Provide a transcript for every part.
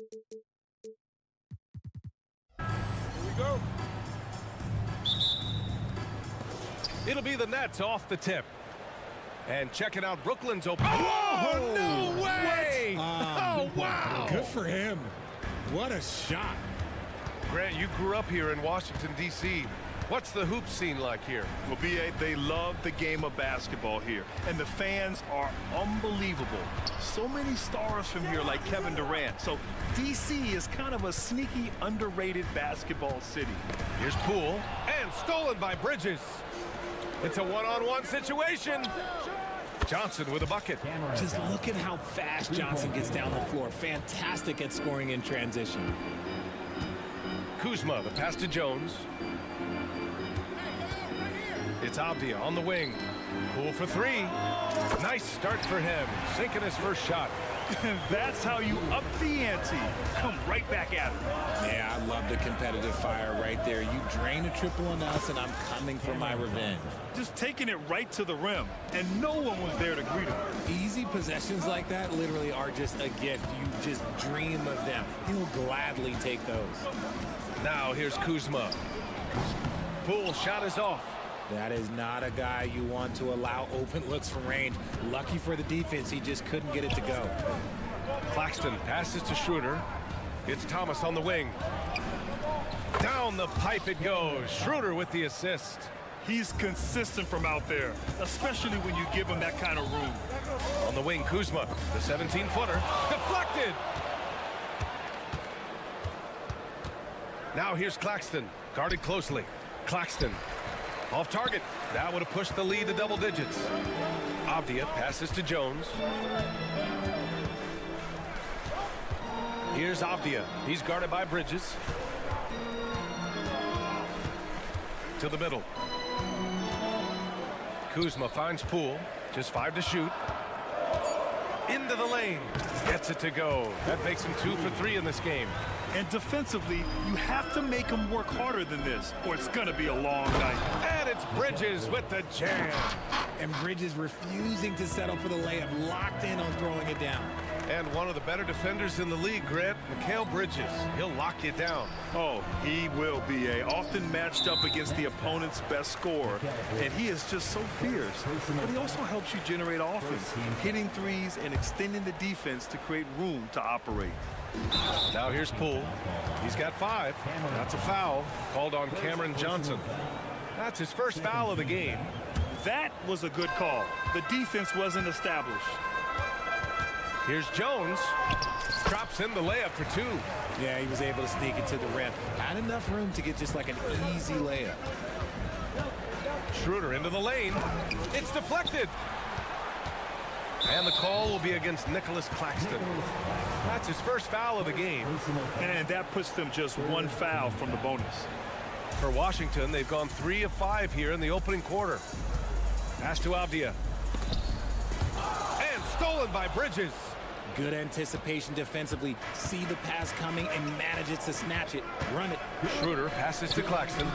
Here we go. It'll be the Nets off the tip. And checking out Brooklyn's open. Oh, no way! Oh, wow. Good for him. What a shot. Grant, you grew up here in Washington, D.C. What's the hoop scene like here? Well, B.A., they love the game of basketball here, and the fans are unbelievable. So many stars from here like Kevin Durant. So D.C. is kind of a sneaky, underrated basketball city. Here's Poole, and stolen by Bridges. It's a one-on-one situation. Johnson with a bucket. Just look at how fast Johnson gets down the floor. Fantastic at scoring in transition. Kuzma, the pass to Jones. It's Avdia on the wing. Poole for three. Nice start for him. Sinking his first shot. That's how you up the ante. Come right back at him. Yeah, I love the competitive fire right there. You drain a triple on us, and I'm coming for my revenge. Just taking it right to the rim, and no one was there to greet him. Easy possessions like that literally are just a gift. You just dream of them. He'll gladly take those. Now here's Kuzma. Poole shot is off. That is not a guy you want to allow open looks from range. Lucky for the defense, he just couldn't get it to go. Claxton passes to Schroeder. It's Thomas on the wing. Down the pipe it goes. Schroeder with the assist. He's consistent from out there, especially when you give him that kind of room. On the wing, Kuzma, the 17-footer. Deflected! Now here's Claxton, guarded closely. Claxton, off target. That would have pushed the lead to double digits. Avdia passes to Jones. Here's Avdia. He's guarded by Bridges. To the middle. Kuzma finds Poole. Just 5 to shoot. Into the lane. Gets it to go. That makes him 2 for 3 in this game. And defensively, you have to make him work harder than this, or it's going to be a long night. And it's Bridges with the jam. And Bridges refusing to settle for the layup, locked in on throwing it down. And one of the better defenders in the league, Grant, Mikal Bridges. He'll lock you down. Oh, he will be often matched up against the opponent's best scorer, and he is just so fierce. But he also helps you generate offense, hitting threes and extending the defense to create room to operate. Now here's Poole. He's got 5. That's a foul called on Cameron Johnson. That's his first foul of the game. That was a good call. The defense wasn't established. Here's Jones. Drops in the layup for 2. Yeah, he was able to sneak it to the rim. Had enough room to get just like an easy layup. Schroeder into the lane. It's deflected. And the call will be against Nicholas Claxton. That's his first foul of the game. And that puts them just 1 foul from the bonus. For Washington, they've gone 3 of 5 here in the opening quarter. Pass to Avdia. And stolen by Bridges. Good anticipation defensively. See the pass coming and manages to snatch it. Run it. Schroeder passes to Claxton.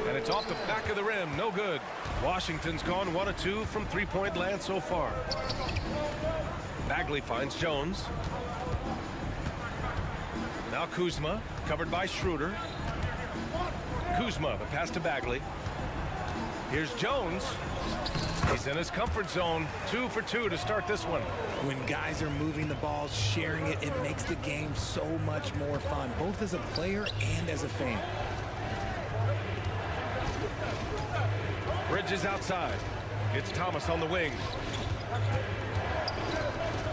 And it's off the back of the rim. No good. Washington's gone 1 of 2 from three-point land so far. Bagley finds Jones. Now Kuzma, covered by Schroeder. Kuzma, the pass to Bagley. Here's Jones. He's in his comfort zone. 2 for 2 to start this one. When guys are moving the ball, sharing it, it makes the game so much more fun, both as a player and as a fan. Bridges outside. It's Thomas on the wing.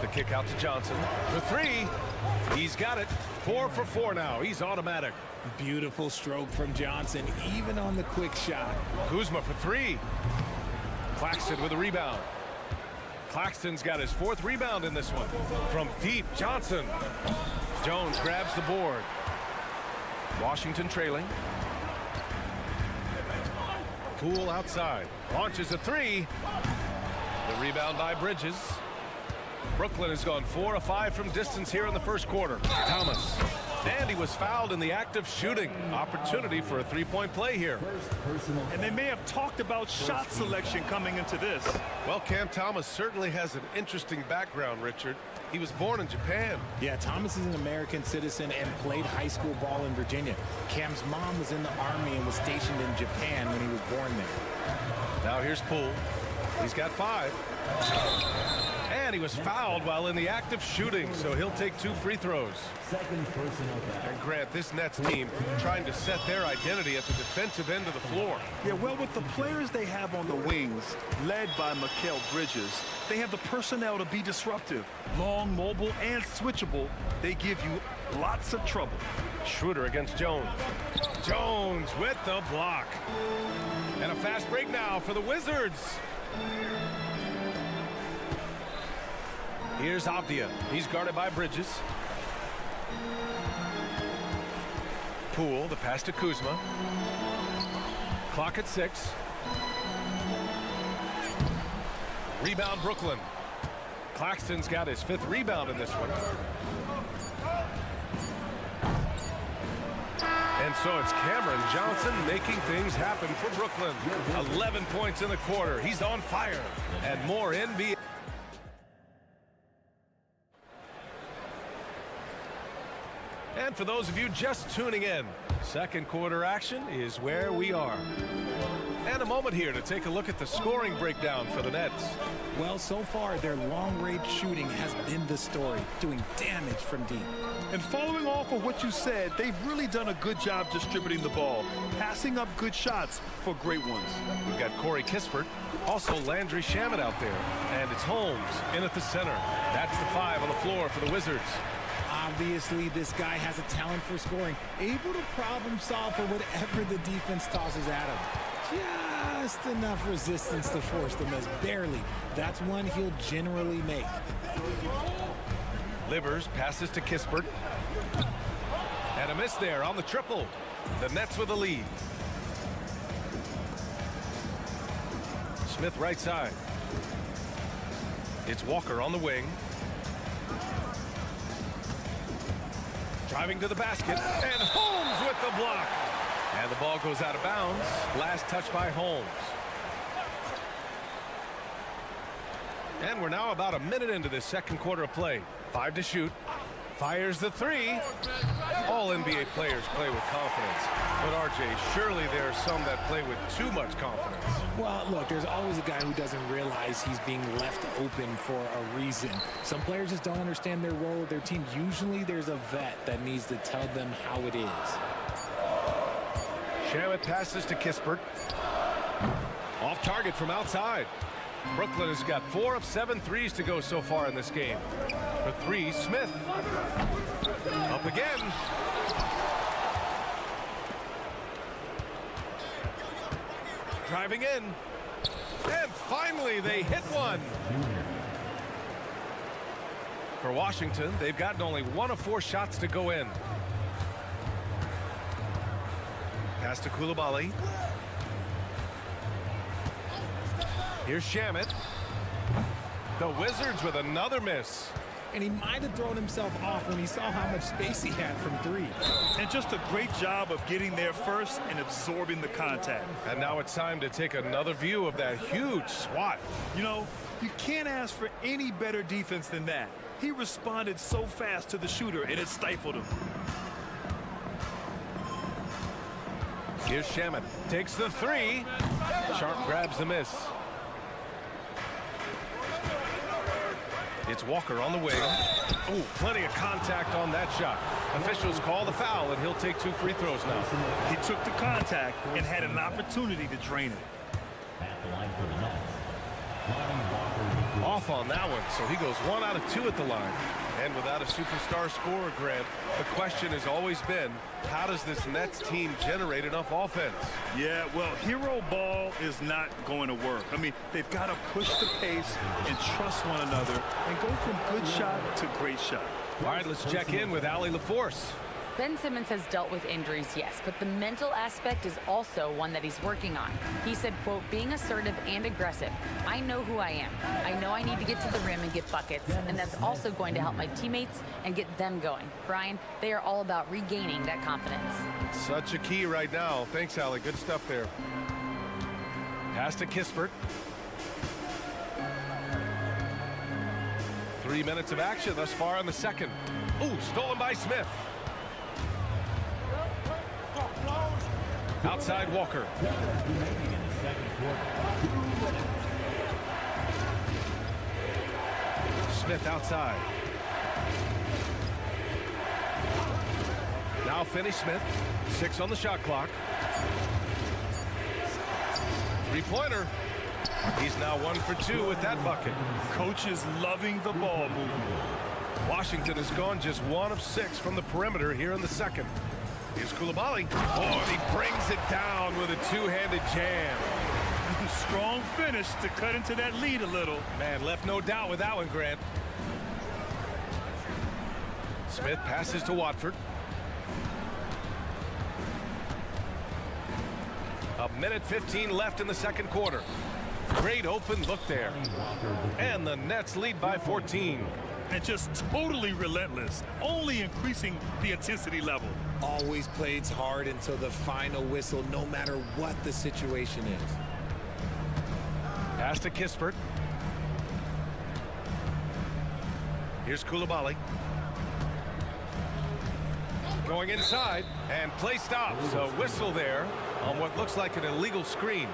The kick out to Johnson. For 3. He's got it. 4 for 4 now. He's automatic. Beautiful stroke from Johnson, even on the quick shot. Kuzma for 3. Claxton with a rebound. Claxton's got his 4th rebound in this one. From deep, Johnson. Jones grabs the board. Washington trailing. Poole outside. Launches a 3. The rebound by Bridges. Brooklyn has gone 4 of 5 from distance here in the first quarter. Thomas And he was fouled in the act of shooting. Opportunity for a three-point play here. And they may have talked about shot selection coming into this. Well, Cam Thomas certainly has an interesting background, Richard. He was born in Japan. Yeah, Thomas is an American citizen and played high school ball in Virginia. Cam's mom was in the Army and was stationed in Japan when he was born there. Now here's Poole. He's got 5. And he was fouled while in the act of shooting, so he'll take 2 free throws. And Grant, this Nets team trying to set their identity at the defensive end of the floor. Yeah, well, with the players they have on the wings, led by Mikal Bridges, they have the personnel to be disruptive. Long, mobile, and switchable, they give you lots of trouble. Schroeder against Jones. Jones with the block. And a fast break now for the Wizards. Here's Avdia. He's guarded by Bridges. Poole, the pass to Kuzma. Clock at 6. Rebound Brooklyn. Claxton's got his 5th rebound in this one. And so it's Cameron Johnson making things happen for Brooklyn. 11 points in the quarter. He's on fire. And more NBA. And for those of you just tuning in, second quarter action is where we are. And a moment here to take a look at the scoring breakdown for the Nets. Well, so far, their long-range shooting has been the story, doing damage from deep. And following off of what you said, they've really done a good job distributing the ball, passing up good shots for great ones. We've got Corey Kispert, also Landry Shamet out there, and it's Holmes in at the center. That's the 5 on the floor for the Wizards. Obviously, this guy has a talent for scoring, able to problem solve for whatever the defense tosses at him. Just enough resistance to force the miss, barely. That's one he'll generally make. Livers passes to Kispert. And a miss there on the triple. The Nets with a lead. Smith right side. It's Walker on the wing. Driving to the basket, and Holmes with the block. And the ball goes out of bounds. Last touch by Holmes. And we're now about a minute into this second quarter of play. 5 to shoot. Fires the 3. All NBA players play with confidence. But RJ, surely there are some that play with too much confidence. Well, look, there's always a guy who doesn't realize he's being left open for a reason. Some players just don't understand their role with their team. Usually there's a vet that needs to tell them how it is. Shamet passes to Kispert. Off target from outside. Brooklyn has got 4 of 7 threes to go so far in this game. For 3, Smith. Up again. Driving in. And finally they hit one. For Washington, they've gotten only 1 of 4 shots to go in. Pass to Coulibaly. Here's Shamet. The Wizards with another miss. And he might have thrown himself off when he saw how much space he had from 3. And just a great job of getting there first and absorbing the contact. And now it's time to take another view of that huge swat. You know, you can't ask for any better defense than that. He responded so fast to the shooter, and it stifled him. Here's Shamet. Takes the 3. Sharp grabs the miss. It's Walker on the wing. Oh, plenty of contact on that shot. Officials call the foul, and he'll take 2 free throws now. He took the contact and had an opportunity to drain it. Off on that one, so he goes 1 out of 2 at the line. And without a superstar scorer, Grant, the question has always been, how does this Nets team generate enough offense? Yeah, well, hero ball is not going to work. I mean, they've got to push the pace and trust one another and go from good shot to great shot. All right, let's check in with Allie LaForce. Ben Simmons has dealt with injuries, yes, but the mental aspect is also one that he's working on. He said, quote, being assertive and aggressive. I know who I am. I know I need to get to the rim and get buckets, and that's also going to help my teammates and get them going. Brian, they are all about regaining that confidence. Such a key right now. Thanks, Allie. Good stuff there. Pass to Kispert. 3 minutes of action thus far in the second. Ooh, stolen by Smith. Outside Walker. Smith outside. Now Finney-Smith. 6 on the shot clock. Three-pointer. He's now 1 for 2 with that bucket. Coach is loving the ball movement. Washington has gone just 1 of 6 from the perimeter here in the second. Here's Coulibaly. Oh, and he brings it down with a two-handed jam. Strong finish to cut into that lead a little. Man, left no doubt with that one, Grant. Smith passes to Watford. A minute 15 left in the second quarter. Great open look there. And the Nets lead by 14. And just totally relentless, only increasing the intensity level. Always plays hard until the final whistle, no matter what the situation is. Pass to Kispert. Here's Coulibaly. Going inside, and play stops. A whistle there on what looks like an illegal screen.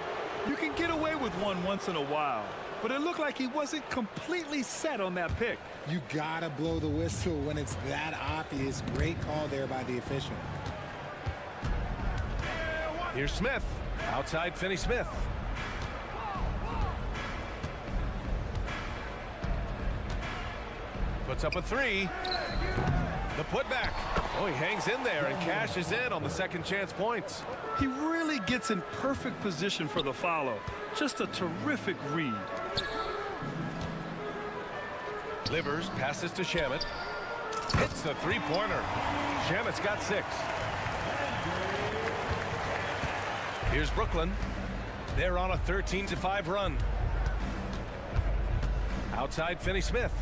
You can get away with one once in a while, but it looked like he wasn't completely set on that pick. You gotta blow the whistle when it's that obvious. Great call there by the official. Here's Smith. Outside Finney-Smith. Puts up a 3. The putback. Oh, he hangs in there and cashes in on the second chance points. He really gets in perfect position for the follow. Just a terrific read. Livers passes to Shamet. Hits the three-pointer. Shamet's got 6. Here's Brooklyn. They're on a 13-5 run. Outside Finney-Smith.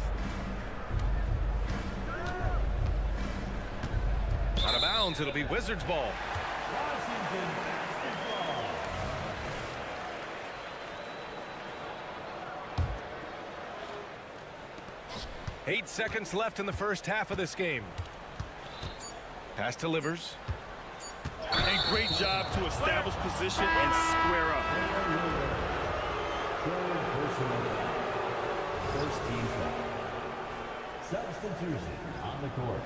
Out of bounds, it'll be Wizards ball. 8 seconds left in the first half of this game. Pass to Livers. And great job to establish position and square up. First team foul. Substitution on the court.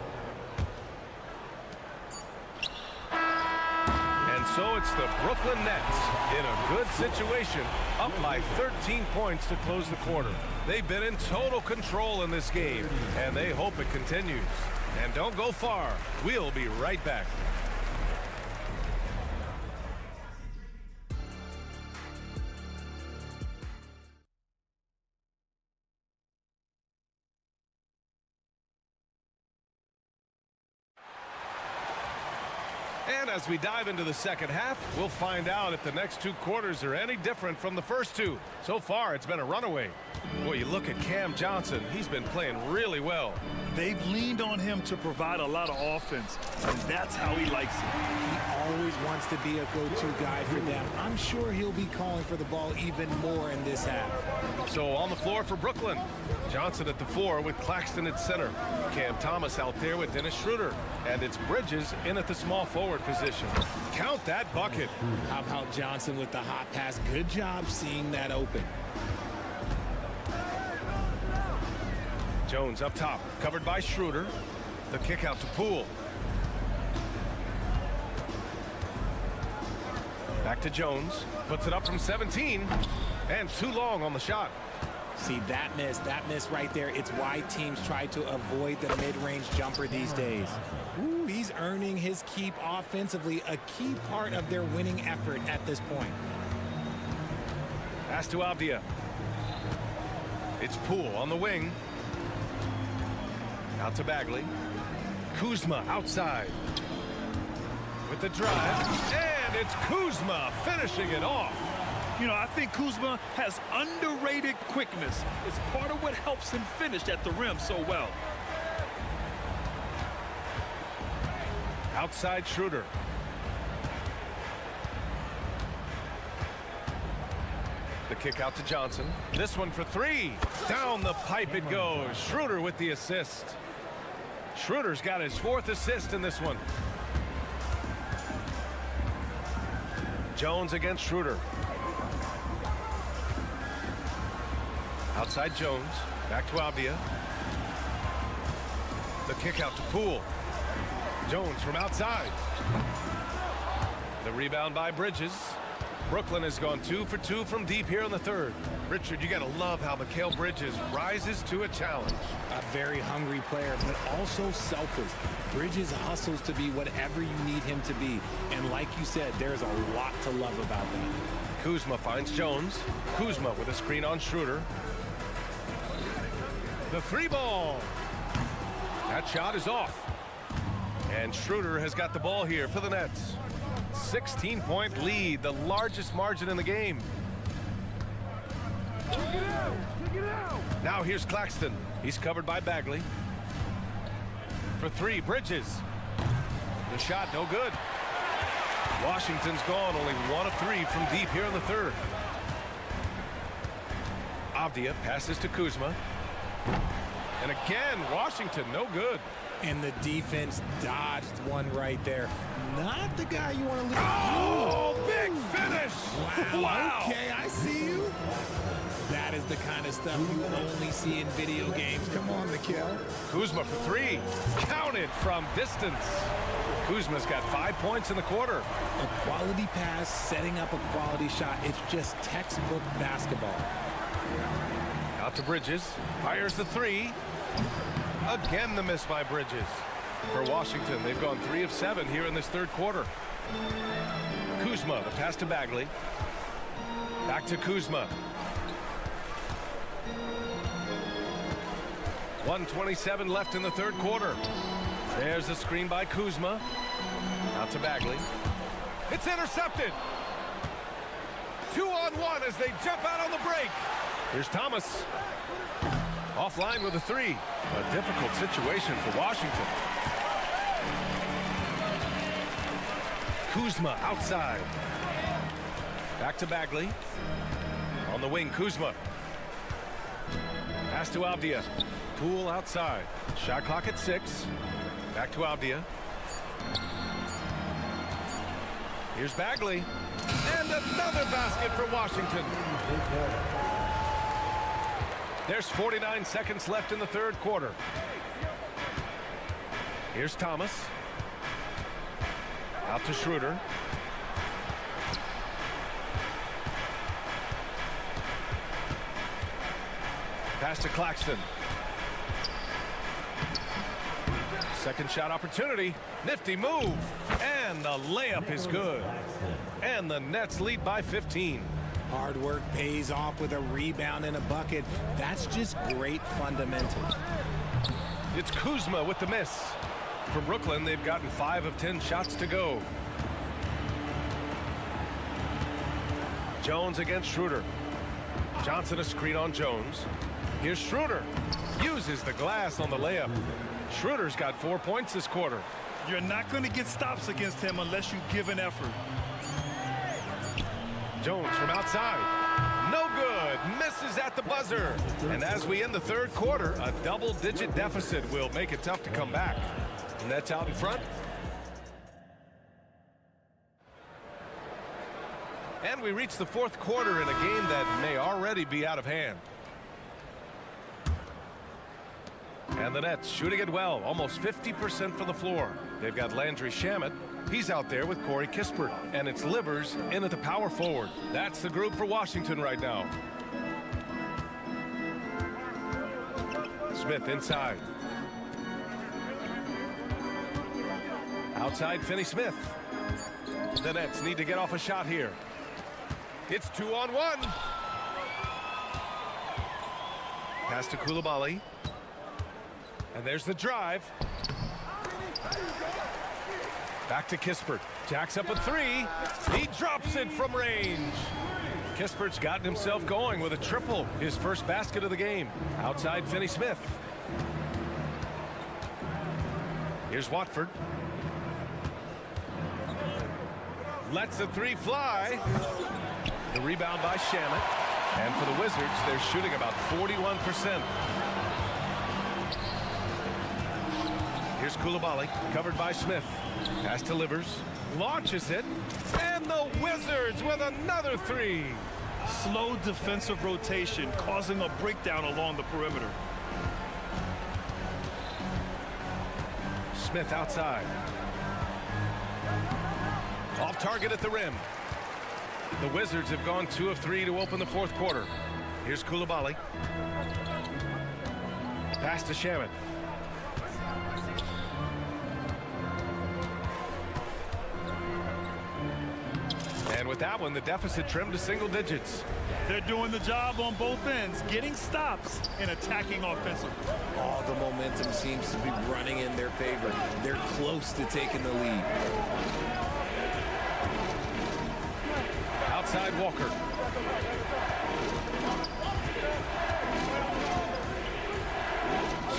And so it's the Brooklyn Nets in a good situation, up by 13 points to close the quarter. They've been in total control in this game, and they hope it continues. And don't go far. We'll be right back. And as we dive into the second half, we'll find out if the next 2 quarters are any different from the first 2. So far, it's been a runaway. Boy, you look at Cam Johnson. He's been playing really well. They've leaned on him to provide a lot of offense, and that's how he likes it. He always wants to be a go-to guy for them. I'm sure he'll be calling for the ball even more in this half. So on the floor for Brooklyn, Johnson at the 4 with Claxton at center. Cam Thomas out there with Dennis Schroeder. And it's Bridges in at the small forward position. Count that bucket. How about Johnson with the hot pass? Good job seeing that open. Jones up top, covered by Schroeder. The kick out to Poole. Back to Jones. Puts it up from 17. And too long on the shot. See, that miss right there. It's why teams try to avoid the mid-range jumper these days. Ooh, he's earning his keep offensively, a key part of their winning effort at this point. Pass to Avdia. It's Poole on the wing. Out to Bagley. Kuzma outside. with the drive, and it's Kuzma finishing it off. You know, I think Kuzma has underrated quickness. It's part of what helps him finish at the rim so well. Outside Schroeder. The kick out to Johnson. This one for three. Down the pipe it goes. Schroeder with the assist. Schroeder's got his 4th assist in this one. Jones against Schroeder. Outside Jones. Back to Avdia. The kick out to Poole. Jones from outside. The rebound by Bridges. Brooklyn has gone 2 for 2 from deep here in the third. Richard, you got to love how Mikal Bridges rises to a challenge. A very hungry player, but also selfless. Bridges hustles to be whatever you need him to be. And like you said, there's a lot to love about that. Kuzma finds Jones. Kuzma with a screen on Schroeder. The 3-ball. That shot is off. And Schroeder has got the ball here for the Nets. 16-point lead, the largest margin in the game. Now here's Claxton. He's covered by Bagley. For 3, Bridges. The shot, no good. Washington's gone, only 1 of 3 from deep here in the third. Avdia passes to Kuzma. And again, Washington, no good. And the defense dodged one right there. Not the guy you want to lose. Oh, big finish! Wow. Okay, I see you. That is the kind of stuff you only see in video games. Come on, Mikal. Kuzma for 3. Counted from distance. Kuzma's got 5 points in the quarter. A quality pass, setting up a quality shot. It's just textbook basketball. Out to Bridges. Fires the 3. Again, the miss by Bridges. For Washington, they've gone 3 of 7 here in this third quarter. Kuzma, the pass to Bagley. Back to Kuzma. 1:27 left in the third quarter. There's a screen by Kuzma. Out to Bagley. It's intercepted. 2-on-1 as they jump out on the break. Here's Thomas. Offline with a 3. A difficult situation for Washington. Kuzma outside. Back to Bagley. On the wing, Kuzma. Pass to Avdia. Poole outside. Shot clock at 6. Back to Avdia. Here's Bagley. And another basket for Washington. There's 49 seconds left in the third quarter. Here's Thomas. Out to Schroeder. Pass to Claxton. Second shot opportunity. Nifty move. And the layup is good. And the Nets lead by 15. Hard work pays off with a rebound and a bucket. That's just great fundamentals. It's Kuzma with the miss. For Brooklyn, they've gotten 5 of 10 shots to go. Jones against Schroeder. Johnson a screen on Jones. Here's Schroeder. Uses the glass on the layup. Schroeder's got 4 points this quarter. You're not going to get stops against him unless you give an effort. Jones from outside. No good. Misses at the buzzer. And as we end the third quarter, a double-digit deficit will make it tough to come back. Nets out in front. And we reach the fourth quarter in a game that may already be out of hand. And the Nets shooting it well, almost 50% from the floor. They've got Landry Shamet. He's out there with Corey Kispert. And it's Livers in at the power forward. That's the group for Washington right now. Smith inside. Outside Finney-Smith. The Nets need to get off a shot here. It's 2-on-1. Pass to Coulibaly. And there's the drive. Back to Kispert. Jacks up a three. He drops it from range. Kispert's gotten himself going with a triple, his first basket of the game. Outside Finney Smith. Here's Watford. Lets the three fly. The rebound by Shamet. And for the Wizards, they're shooting about 41%. Here's Coulibaly, covered by Smith. Pass to Livers. Launches it. And the Wizards with another three. Slow defensive rotation causing a breakdown along the perimeter. Smith outside. Off target at the rim. The Wizards have gone 2 of 3 to open the fourth quarter. Here's Coulibaly. Pass to Shamet. And with that one, the deficit trimmed to single digits. They're doing the job on both ends, getting stops and attacking offensively. All the momentum seems to be running in their favor. They're close to taking the lead. Outside Walker.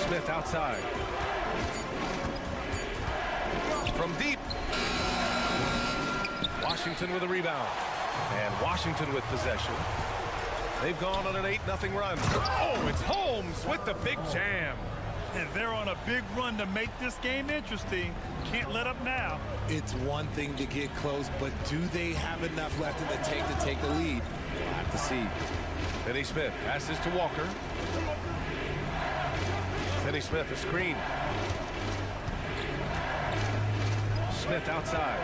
Smith outside. From deep. Washington with a rebound. And Washington with possession. They've gone on an 8-0 run. Oh, it's Holmes with the big jam. And they're on a big run to make this game interesting. Can't let up now. It's one thing to get close, but do they have enough left in the tank to take the lead? We'll have to see. Finney Smith passes to Walker. Finney Smith a screen. Smith outside.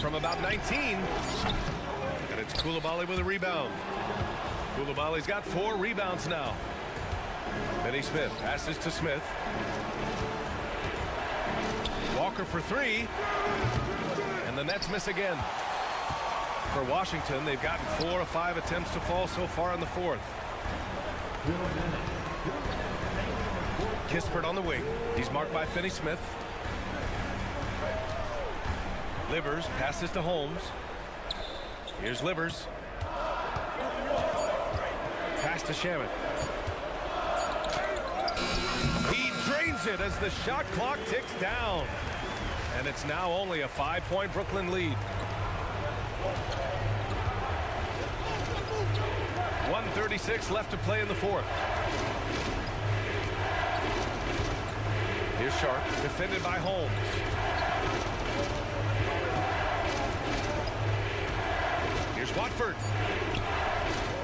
From about 19. And it's Coulibaly with a rebound. Coulibaly's got 4 rebounds now. Finney Smith passes to Smith. Walker for 3. And the Nets miss again. For Washington, they've gotten 4 of 5 attempts to fall so far in the fourth. Kispert on the wing. He's marked by Finney Smith. Livers passes to Holmes. Here's Livers. Pass to Shamet. He drains it as the shot clock ticks down. And it's now only a 5-point Brooklyn lead. 1:36 left to play in the fourth. Here's Sharp, defended by Holmes. Here's Watford.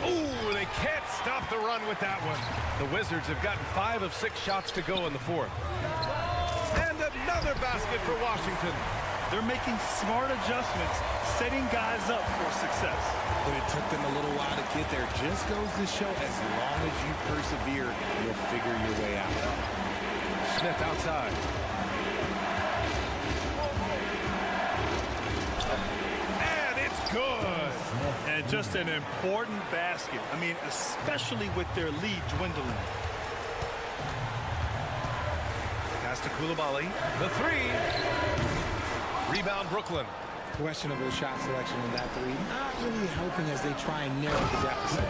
Ooh, they can't stop the run with that one. The Wizards have gotten 5 of 6 shots to go in the fourth. And another basket for Washington. They're making smart adjustments, setting guys up for success. But it took them a little while to get there. Just goes to show, as long as you persevere, you'll figure your way out. Smith outside. And it's good. And just an important basket. I mean, especially with their lead dwindling. Pass to Coulibaly. The 3. Rebound Brooklyn. Questionable shot selection in that 3. Not really helping as they try and narrow the deficit.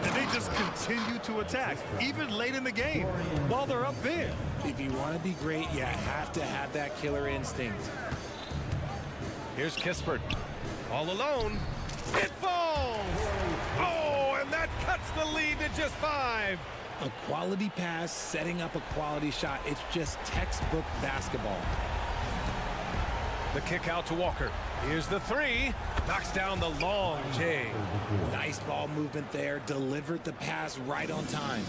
And they just continue to attack, even late in the game, while they're up big. If you want to be great, you have to have that killer instinct. Here's Kispert. All alone. It falls. Oh, and that cuts the lead to just 5. A quality pass, setting up a quality shot. It's just textbook basketball. The kick out to Walker. Here's the 3. Knocks down the long J. Nice ball movement there. Delivered the pass right on time.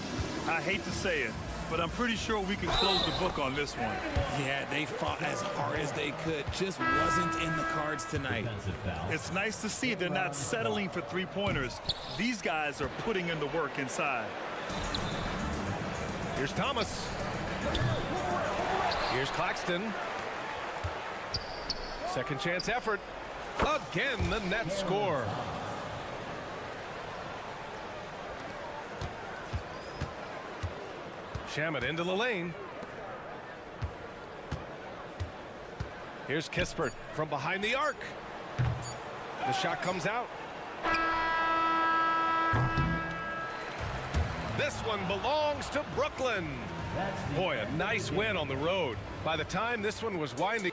I hate to say it, but I'm pretty sure we can close the book on this one. Yeah, they fought as hard as they could. Just wasn't in the cards tonight. Defensive foul. It's nice to see they're not settling for 3-pointers. These guys are putting in the work inside. Here's Thomas. Here's Claxton. Second chance effort. Again, the Nets score. Shamet into the lane. Here's Kispert from behind the arc. The shot comes out. This one belongs to Brooklyn. Boy, a nice win on the road. By the time this one was winding...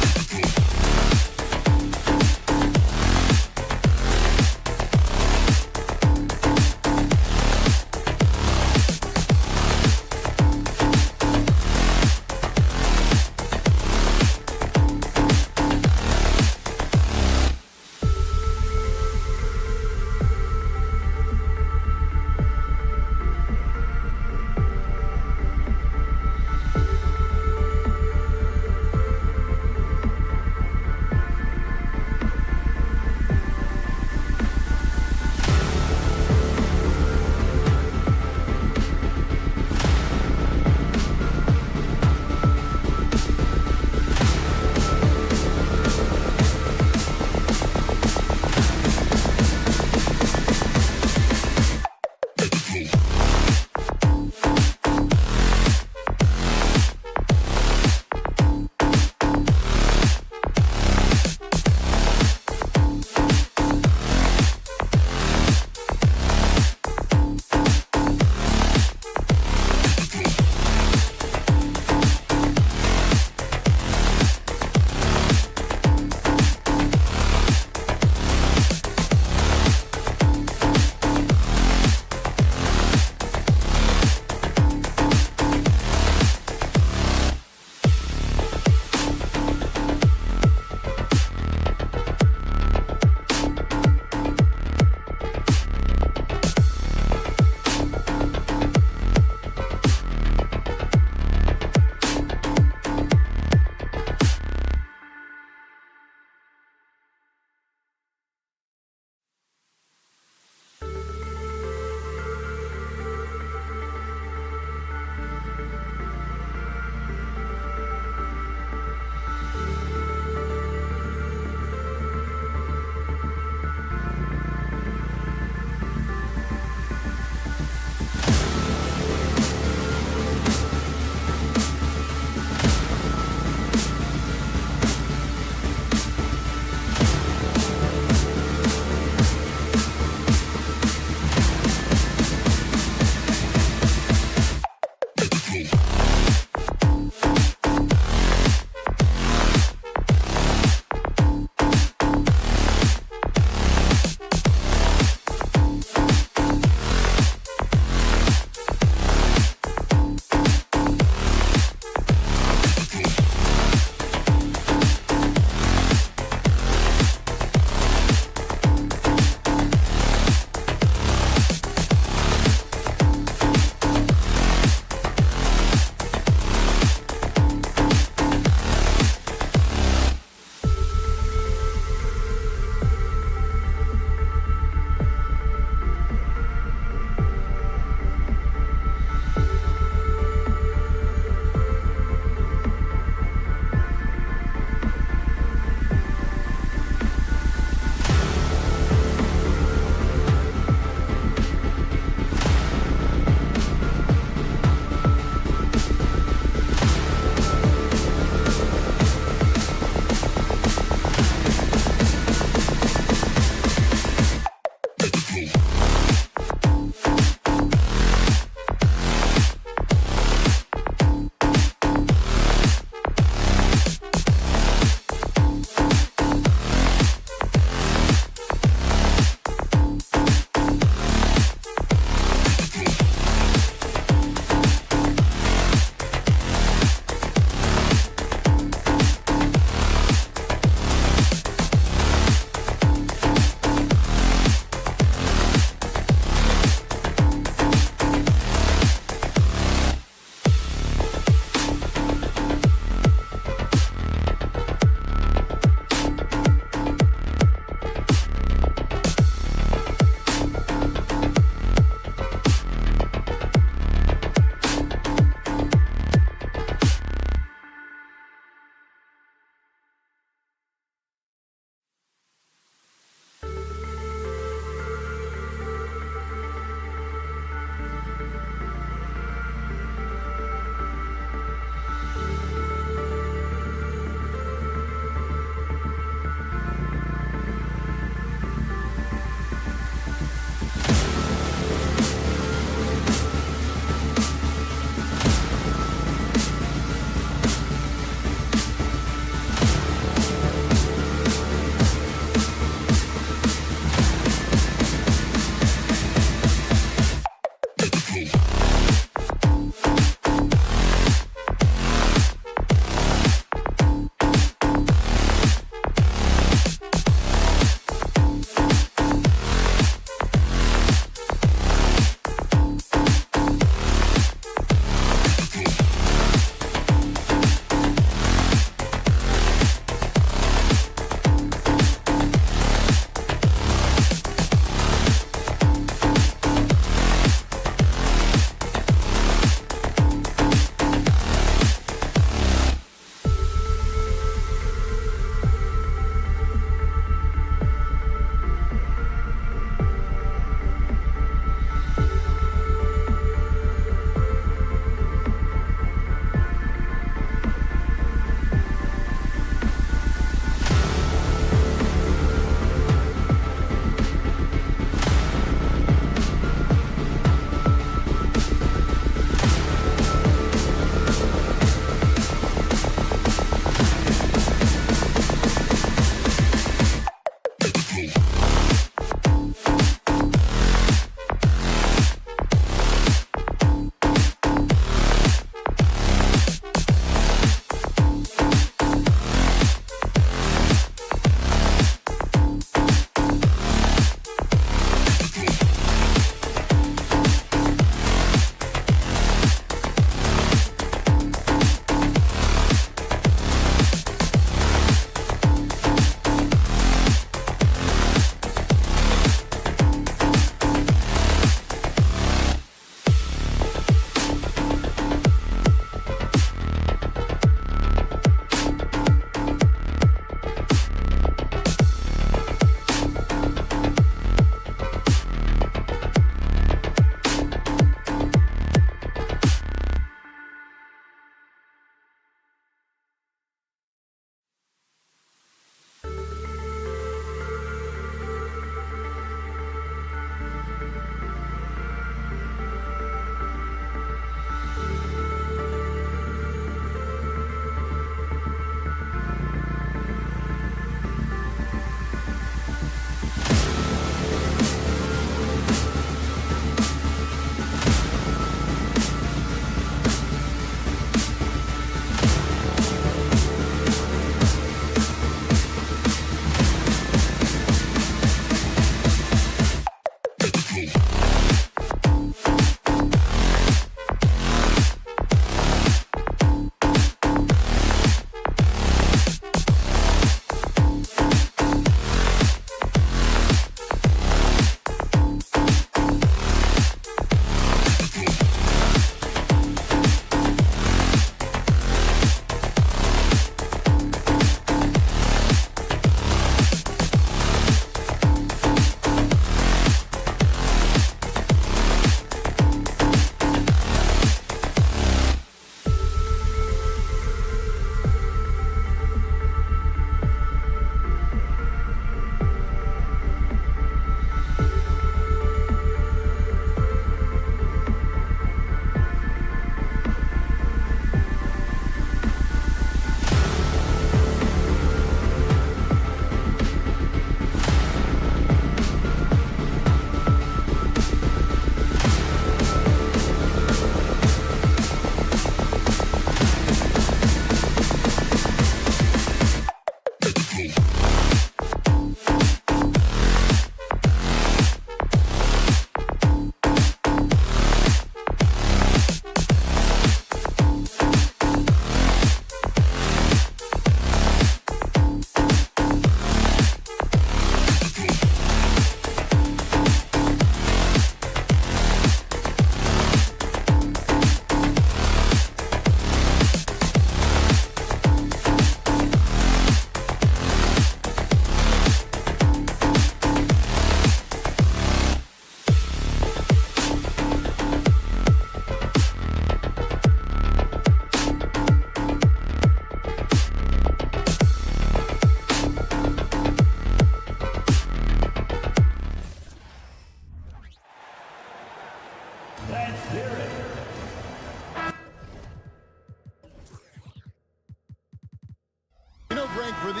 Break for the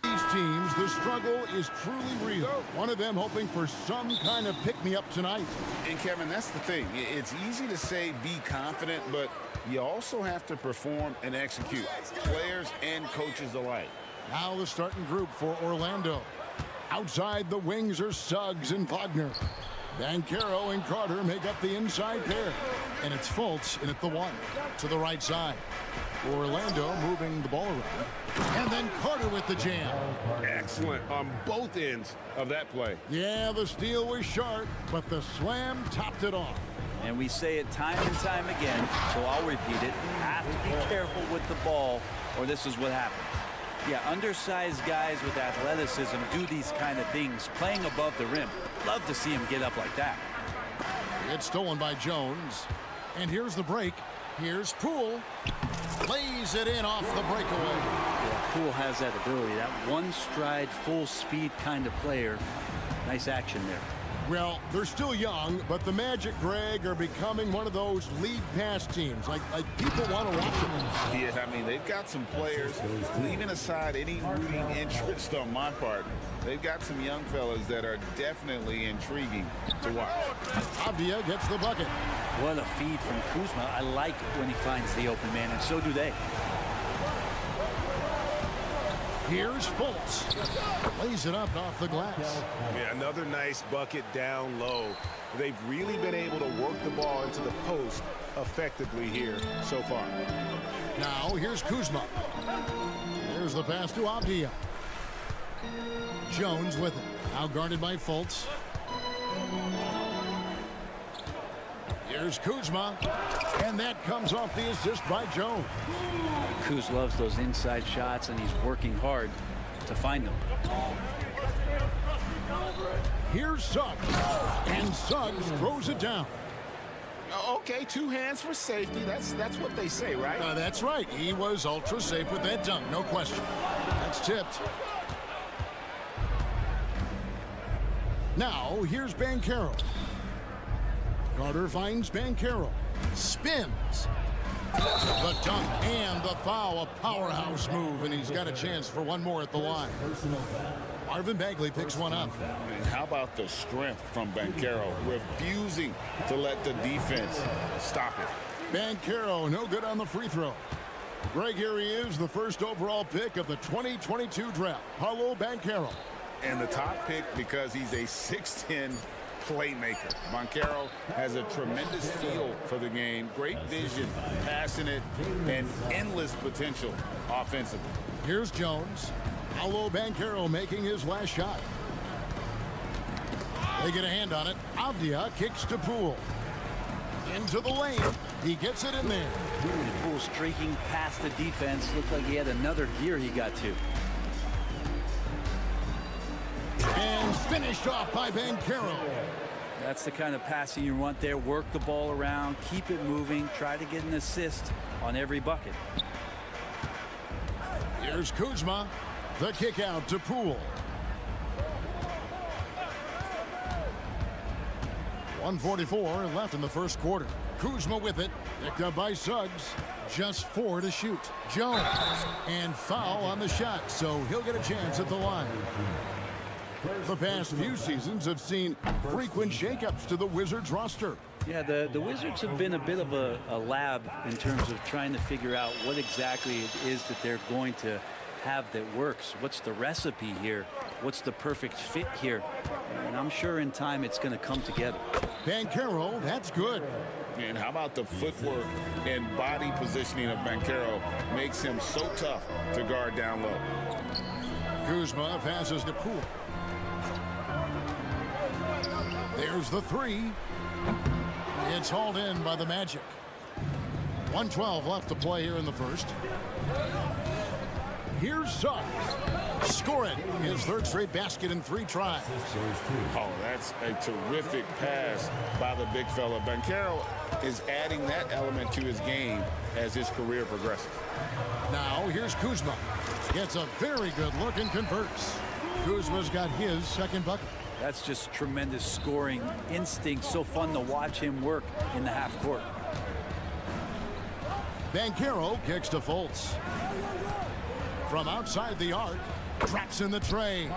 these teams, the struggle is truly real. One of them hoping for some kind of pick-me-up tonight. And Kevin, that's the thing. It's easy to say be confident, but you also have to perform and execute, players and coaches alike. Now the starting group for Orlando. Outside the wings are Suggs and Wagner. Banchero and Carter make up the inside pair. And it's Fultz in at the one. To the right side. Orlando moving the ball around. And then Carter with the jam. Excellent on both ends of that play. Yeah, the steal was sharp, but the slam topped it off. And we say it time and time again, so I'll repeat it. Have to be careful with the ball, or this is what happens. Yeah, undersized guys with athleticism do these kind of things, playing above the rim. Love to see him get up like that. It's stolen by Jones. And here's the break. Here's Poole. Lays it in off the breakaway. Yeah, Poole has that ability, that one stride, full speed kind of player. Nice action there. Well, they're still young, but the Magic, Greg, are becoming one of those lead pass teams. Like people want to watch them. Yeah, I mean, they've got some players, leaving aside any rooting interest on my part, they've got some young fellas that are definitely intriguing to watch. Avdia gets the bucket. What a feed from Kuzma. I like it when he finds the open man, and so do they. Here's Fultz. Lays it up off the glass. Yeah, another nice bucket down low. They've really been able to work the ball into the post effectively here so far. Now here's Kuzma. There's the pass to Avdia. Jones with it. Now guarded by Fultz. Here's Kuzma. And that comes off the assist by Jones. Kuz loves those inside shots, and he's working hard to find them. Here's Suggs. And Suggs throws it down. Okay, two hands for safety. That's what they say, right? That's right. He was ultra safe with that dunk, no question. That's tipped. Now, here's Banchero. Carter finds Banchero. Spins. The dunk and the foul, a powerhouse move, and he's got a chance for one more at the line. Marvin Bagley picks one up. And how about the strength from Banchero, refusing to let the defense stop it. Banchero, no good on the free throw. Greg, here he is, the first overall pick of the 2022 draft, Paolo Banchero. And the top pick because he's a 6'10 playmaker. Banchero has a tremendous feel for the game, great vision, passing it, and endless potential offensively. Here's Jones. Paolo Banchero making his last shot. They get a hand on it. Avdia kicks to Poole. Into the lane. He gets it in there. Poole streaking past the defense. Looked like he had another gear he got to. And finished off by Banchero. That's the kind of passing you want there. Work the ball around, keep it moving, try to get an assist on every bucket. Here's Kuzma. The kick out to Poole. 1:44 left in the first quarter. Kuzma with it. Picked up by Suggs. Just 4 to shoot. Jones. And foul on the shot, so he'll get a chance at the line. The past few seasons have seen frequent shakeups to the Wizards roster. Yeah, the Wizards have been a bit of a lab in terms of trying to figure out what exactly it is that they're going to have that works. What's the recipe here? What's the perfect fit here? And I'm sure in time it's going to come together. Banchero, that's good. And how about the footwork and body positioning of Banchero makes him so tough to guard down low. Kuzma passes to Poole. There's the three. It's hauled in by the Magic. 1:12 left to play here in the first. Here's Suggs. Score it. His third straight basket in 3 tries. Oh, that's a terrific pass by the big fella. Banchero is adding that element to his game as his career progresses. Now here's Kuzma. Gets a very good look and converts. Kuzma's got his second bucket. That's just tremendous scoring instinct. So fun to watch him work in the half court. Banchero kicks to Fultz. From outside the arc, traps in the tray.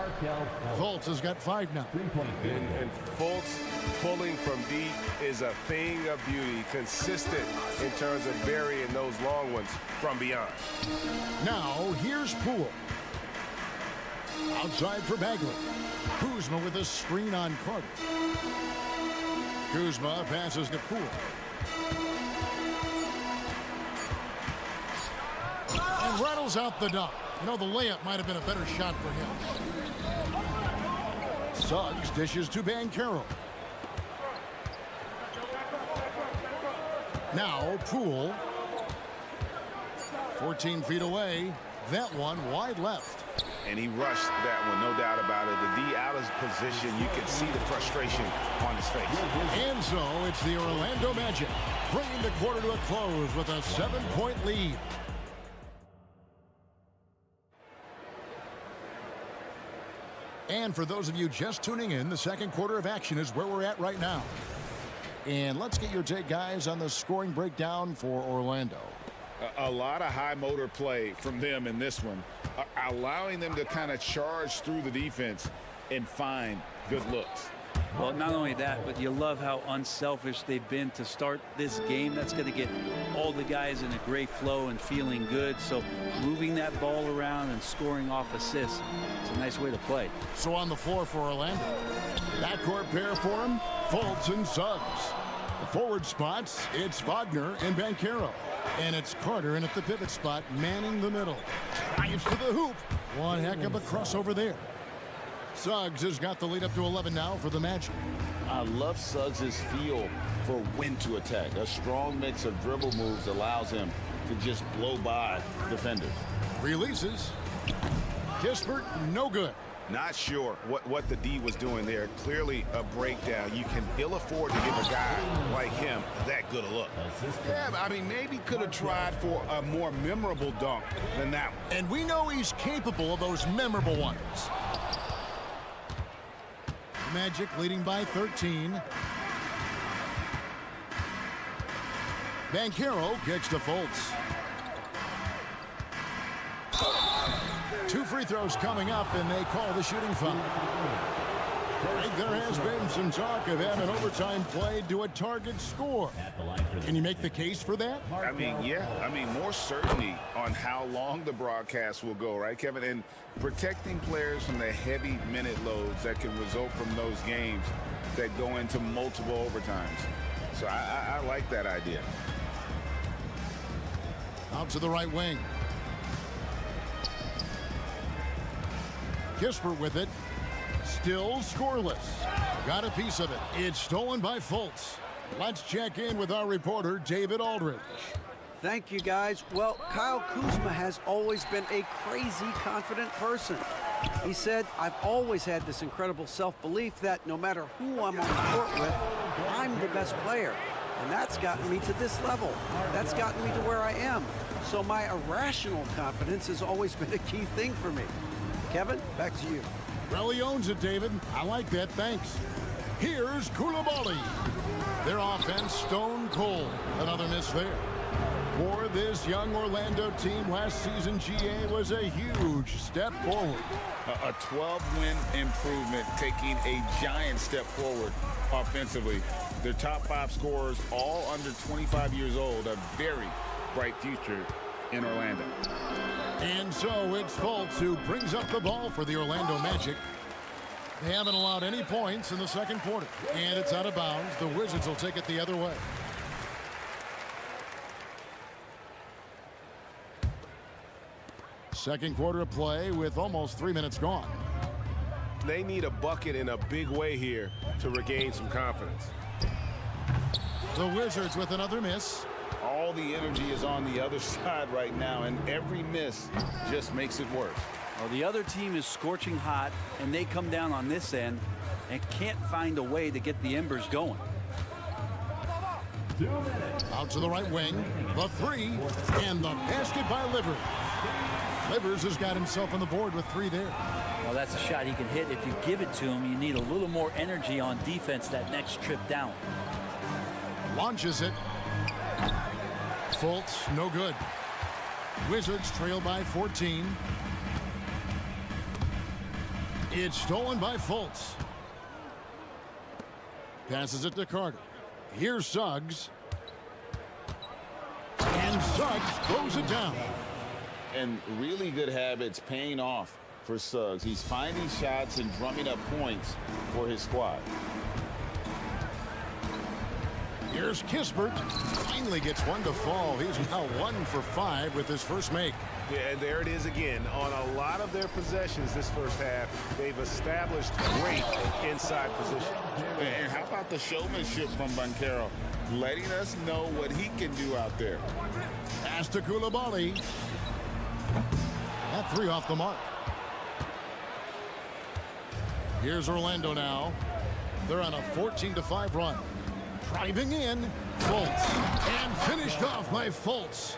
Fultz has got 5 now. And Fultz pulling from deep is a thing of beauty, consistent in terms of burying those long ones from beyond. Now here's Poole. Outside for Bagley. Kuzma with a screen on Carter. Kuzma passes to Poole. And rattles out the dunk. You know, the layup might have been a better shot for him. Suggs dishes to Banchero. Now Poole. 14 feet away. That one wide left. And he rushed that one, no doubt about it. The D out of position, you can see the frustration on his face. And so it's the Orlando Magic bringing the quarter to a close with a 7-point lead. And for those of you just tuning in, the second quarter of action is where we're at right now. And let's get your take, guys, on the scoring breakdown for Orlando. A lot of high motor play from them in this one, allowing them to kind of charge through the defense and find good looks. Well, not only that, but you love how unselfish they've been to start this game. That's going to get all the guys in a great flow and feeling good. So moving that ball around and scoring off assists, it's a nice way to play. So on the floor for Orlando, backcourt pair for him, Fultz and Suggs. The forward spots, it's Wagner and Banchero. And it's Carter in at the pivot spot, manning the middle. Drives to the hoop. One heck of a crossover there. Suggs has got the lead up to 11 now for the Magic. I love Suggs' feel for when to attack. A strong mix of dribble moves allows him to just blow by defenders. Releases. Kispert, no good. Not sure what the D was doing there. Clearly a breakdown. You can ill afford to give a guy like him that good a look. Yeah, I mean, maybe could have tried for a more memorable dunk than that one. And we know he's capable of those memorable ones. Magic leading by 13. Banchero kicks to Fultz. 2 free throws coming up, and they call the shooting foul. Greg, there has been some talk of having overtime played to a target score. Can you make the case for that? I mean, yeah. I mean, more certainty on how long the broadcast will go, right, Kevin? And protecting players from the heavy minute loads that can result from those games that go into multiple overtimes. So I like that idea. Out to the right wing. Kispert with it. Still scoreless. Got a piece of it. It's stolen by Fultz. Let's check in with our reporter, David Aldridge. Thank you, guys. Well, Kyle Kuzma has always been a crazy confident person. He said, I've always had this incredible self-belief that no matter who I'm on the court with, I'm the best player. And that's gotten me to this level. That's gotten me to where I am. So my irrational confidence has always been a key thing for me. Kevin, back to you. Well, he owns it, David. I like that. Thanks. Here's Koulibaly. Their offense stone cold. Another miss there. For this young Orlando team, last season GA was a huge step forward. A 12-win improvement, taking a giant step forward offensively. Their top 5 scorers, all under 25 years old, a very bright future in Orlando. And so it's Fultz who brings up the ball for the Orlando Magic. They haven't allowed any points in the second quarter. And it's out of bounds. The Wizards will take it the other way. Second quarter of play with almost 3 minutes gone. They need a bucket in a big way here to regain some confidence. The Wizards with another miss. All the energy is on the other side right now, and every miss just makes it worse. Well, the other team is scorching hot, and they come down on this end and can't find a way to get the embers going. Out to the right wing. The three. And the basket by Livers. Livers has got himself on the board with 3 there. Well, that's a shot he can hit. If you give it to him, you need a little more energy on defense that next trip down. Launches it. Fultz, no good. Wizards trail by 14. It's stolen by Fultz. Passes it to Carter. Here's Suggs. And Suggs throws it down. And really good habits paying off for Suggs. He's finding shots and drumming up points for his squad. Here's Kispert. Finally gets one to fall. He's now 1 for 5 with his first make. Yeah, and there it is again. On a lot of their possessions this first half, they've established great inside position. And how about the showmanship from Banchero, letting us know what he can do out there. Pass to Koulibaly. That 3 off the mark. Here's Orlando now. They're on a 14-5 run. Driving in, Fultz. And finished off by Fultz.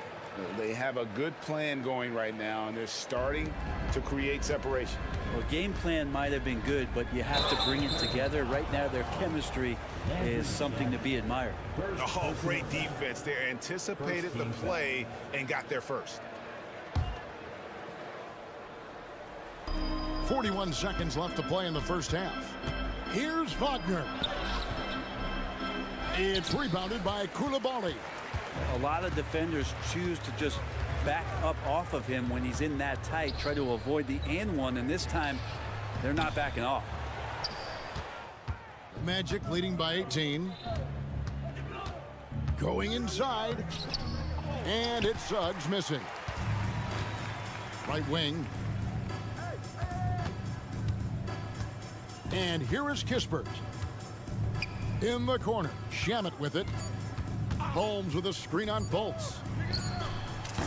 They have a good plan going right now, and they're starting to create separation. Well, game plan might have been good, but you have to bring it together. Right now, their chemistry is something to be admired. Oh, great defense. They anticipated the play and got there first. 41 seconds left to play in the first half. Here's Wagner. It's rebounded by Koulibaly. A lot of defenders choose to just back up off of him when he's in that tight, try to avoid the and one, and this time they're not backing off. Magic leading by 18. Going inside. And it's Suggs missing. Right wing. And here is Kispert. In the corner. Shamet with it. Holmes with a screen on Fultz.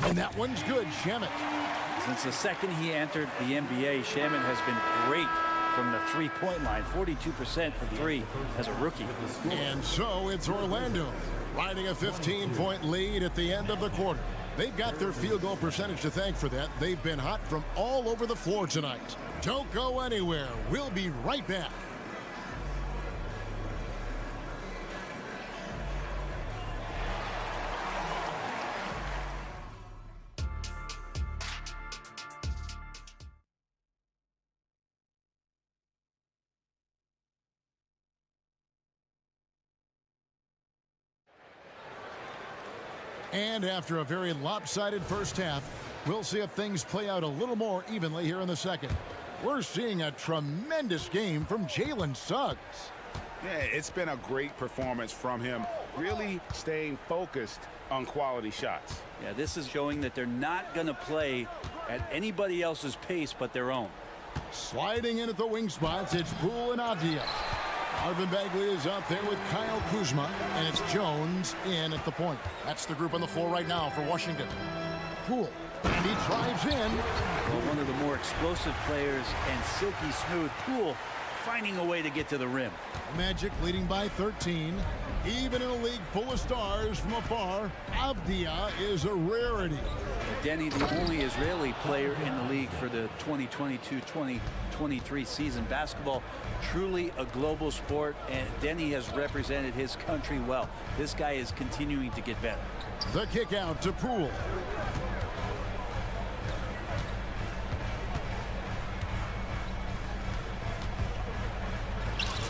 And that one's good. Shamet. Since the second he entered the NBA, Shamet has been great from the three-point line. 42% for 3 as a rookie. And so it's Orlando riding a 15-point lead at the end of the quarter. They've got their field goal percentage to thank for that. They've been hot from all over the floor tonight. Don't go anywhere. We'll be right back. And after a very lopsided first half, we'll see if things play out a little more evenly here in the second. We're seeing a tremendous game from Jalen Suggs. Yeah, it's been a great performance from him, really staying focused on quality shots. Yeah, this is showing that they're not going to play at anybody else's pace but their own. Sliding in at the wing spots, it's Poole and Avdia. Marvin Bagley is out there with Kyle Kuzma, and it's Jones in at the point. That's the group on the floor right now for Washington. Poole, and he drives in. Well, one of the more explosive players and silky smooth. Poole finding a way to get to the rim. Magic leading by 13. Even in a league full of stars from afar, Avdia is a rarity. Denny, the only Israeli player in the league for the 2022-2023 season. Basketball, truly a global sport, and Denny has represented his country well. This guy is continuing to get better. The kick out to Poole.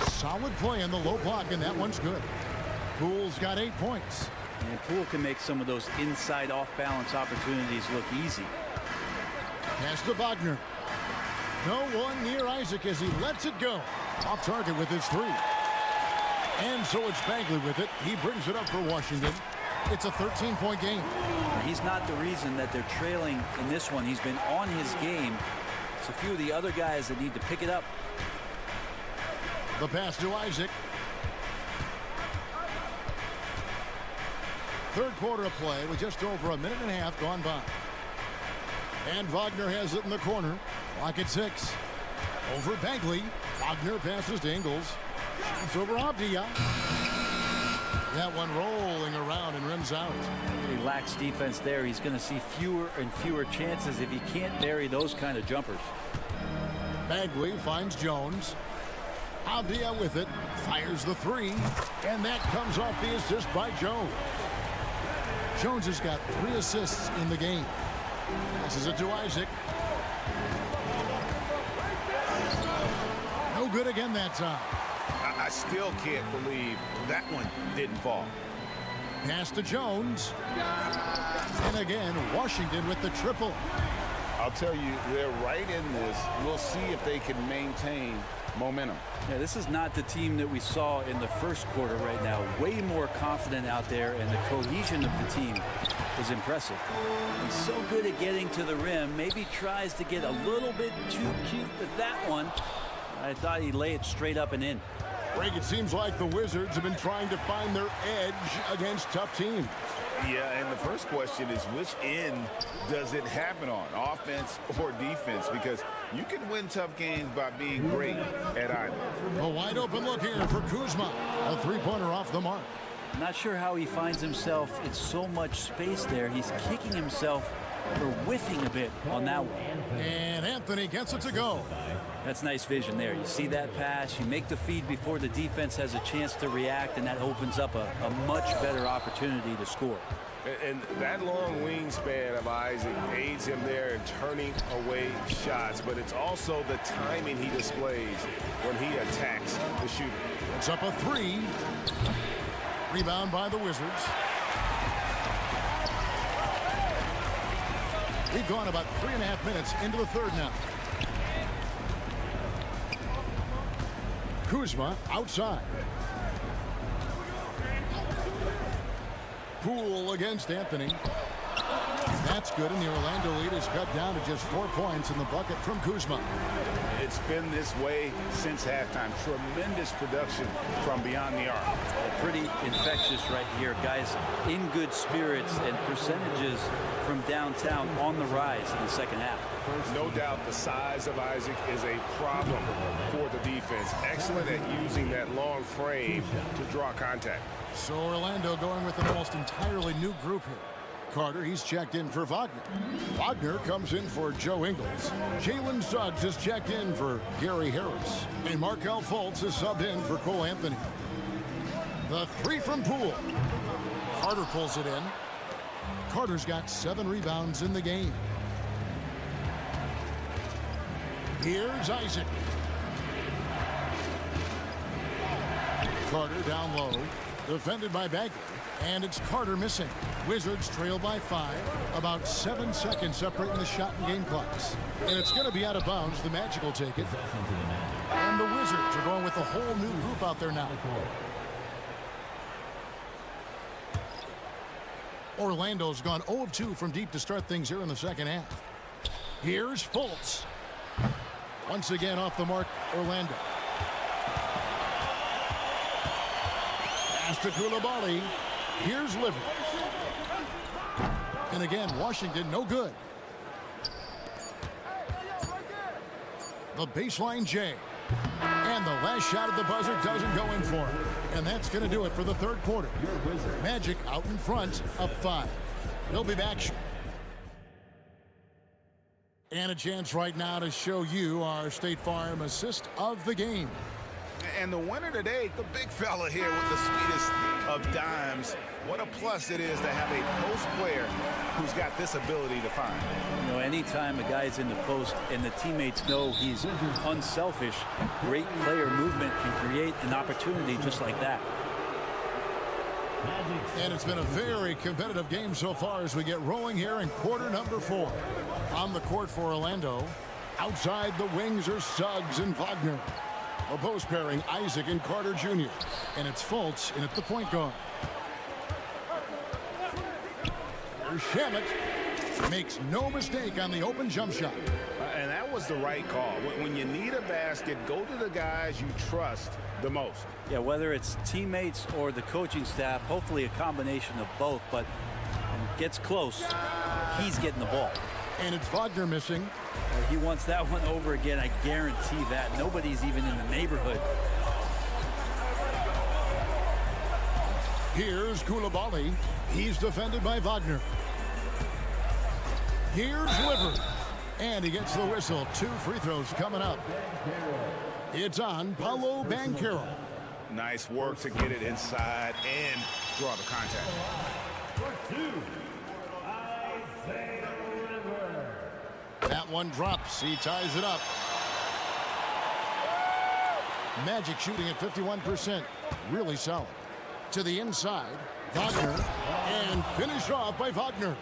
Solid play in the low block, and that one's good. Poole's got 8 points. And Poole can make some of those inside off-balance opportunities look easy. Pass to Wagner. No one near Isaac as he lets it go. Off target with his 3. And so it's Bagley with it. He brings it up for Washington. It's a 13-point game. He's not the reason that they're trailing in this one. He's been on his game. It's a few of the other guys that need to pick it up. The pass to Isaac. Third quarter of play with just over a minute and a half gone by. And Wagner has it in the corner. Clock at 6. Over Bagley. Wagner passes to Ingles. It's over Avdia. That one rolling around and rims out. He lacks defense there. He's going to see fewer and fewer chances if he can't bury those kind of jumpers. Bagley finds Jones. Avdia with it. Fires the 3. And that comes off the assist by Jones. Jones has got 3 assists in the game. Passes it to Isaac. No good again that time. I still can't believe that one didn't fall. Pass to Jones. And again, Washington with the triple. I'll tell you, they're right in this. We'll see if they can maintain momentum. Yeah, this is not the team that we saw in the first quarter right now. Way more confident out there, and the cohesion of the team is impressive. He's so good at getting to the rim. Maybe tries to get a little bit too cute with that one. I thought he'd lay it straight up and in. Greg, it seems like the Wizards have been trying to find their edge against tough teams. Yeah, and the first question is, which end does it happen on, offense or defense? Because you can win tough games by being great at either. A wide open look here for Kuzma. A 3-pointer off the mark. Not sure how he finds himself in so much space there. He's kicking himself for whiffing a bit on that one. And Anthony gets it to go. That's nice vision there. You see that pass, you make the feed before the defense has a chance to react, and that opens up a much better opportunity to score. And that long wingspan of Isaac aids him there in turning away shots, but it's also the timing he displays when he attacks the shooter. It's up a 3. Rebound by the Wizards. We've gone about 3.5 minutes into the third now. Kuzma outside. Poole against Anthony. That's good, and the Orlando lead is cut down to just 4 points in the bucket from Kuzma. It's been this way since halftime. Tremendous production from beyond the arc. Pretty infectious right here. Guys in good spirits, and percentages from downtown on the rise in the second half. No doubt the size of Isaac is a problem for the defense. Excellent at using that long frame to draw contact. So Orlando going with an almost entirely new group here. Carter, he's checked in for Wagner. Wagner comes in for Joe Ingles. Jalen Suggs is checked in for Gary Harris. And Markelle Fultz is subbed in for Cole Anthony. The 3 from Poole. Carter pulls it in. Carter's got 7 rebounds in the game. Here's Isaac. Carter down low. Defended by Bagley. And it's Carter missing. Wizards trail by 5. About 7 seconds separating the shot and game clocks. And it's going to be out of bounds. The Magic will take it. And the Wizards are going with a whole new group out there now. Orlando's gone 0 of 2 from deep to start things here in the second half. Here's Fultz. Once again off the mark, Orlando. Pass to Koulibaly. Here's Livers. And again, Washington no good. The baseline J. And the last shot at the buzzer doesn't go in for him. And that's going to do it for the third quarter. Magic out in front, up 5. They'll be back. And a chance right now to show you our State Farm assist of the game. And the winner today, the big fella here with the sweetest of dimes. What a plus it is to have a post player who's got this ability to find. You know, anytime a guy's in the post and the teammates know he's unselfish, great player movement can create an opportunity just like that. And it's been a very competitive game so far as we get rolling here in quarter number 4. On the court for Orlando. Outside the wings are Suggs and Wagner. A post pairing, Isaac and Carter Jr. And it's Fultz in at the point guard. Here's Shamet. Makes no mistake on the open jump shot. And that was the right call. When you need a basket, go to the guys you trust the most. Yeah, whether it's teammates or the coaching staff, hopefully a combination of both, but when it gets close, he's getting the ball. And it's Wagner missing. He wants that one over again, I guarantee that. Nobody's even in the neighborhood. Here's Koulibaly. He's defended by Wagner. Here's Livers. And he gets the whistle. 2 free throws coming up. It's on Paolo Banchero. Nice work to get it inside and draw the contact. That one drops. He ties it up. Magic shooting at 51%. Really solid. To the inside. Wagner. And finished off by Wagner.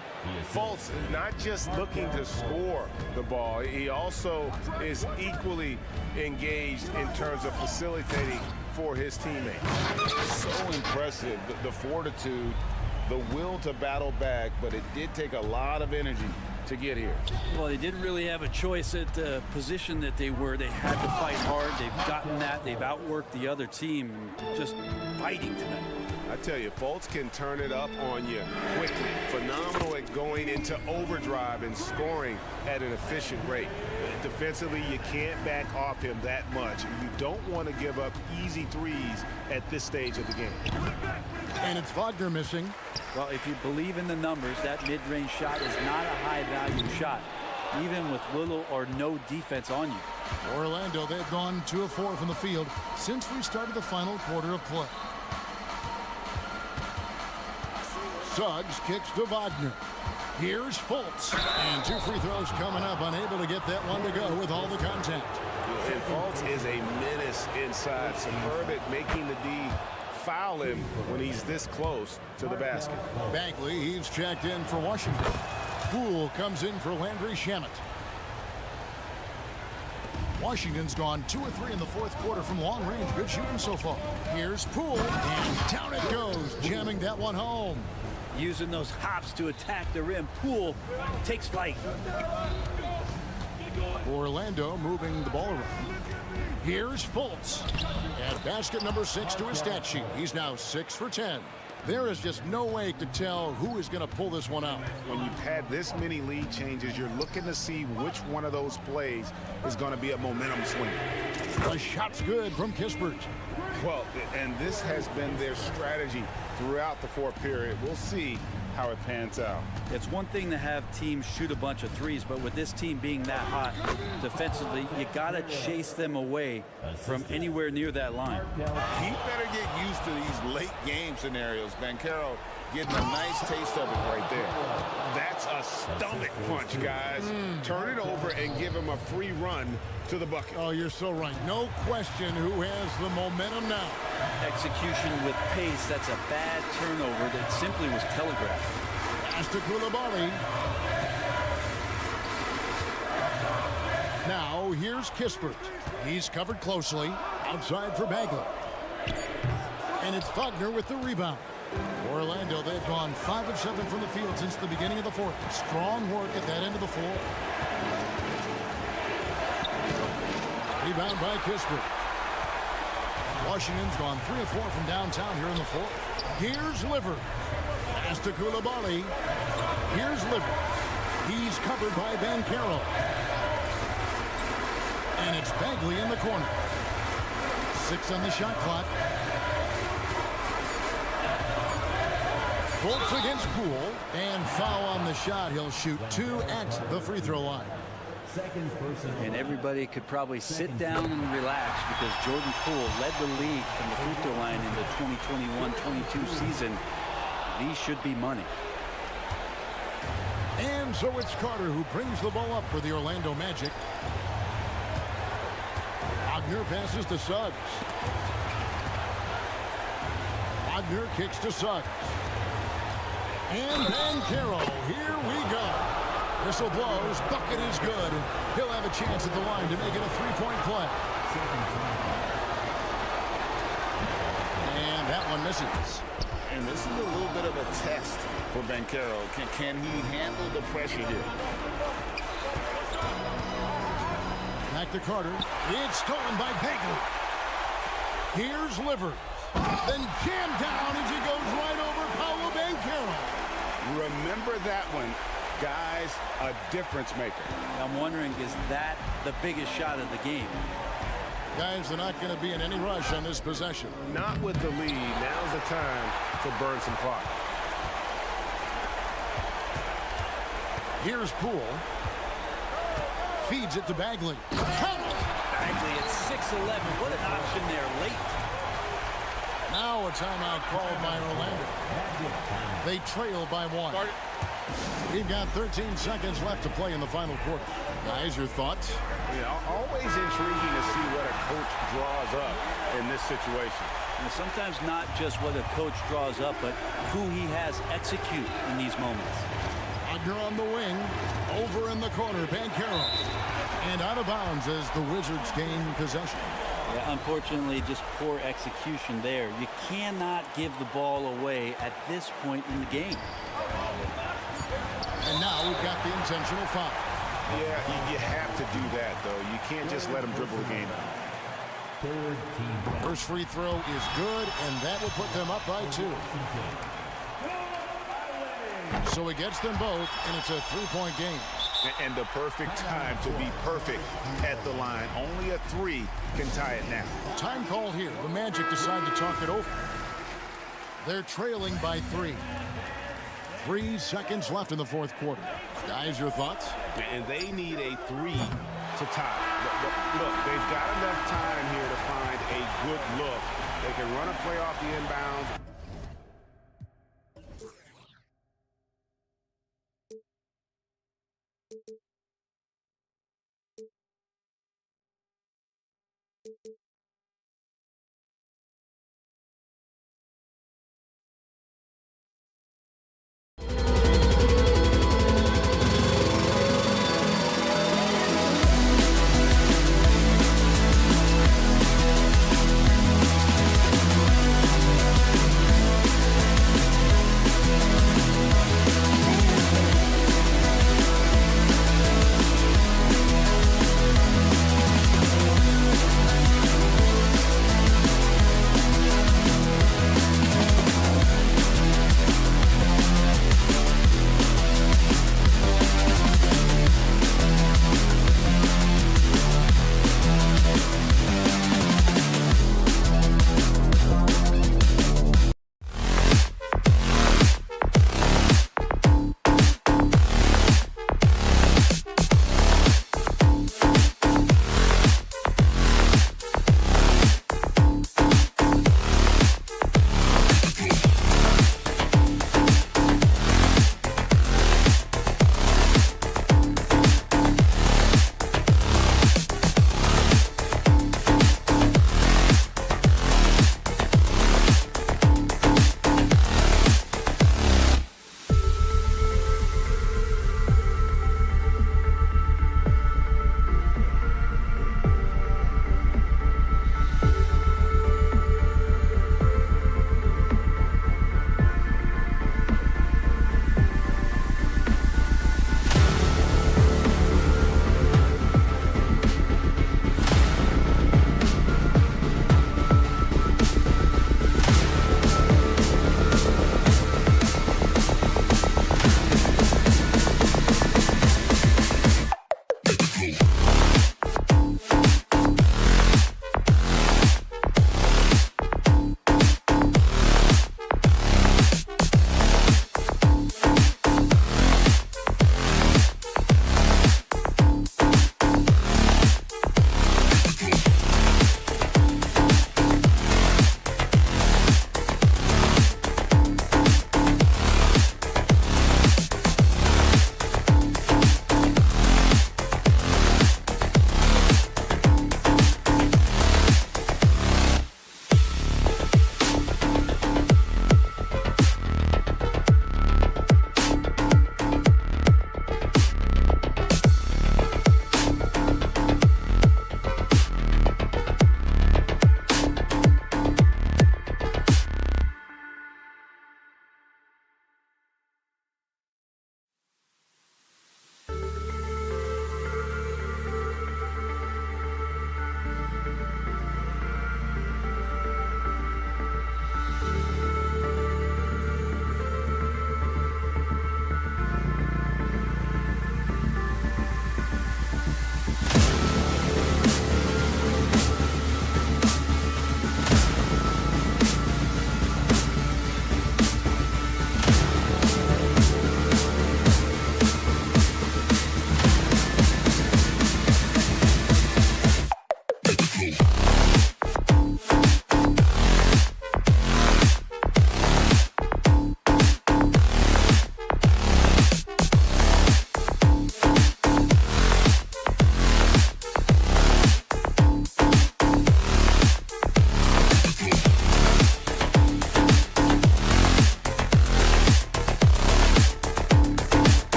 Fultz is not just looking to score the ball. He also is equally engaged in terms of facilitating for his teammates. So impressive. The fortitude, the will to battle back, but it did take a lot of energy to get here. Well, they didn't really have a choice at the position that they were. They had to fight hard. They've gotten that. They've outworked the other team. Just fighting tonight. I tell you, Fultz can turn it up on you quickly. Phenomenal at going into overdrive and scoring at an efficient rate. Defensively, you can't back off him that much. You don't want to give up easy threes at this stage of the game. And it's Wagner missing. Well, if you believe in the numbers, that mid-range shot is not a high-value shot, even with little or no defense on you. Orlando, they've gone 2 of 4 from the field since we started the final quarter of play. Suggs kicks to Wagner. Here's Fultz. And 2 free throws coming up. Unable to get that one to go with all the contact. And Fultz is a menace inside. Superb at making the D foul him when he's this close to the basket. Bagley, he's checked in for Washington. Poole comes in for Landry Shamet. Washington's gone 2 of 3 in the fourth quarter from long range. Good shooting so far. Here's Poole, and down it goes, jamming that one home. Using those hops to attack the rim. Poole takes flight. Orlando moving the ball around. Here's Fultz. And basket number 6 to his stat sheet. He's now 6 for 10. There is just no way to tell who is going to pull this one out. When you've had this many lead changes, you're looking to see which one of those plays is going to be a momentum swing. The shot's good from Kispert. Well, and this has been their strategy throughout the fourth period. We'll see how it pans out. It's one thing to have teams shoot a bunch of threes, but with this team being that hot defensively, you got to chase them away from anywhere near that line. He better get used to these late game scenarios. Banchero getting a nice taste of it right there. That's a stomach punch, guys. Turn it over and give him a free run to the bucket. Oh, you're so right. No question who has the momentum now. Execution with pace. That's a bad turnover that simply was telegraphed. Pass to Koulibaly. Now, here's Kispert. He's covered closely. Outside for Bagley. And it's Wagner with the rebound. Orlando, they've gone 5 of 7 from the field since the beginning of the fourth. Strong work at that end of the floor. Rebound by Kispert. Washington's gone 3 of 4 from downtown here in the fourth. Here's Liver. Pass to Koulibaly. Here's Liver. He's covered by Banchero. And it's Bagley in the corner. 6 on the shot clock. Fultz against Poole. And foul on the shot. He'll shoot 2 at the free throw line. And everybody could probably sit down and relax because Jordan Poole led the league from the free throw line in the 2021-22 season. These should be money. And so it's Carter who brings the ball up for the Orlando Magic. Wagner passes to Suggs. Wagner kicks to Suggs. And Banchero, here we go. Whistle blows, bucket is good. He'll have a chance at the line to make it a three-point play. And that one misses. And this is a little bit of a test for Banchero. Can he handle the pressure here? Back to Carter. It's stolen by Bagley. Here's Livers. Then jammed down as he goes right over Paolo Banchero. Remember that one. Guys, a difference maker. I'm wondering, is that the biggest shot of the game? Guys, they're not going to be in any rush on this possession. Not with the lead. Now's the time to burn some clock. Here's Poole. Feeds it to Bagley. Bagley at 6'11". What an option there late. Now a timeout called by Orlando. They trail by 1. We've got 13 seconds left to play in the final quarter. Guys, your thoughts? Yeah, always intriguing to see what a coach draws up in this situation. And sometimes not just what a coach draws up, but who he has execute in these moments. Wagner on the wing. Over in the corner, Banchero. And out of bounds as the Wizards gain possession. Yeah, unfortunately, just poor execution there. You cannot give the ball away at this point in the game. And now we've got the intentional foul. Yeah, you have to do that, though. You can't just let him dribble the game out. First free throw is good, and that will put them up by 2. So he gets them both, and it's a 3-point game. And the perfect time to be perfect at the line. Only a 3 can tie it now. Time called here. The Magic decide to talk it over. They're trailing by 3. 3 seconds left in the fourth quarter. Guys, your thoughts? And they need a 3 to tie. Look, they've got enough time here to find a good look. They can run a play off the inbound.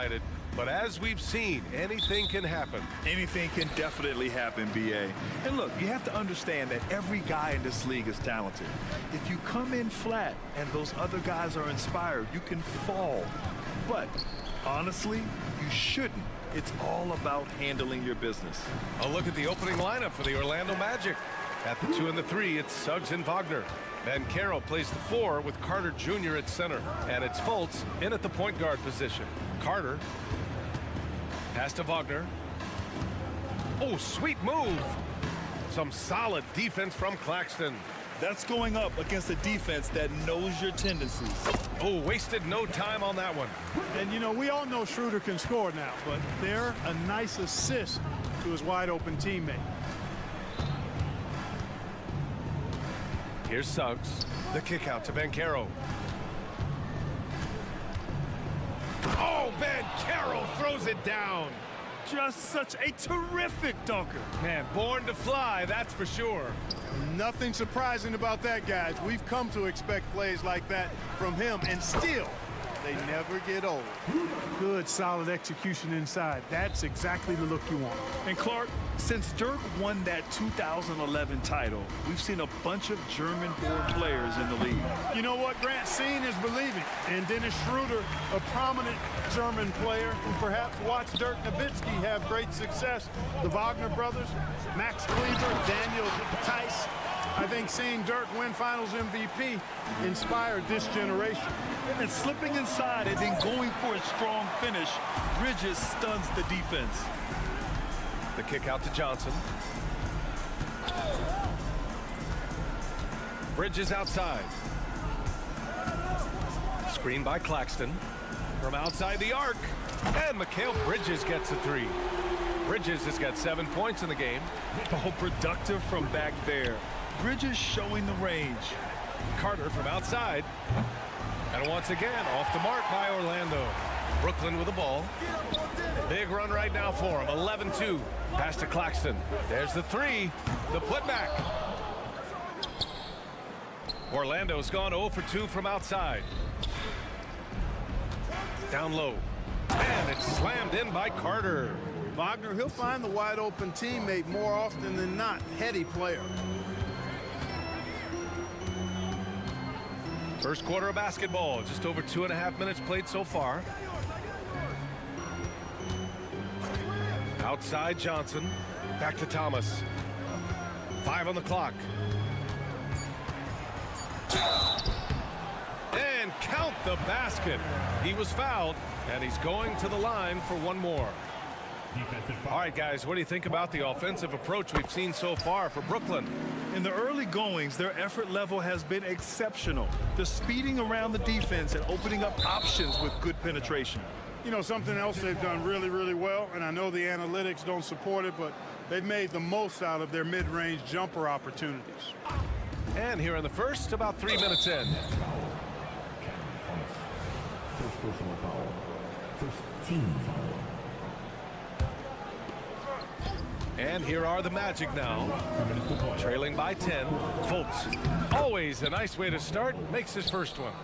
excited, but as we've seen, anything can happen. Anything can definitely happen, BA. And look, you have to understand that every guy in this league is talented. If you come in flat and those other guys are inspired, you can fall. But honestly, you shouldn't. It's all about handling your business. A look at the opening lineup for the Orlando Magic. At the 2 and the 3, it's Suggs and Wagner. Banchero plays the 4 with Carter Jr. at center. And it's Fultz in at the point guard position. Carter. Pass to Wagner. Oh, sweet move. Some solid defense from Claxton. That's going up against a defense that knows your tendencies. Oh, wasted no time on that one. And, you know, we all know Schroeder can score now, but they're a nice assist to his wide-open teammate. Here's Suggs. The kick out to Banchero. Oh, Banchero throws it down. Just such a terrific dunker. Man, born to fly, that's for sure. Nothing surprising about that, guys. We've come to expect plays like that from him, and still, they never get old. Good, solid execution inside. That's exactly the look you want. And Clark, since Dirk won that 2011 title, we've seen a bunch of German-born players in the league. You know what, Grant? Seeing is believing. And Dennis Schroeder, a prominent German player who perhaps watched Dirk Nowitzki have great success. The Wagner brothers, Max Kleber, Daniel Tice. I think seeing Dirk win Finals MVP inspired this generation. And slipping inside and then going for a strong finish, Bridges stuns the defense. The kick out to Johnson. Bridges outside. Screen by Claxton. From outside the arc. And Mikal Bridges gets a 3. Bridges has got 7 points in the game. Oh, productive from back there. Bridges showing the range. Carter from outside. And once again, off the mark by Orlando. Brooklyn with the ball. Big run right now for him. 11-2. Pass to Claxton. There's the 3. The putback. Orlando's gone 0 for 2 from outside. Down low. And it's slammed in by Carter. Wagner, he'll find the wide-open teammate more often than not. Heady player. First quarter of basketball. Just over 2.5 minutes played so far. Outside Johnson. Back to Thomas. 5 on the clock. And count the basket. He was fouled, and he's going to the line for one more. All right, guys, what do you think about the offensive approach we've seen so far for Brooklyn? In the early goings, their effort level has been exceptional. They're speeding around the defense and opening up options with good penetration. You know, something else they've done really, really well, and I know the analytics don't support it, but they've made the most out of their mid-range jumper opportunities. And here in the first, about 3 minutes in. First personal foul. First team foul. And here are the Magic now. Trailing by 10. Fultz. Always a nice way to start. Makes his first one.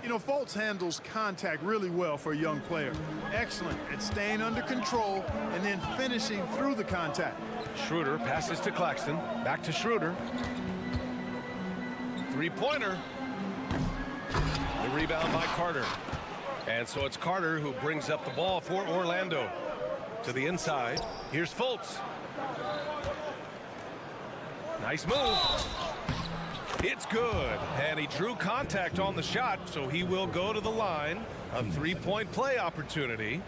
You know, Fultz handles contact really well for a young player. Excellent at staying under control and then finishing through the contact. Schroeder passes to Claxton. Back to Schroeder. Three-pointer. The rebound by Carter. And so it's Carter who brings up the ball for Orlando. To the inside. Here's Fultz. Nice move. It's good. And he drew contact on the shot, so he will go to the line. A three-point play opportunity.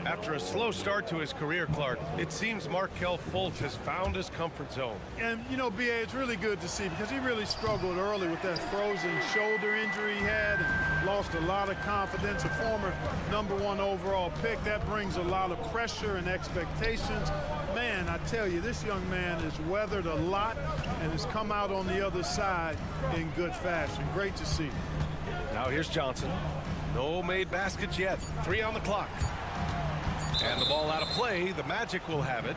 After a slow start to his career, Clark, it seems Markelle Fultz has found his comfort zone. And, you know, B.A., it's really good to see because he really struggled early with that frozen shoulder injury he had and lost a lot of confidence. A former #1 overall pick, that brings a lot of pressure and expectations. Man, I tell you, this young man has weathered a lot and has come out on the other side in good fashion. Great to see. Now here's Johnson. No made baskets yet. 3 on the clock. And the ball out of play. The Magic will have it.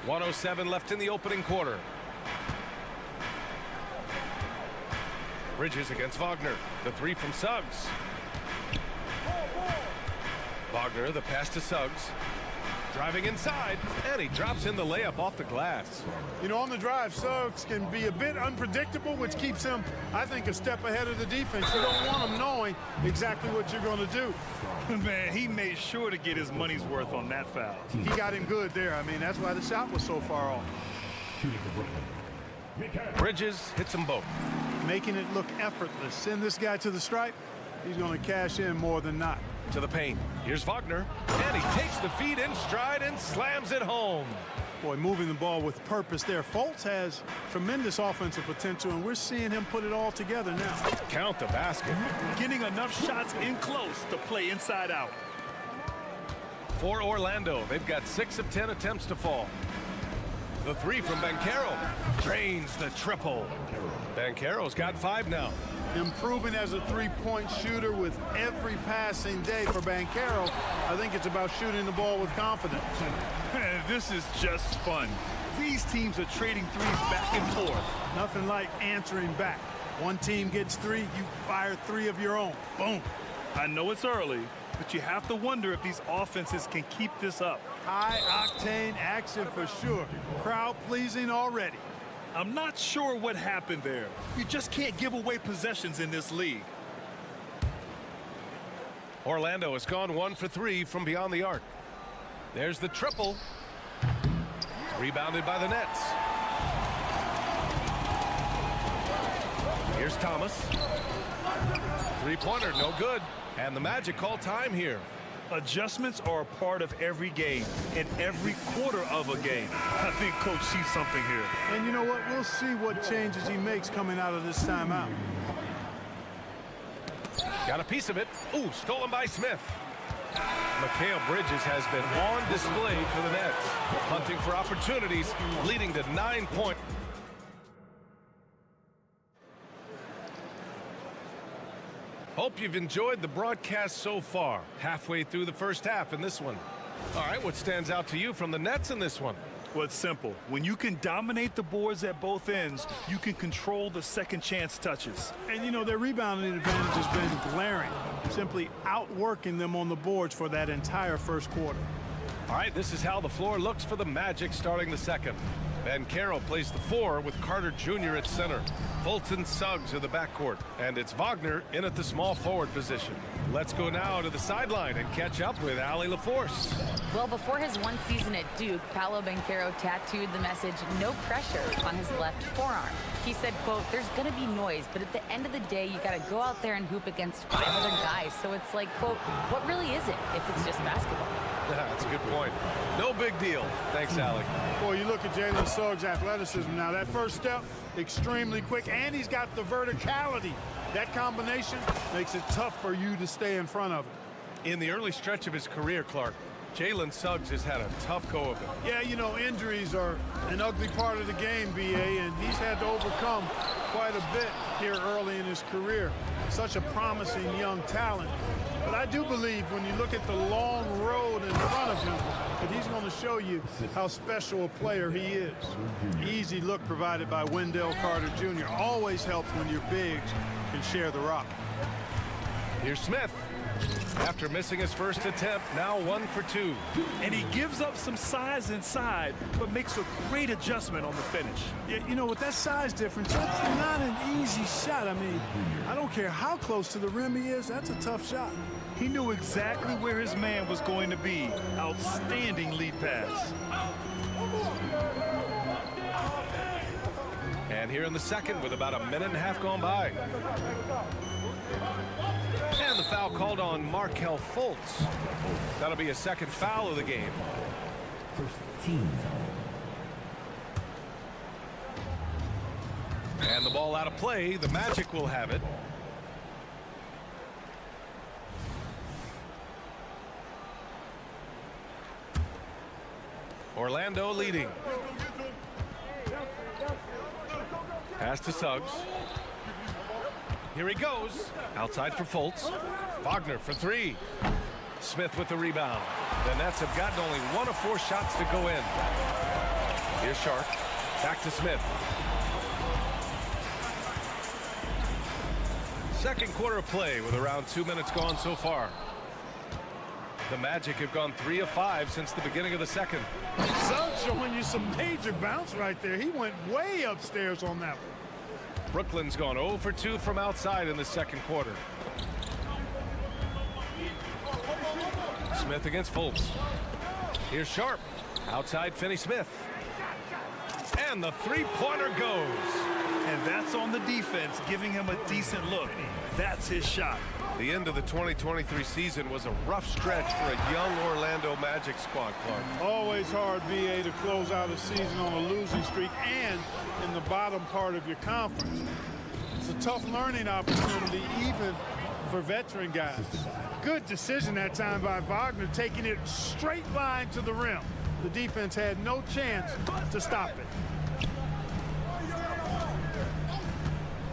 .107 left in the opening quarter. Bridges against Wagner. The three from Suggs. Wagner, the pass to Suggs. Driving inside, and he drops in the layup off the glass. You know, on the drive, Suggs can be a bit unpredictable, which keeps him, I think, a step ahead of the defense. You don't want him knowing exactly what you're going to do. Man, he made sure to get his money's worth on that foul. He got him good there. I mean, that's why the shot was so far off. Bridges hits them both. Making it look effortless. Send this guy to the stripe, he's going to cash in more than not. To the paint. Here's Wagner, and he takes the feed in stride and slams it home. Boy, moving the ball with purpose there. Fultz has tremendous offensive potential, and we're seeing him put it all together now. Count the basket. Getting enough shots in close to play inside out. For Orlando, they've got 6 of 10 attempts to fall. The three from Banchero drains the triple. Banchero's got 5 now. Improving as a three-point shooter with every passing day for Banchero. I think it's about shooting the ball with confidence. This is just fun. These teams are trading threes back and forth. Nothing like answering back. One team gets 3, you fire 3 of your own. Boom. I know it's early, but you have to wonder if these offenses can keep this up. High-octane action for sure. Crowd-pleasing already. I'm not sure what happened there. You just can't give away possessions in this league. Orlando has gone 1 for 3 from beyond the arc. There's the triple. Rebounded by the Nets. Here's Thomas. Three-pointer, no good. And the Magic call time here. Adjustments are a part of every game and every quarter of a game. I think Coach sees something here. And you know what? We'll see what changes he makes coming out of this timeout. Got a piece of it. Ooh, stolen by Smith. Mikal Bridges has been on display for the Nets, hunting for opportunities, leading to 9 points. Hope you've enjoyed the broadcast so far. Halfway through the first half in this one. All right, what stands out to you from the Nets in this one? Well, it's simple. When you can dominate the boards at both ends, you can control the second chance touches. And, you know, their rebounding advantage has been glaring, simply outworking them on the boards for that entire first quarter. All right, this is how the floor looks for the Magic starting the second. Banchero plays the 4 with Carter Jr. at center. Fulton Suggs in the backcourt. And it's Wagner in at the small forward position. Let's go now to the sideline and catch up with Allie LaForce. Well, before his one season at Duke, Paolo Banchero tattooed the message, "No pressure," on his left forearm. He said, quote, "There's going to be noise, but at the end of the day, you got to go out there and hoop against 5 other guys. So it's like, quote, what really is it if it's just basketball?" That's a good point. No big deal. Thanks, Allie. Boy, you look at Jalen Suggs' athleticism now. That first step, extremely quick, and he's got the verticality. That combination makes it tough for you to stay in front of him. In the early stretch of his career, Clark, Jalen Suggs has had a tough go of it. Yeah, you know, injuries are an ugly part of the game, B.A., and he's had to overcome quite a bit here early in his career. Such a promising young talent. But I do believe when you look at the long road in front of him, that he's going to show you how special a player he is. Easy look provided by Wendell Carter Jr. Always helps when your bigs can share the rock. Here's Smith. After missing his first attempt, now 1 for 2. And he gives up some size inside, but makes a great adjustment on the finish. Yeah, you know, with that size difference, that's not an easy shot. I mean, I don't care how close to the rim he is, that's a tough shot. He knew exactly where his man was going to be. Outstanding lead pass. And here in the second with about a minute and a half gone by. And the foul called on Markelle Fultz. That'll be a second foul of the game. First team. And the ball out of play. The Magic will have it. Orlando leading. Pass to Suggs. Here he goes. Outside for Fultz. Wagner for 3. Smith with the rebound. The Nets have gotten only 1 of 4 shots to go in. Here's Sharp. Back to Smith. Second quarter of play with around 2 minutes gone so far. The Magic have gone 3 of 5 since the beginning of the second. Son showing you some major bounce right there. He went way upstairs on that one. Brooklyn's gone 0 for 2 from outside in the second quarter. Smith against Fultz. Here's Sharp. Outside Finney-Smith. And the three-pointer goes. And that's on the defense, giving him a decent look. That's his shot. The end of the 2023 season was a rough stretch for a young Orlando Magic squad, Clark. Always hard, BA, to close out a season on a losing streak and in the bottom part of your conference. It's a tough learning opportunity, even for veteran guys. Good decision that time by Wagner, taking it straight line to the rim. The defense had no chance to stop it.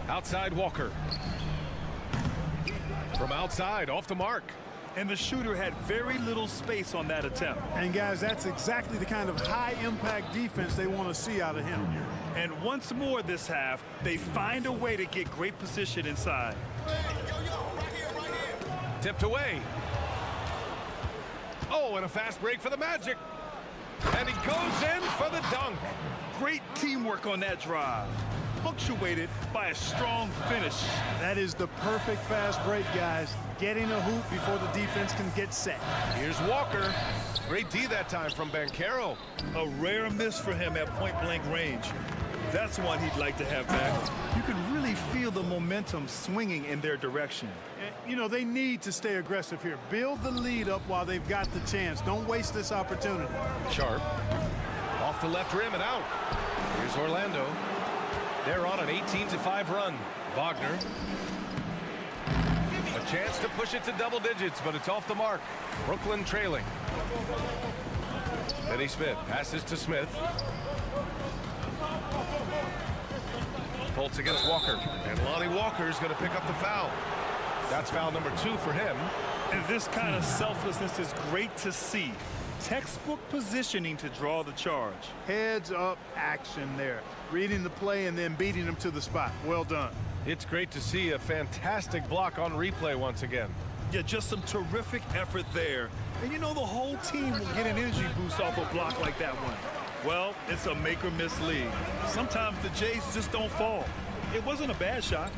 Outside Walker. From outside, off the mark. And the shooter had very little space on that attempt. And guys, that's exactly the kind of high-impact defense they want to see out of him. And once more this half, they find a way to get great position inside. Tipped away. Oh, and a fast break for the Magic. And he goes in for the dunk. Great teamwork on that drive, punctuated by a strong finish. That is the perfect fast break, guys. Getting a hoop before the defense can get set. Here's Walker. Great D that time from Banchero. A rare miss for him at point-blank range. That's one he'd like to have back. You can really feel the momentum swinging in their direction. You know, they need to stay aggressive here. Build the lead up while they've got the chance. Don't waste this opportunity. Sharp. Off the left rim and out. Here's Orlando. They're on an 18-5 run. Wagner. A chance to push it to double digits, but it's off the mark. Brooklyn trailing. Finney-Smith passes to Smith. Fultz against Walker. And Lonnie Walker's going to pick up the foul. That's foul number 2 for him. And this kind of selflessness is great to see. Textbook positioning to draw the charge. Heads up action there. Reading the play and then beating them to the spot. Well done. It's great to see a fantastic block on replay once again. Yeah, just some terrific effort there. And you know, the whole team will get an energy boost off a block like that one. Well, it's a make or miss league. Sometimes the Jays just don't fall. It wasn't a bad shot.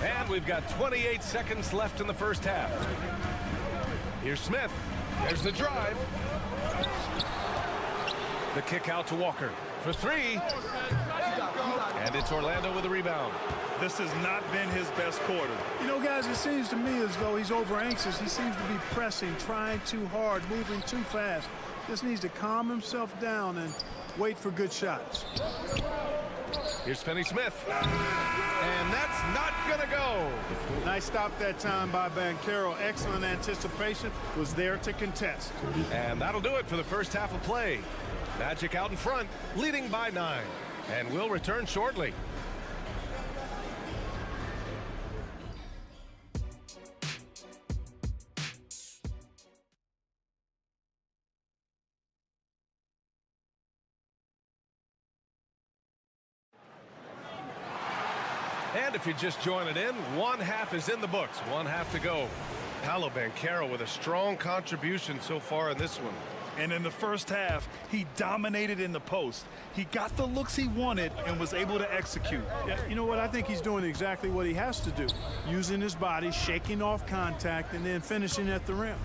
And we've got 28 seconds left in the first half. Here's Smith. There's the drive. The kick out to Walker for 3. And it's Orlando with a rebound. This has not been his best quarter. You know, guys, it seems to me as though he's over anxious. He seems to be pressing, trying too hard, moving too fast. Just needs to calm himself down and wait for good shots. Here's Finney-Smith. And that's not going to go. Nice stop that time by Banchero. Excellent anticipation. Was there to contest. And that'll do it for the first half of play. Magic out in front, leading by 9. And we'll return shortly. And if you're just joining in, one half is in the books. One half to go. Paolo Banchero with a strong contribution so far in this one. And in the first half, he dominated in the post. He got the looks he wanted and was able to execute. Yeah, you know what? I think he's doing exactly what he has to do. Using his body, shaking off contact, and then finishing at the rim.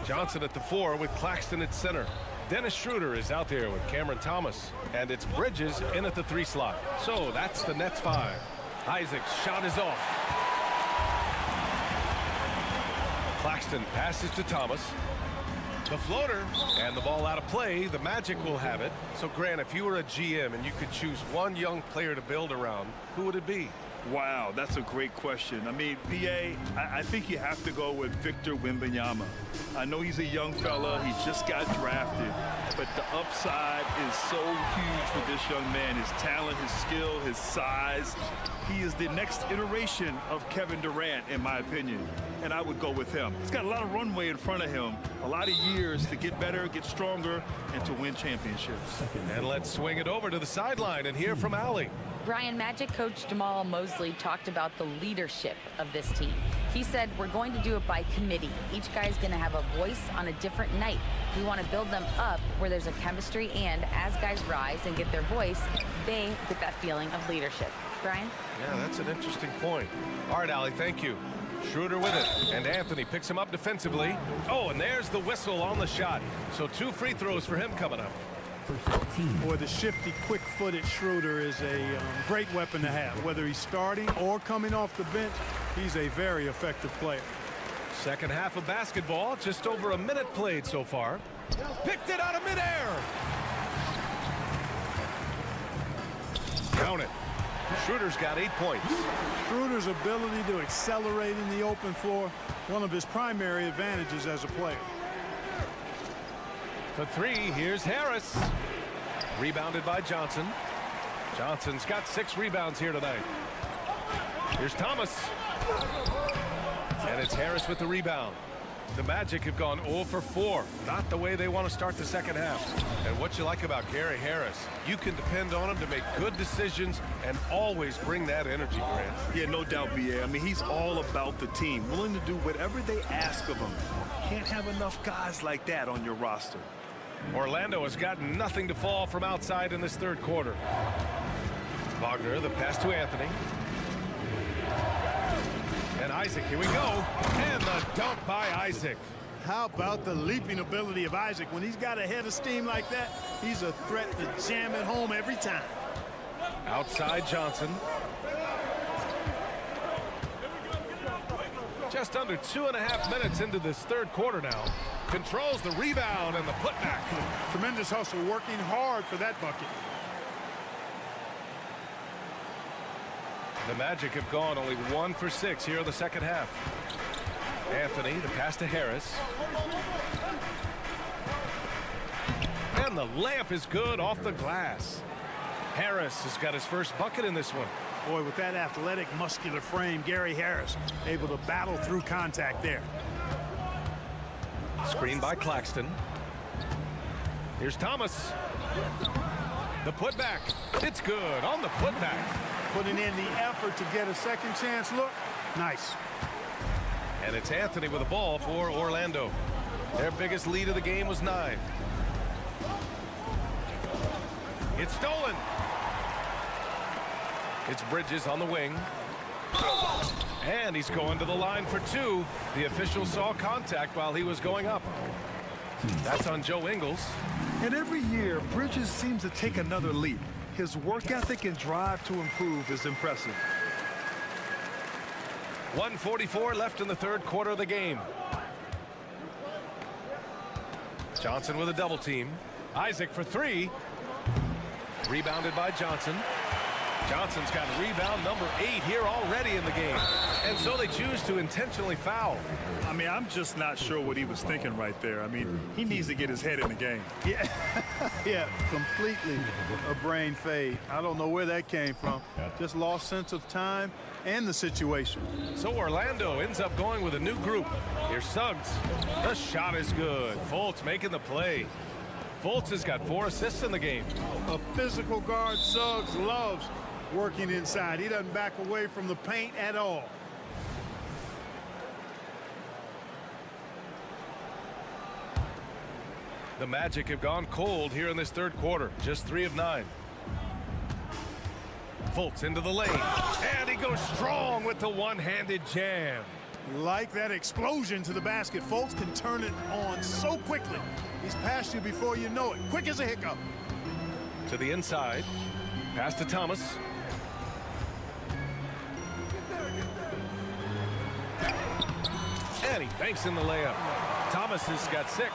Johnson at the 4 with Claxton at center. Dennis Schroeder is out there with Cameron Thomas. And it's Bridges in at the 3 slot. So that's the Nets 5. Isaac's shot is off. Claxton passes to Thomas. The floater and the ball out of play. The Magic will have it. So, Grant, if you were a GM and you could choose one young player to build around, who would it be? Wow, that's a great question. I mean, BA, I think you have to go with Victor Wembanyama. I know he's a young fella. He just got drafted. But the upside is so huge for this young man. His talent, his skill, his size. He is the next iteration of Kevin Durant, in my opinion. And I would go with him. He's got a lot of runway in front of him. A lot of years to get better, get stronger, and to win championships. And let's swing it over to the sideline and hear from Allie. Brian, Magic coach Jamal Mosley talked about the leadership of this team. He said, we're going to do it by committee. Each guy's going to have a voice on a different night. We want to build them up where there's a chemistry, and as guys rise and get their voice, they get that feeling of leadership. Brian? Yeah, that's an interesting point. All right, Allie, thank you. Schroeder with it, and Anthony picks him up defensively. Oh, and there's the whistle on the shot. So 2 free throws for him coming up. Boy, the shifty, quick-footed Schroeder is a great weapon to have. Whether he's starting or coming off the bench, he's a very effective player. Second half of basketball, just over a minute played so far. Picked it out of midair. Count it. Schroeder's got 8 points. Schroeder's ability to accelerate in the open floor, one of his primary advantages as a player. For 3, here's Harris. Rebounded by Johnson. Johnson's got 6 rebounds here tonight. Here's Thomas. And it's Harris with the rebound. The Magic have gone 0 for 4. Not the way they want to start the second half. And what you like about Gary Harris, you can depend on him to make good decisions and always bring that energy, Grant. Yeah, no doubt, BA. I mean, he's all about the team, willing to do whatever they ask of him. Can't have enough guys like that on your roster. Orlando has got nothing to fall from outside in this third quarter. Wagner, the pass to Anthony. And Isaac, here we go. And the dunk by Isaac. How about the leaping ability of Isaac? When he's got a head of steam like that, he's a threat to jam it home every time. Outside Johnson. Just under 2.5 minutes into this third quarter now. Controls the rebound and the putback. Tremendous hustle, working hard for that bucket. The Magic have gone only 1 for 6 here in the second half. Anthony, the pass to Harris. And the layup is good off the glass. Harris has got his first bucket in this one. Boy, with that athletic, muscular frame, Gary Harris able to battle through contact there. Screen by Claxton. Here's Thomas. The putback. It's good on the putback. Putting in the effort to get a second chance look. Nice. And it's Anthony with the ball for Orlando. Their biggest lead of the game was 9. It's stolen. It's Bridges on the wing. And he's going to the line for 2. The official saw contact while he was going up. That's on Joe Ingles. And every year, Bridges seems to take another leap. His work ethic and drive to improve is impressive. 1:44 left in the third quarter of the game. Johnson with a double team. Isaac for 3. Rebounded by Johnson. Johnson's got rebound number 8 here already in the game. And so they choose to intentionally foul. I mean, I'm just not sure what he was thinking right there. I mean, he needs to get his head in the game. Yeah, yeah, completely a brain fade. I don't know where that came from. Just lost sense of time and the situation. So Orlando ends up going with a new group. Here's Suggs. The shot is good. Fultz making the play. Fultz has got 4 assists in the game. A physical guard Suggs loves working inside. He doesn't back away from the paint at all. The Magic have gone cold here in this third quarter. Just 3 of 9. Fultz into the lane. And he goes strong with the one-handed jam. Like that explosion to the basket. Fultz can turn it on so quickly. He's past you before you know it. Quick as a hiccup. To the inside. Pass to Thomas. And he banks in the layup. Thomas has got 6.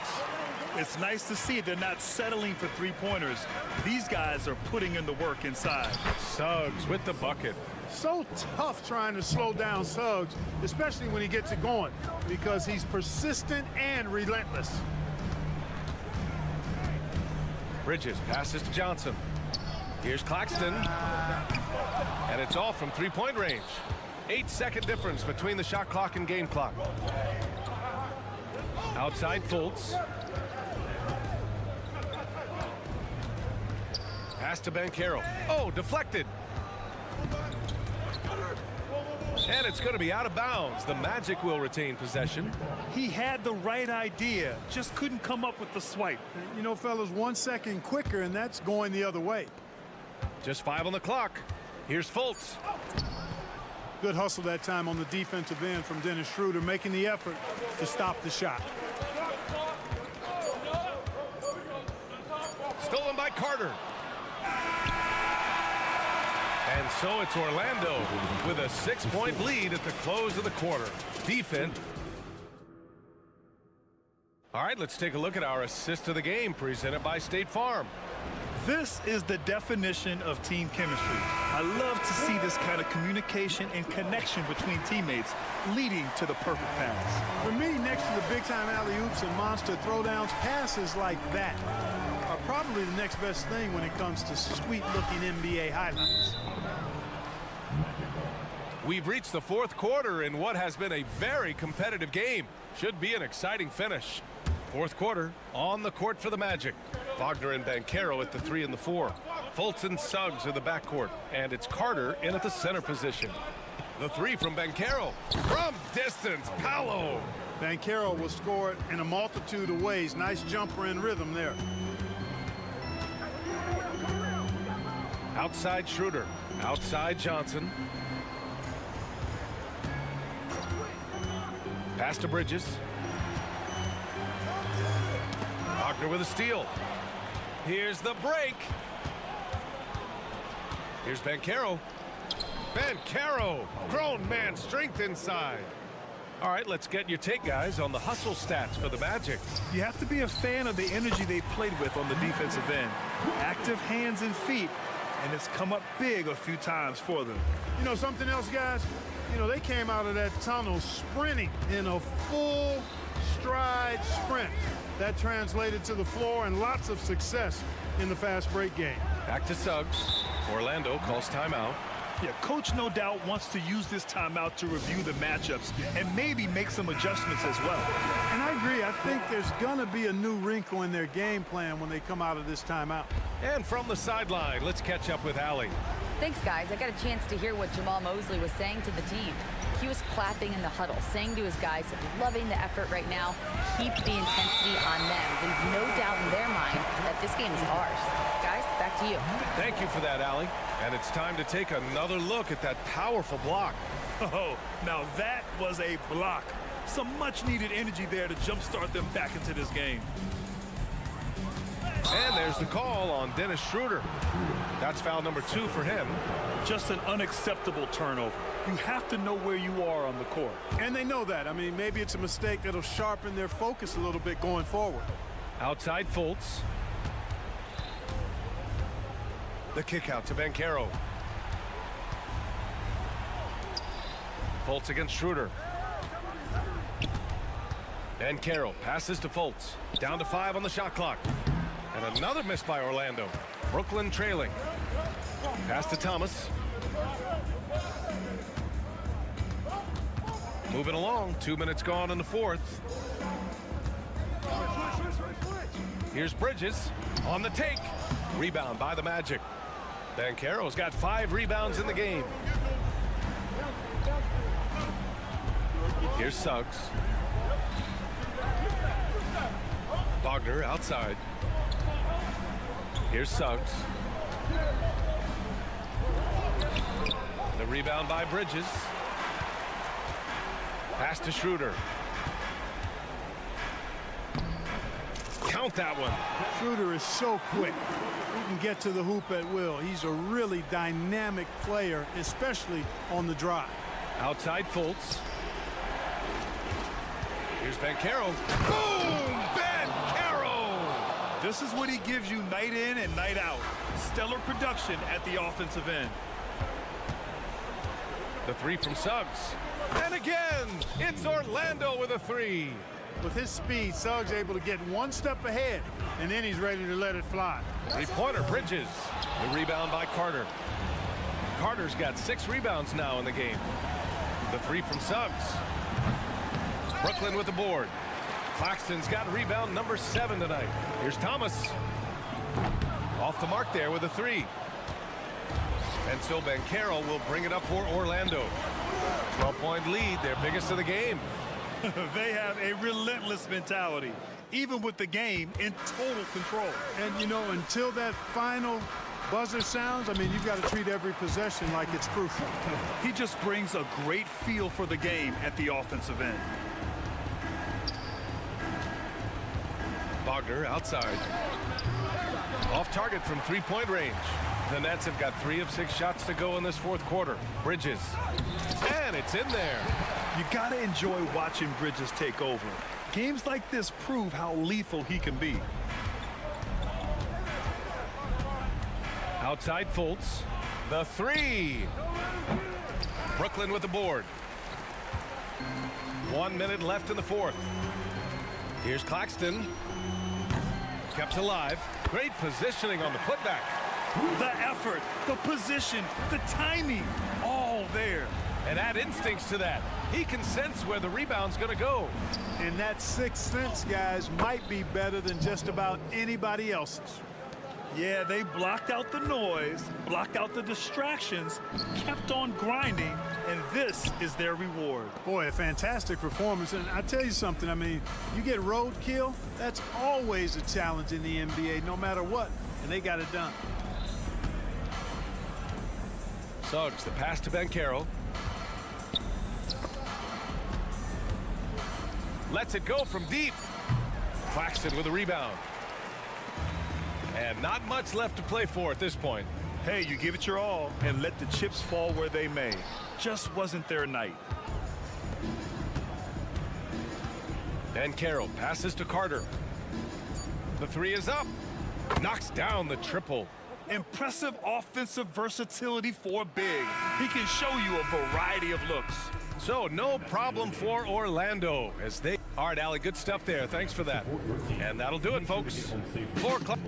It's nice to see they're not settling for three-pointers. These guys are putting in the work inside. Suggs with the bucket. So tough trying to slow down Suggs, especially when he gets it going, because he's persistent and relentless. Bridges passes to Johnson. Here's Claxton. And it's off from three-point range. 8-second difference between the shot clock and game clock. Outside Fultz. Pass to Banchero. Oh, deflected. And it's going to be out of bounds. The Magic will retain possession. He had the right idea, just couldn't come up with the swipe. You know, fellas, 1 second quicker, and that's going the other way. Just 5 on the clock. Here's Fultz. Good hustle that time on the defensive end from Dennis Schroeder, making the effort to stop the shot. Stolen by Carter. And so it's Orlando with a 6-point lead at the close of the quarter. Defense. All right, let's take a look at our assist of the game presented by State Farm. This is the definition of team chemistry. I love to see this kind of communication and connection between teammates leading to the perfect pass. For me, next to the big-time alley-oops and monster throwdowns, passes like that are probably the next best thing when it comes to sweet-looking NBA highlights. We've reached the fourth quarter in what has been a very competitive game. Should be an exciting finish. Fourth quarter on the court for the Magic. Wagner and Banchero at the 3 and the 4. Fultz and Suggs are the backcourt. And it's Carter in at the center position. The 3 from Banchero. From distance, Paolo. Banchero will score it in a multitude of ways. Nice jumper in rhythm there. Outside Schroeder. Outside Johnson. Pass to Bridges. Wagner with a steal. Here's the break. Here's Banchero. Banchero, grown man strength inside. All right, let's get your take, guys, on the hustle stats for the Magic. You have to be a fan of the energy they played with on the defensive end. Active hands and feet, and it's come up big a few times for them. You know something else, guys? You know, they came out of that tunnel sprinting in a full stride sprint. That translated to the floor and lots of success in the fast break game. Back to Suggs. Orlando calls timeout. Yeah, coach no doubt wants to use this timeout to review the matchups and maybe make some adjustments as well. And I agree. I think there's going to be a new wrinkle in their game plan when they come out of this timeout. And from the sideline, let's catch up with Allie. Thanks, guys. I got a chance to hear what Jamal Mosley was saying to the team. He was clapping in the huddle, saying to his guys, loving the effort right now. Keep the intensity on them. Leave no doubt in their mind that this game is ours. Guys, back to you. Thank you for that, Allie. And it's time to take another look at that powerful block. Oh, now that was a block. Some much-needed energy there to jumpstart them back into this game. And there's the call on Dennis Schroeder. That's foul number 2 for him. Just an unacceptable turnover. You have to know where you are on the court. And they know that. I mean, maybe it's a mistake that'll sharpen their focus a little bit going forward. Outside Fultz. The kick out to Banchero. Fultz against Schroeder. Banchero passes to Fultz. Down to 5 on the shot clock. And another miss by Orlando. Brooklyn trailing. Pass to Thomas. Moving along. 2 minutes gone in the fourth. Here's Bridges on the take. Rebound by the Magic. Banchero's got 5 rebounds in the game. Here's Suggs. Wagner outside. Here's Suggs. The rebound by Bridges. Pass to Schroeder. Count that one. Schroeder is so quick. He can get to the hoop at will. He's a really dynamic player, especially on the drive. Outside Fultz. Here's Banchero. Boom! Banchero! This is what he gives you night in and night out. Stellar production at the offensive end. The three from Suggs. And again, it's Orlando with a three. With his speed, Suggs able to get one step ahead, and then he's ready to let it fly. Three-pointer, Bridges. The rebound by Carter. Carter's got 6 rebounds now in the game. The three from Suggs. Brooklyn with the board. Claxton's got rebound number 7 tonight. Here's Thomas. Off the mark there with a three. And so Banchero will bring it up for Orlando. 12-point lead, their biggest of the game. They have a relentless mentality, even with the game in total control. And, you know, until that final buzzer sounds, I mean, you've got to treat every possession like it's crucial. He just brings a great feel for the game at the offensive end. Wagner outside. Off target from three-point range. The Nets have got 3 of 6 shots to go in this fourth quarter. Bridges. And it's in there. You got to enjoy watching Bridges take over. Games like this prove how lethal he can be. Outside Fultz. The three. Brooklyn with the board. 1 minute left in the fourth. Here's Claxton. Kept alive. Great positioning on the putback. The effort, the position, the timing, all there. And add instincts to that. He can sense where the rebound's going to go. And that sixth sense, guys, might be better than just about anybody else's. Yeah, they blocked out the noise, blocked out the distractions, kept on grinding, and this is their reward. Boy, a fantastic performance. And I tell you something, I mean, you get roadkill, that's always a challenge in the NBA, no matter what, and they got it done. Suggs, the pass to Banchero. Lets it go from deep. Claxton with a rebound. And not much left to play for at this point. Hey, you give it your all and let the chips fall where they may. Just wasn't their night. Banchero passes to Carter. The three is up. Knocks down the triple. Impressive offensive versatility for big. He can show you a variety of looks. So no problem for Orlando as they... All right, Allie, good stuff there. Thanks for that. And that'll do it, folks. 4 o'clock.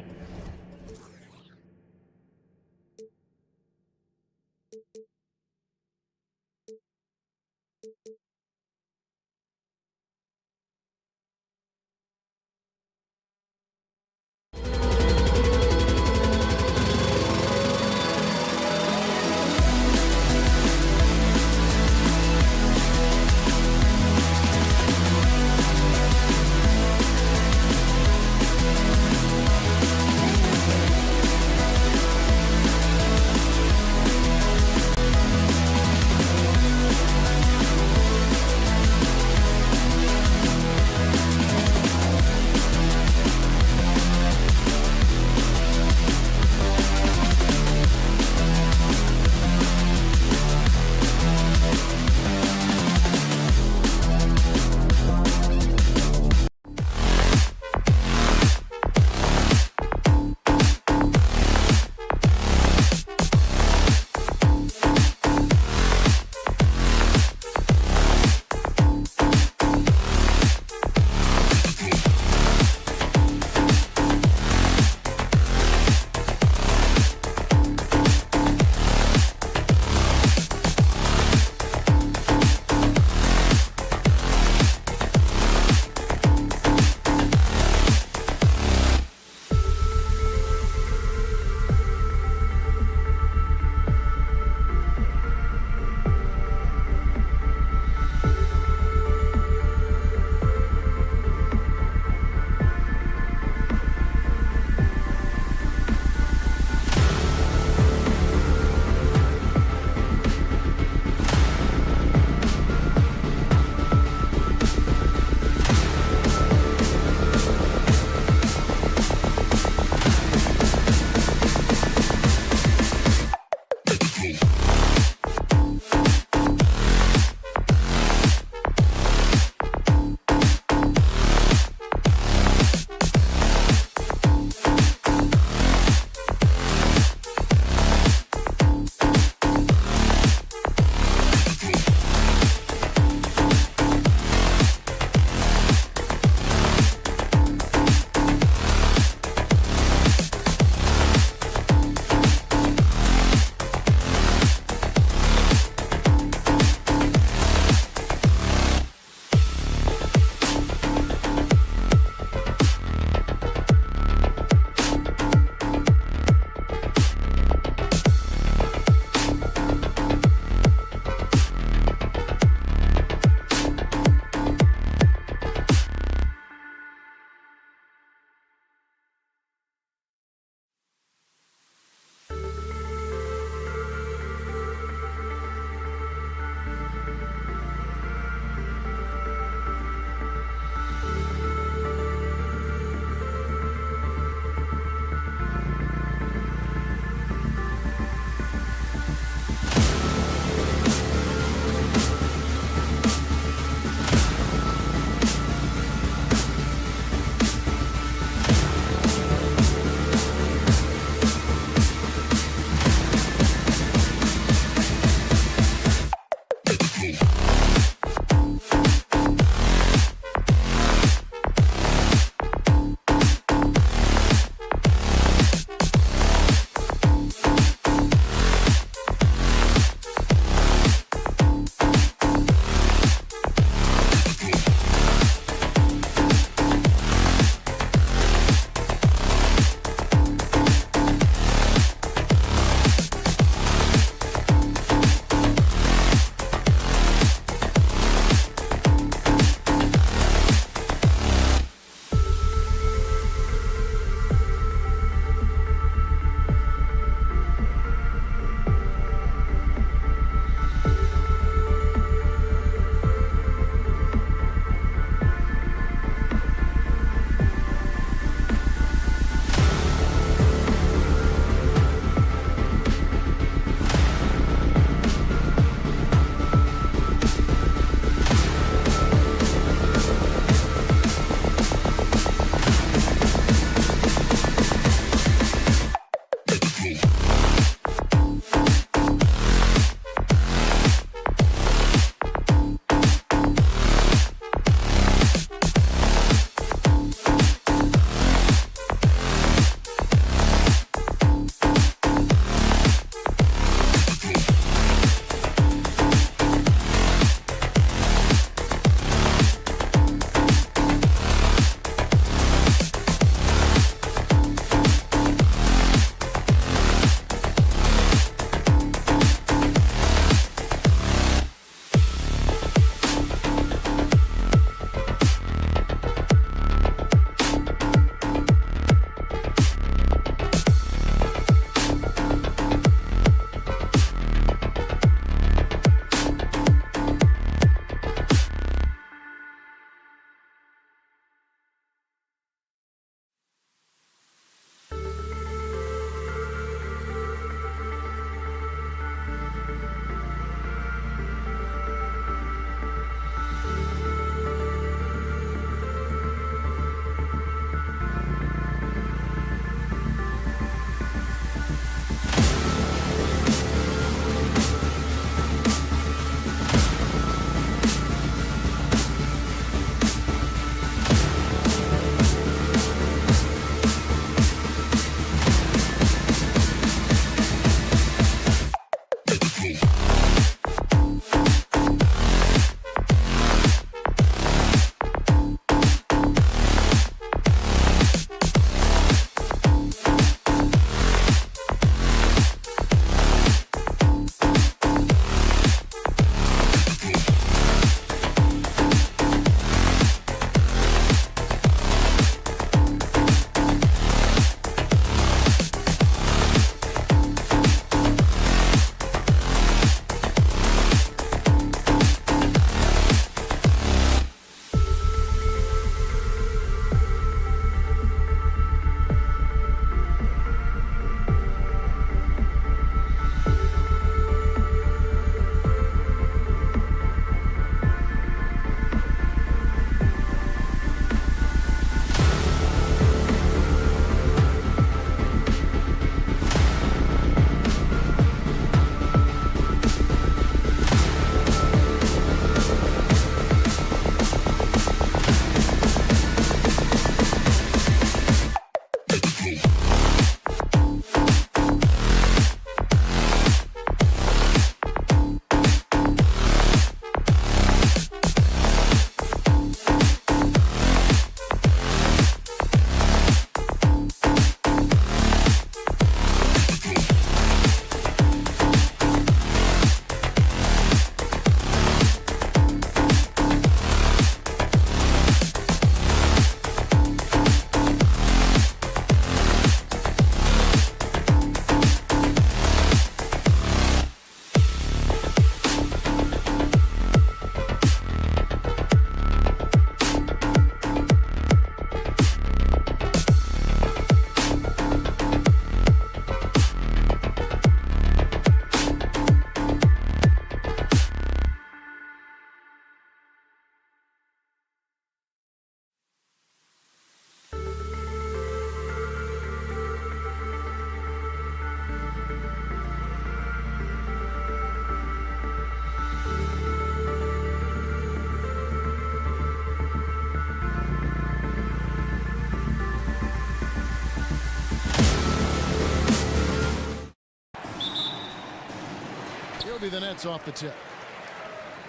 The Nets off the tip.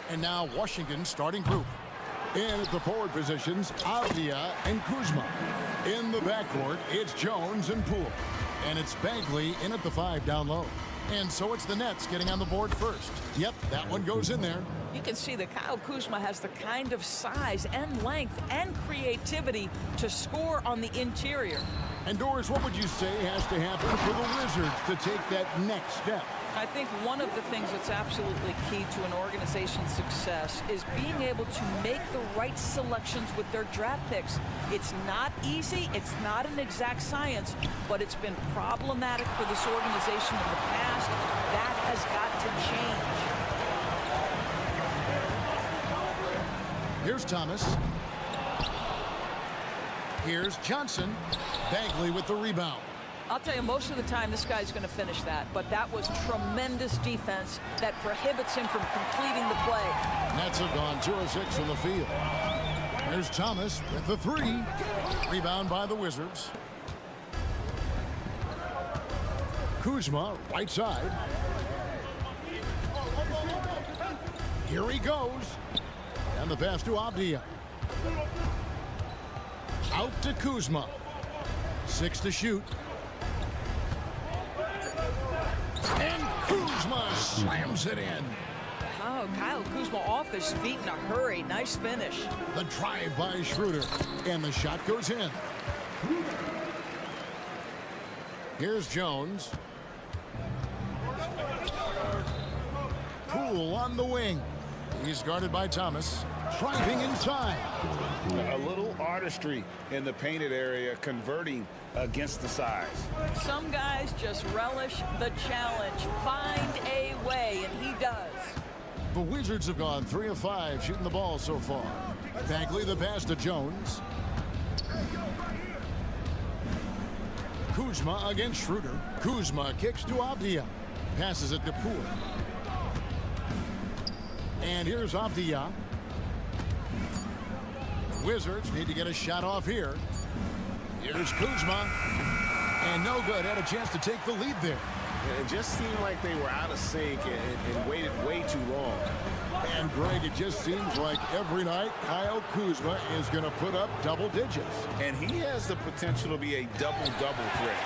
And now Washington starting group. In at the forward positions, Avdia and Kuzma. In the backcourt, it's Jones and Poole. And it's Bagley in at the 5 down low. And so it's the Nets getting on the board first. Yep, that one goes in there. You can see that Kyle Kuzma has the kind of size and length and creativity to score on the interior. And Doris, what would you say has to happen for the Wizards to take that next step? I think one of the things that's absolutely key to an organization's success is being able to make the right selections with their draft picks. It's not easy, it's not an exact science, but it's been problematic for this organization in the past. That has got to change. Here's Thomas. Here's Johnson. Bagley with the rebound. I'll tell you, most of the time this guy's going to finish that, but that was tremendous defense that prohibits him from completing the play. Nets have gone 2 of 6 from the field. There's Thomas with the 3. Rebound by the Wizards. Kuzma, right side. Here he goes. And the pass to Avdia. Out to Kuzma. 6 to shoot. And Kuzma slams it in. Oh, Kyle Kuzma off his feet in a hurry. Nice finish. The drive by Schroeder. And the shot goes in. Here's Jones. Poole on the wing. He's guarded by Thomas. Driving inside. A little artistry in the painted area, converting against the size. Some guys just relish the challenge. Find a way, and he does. The Wizards have gone 3 of 5 shooting the ball so far. Bagley the pass to Jones. Kuzma against Schroeder. Kuzma kicks to Avdia. Passes it to Poole. And here's Avdia. The Wizards need to get a shot off here. Here's Kuzma. And no good. Had a chance to take the lead there. It just seemed like they were out of sync and waited way too long. And Greg, it just seems like every night Kyle Kuzma is going to put up double digits. And he has the potential to be a double-double threat.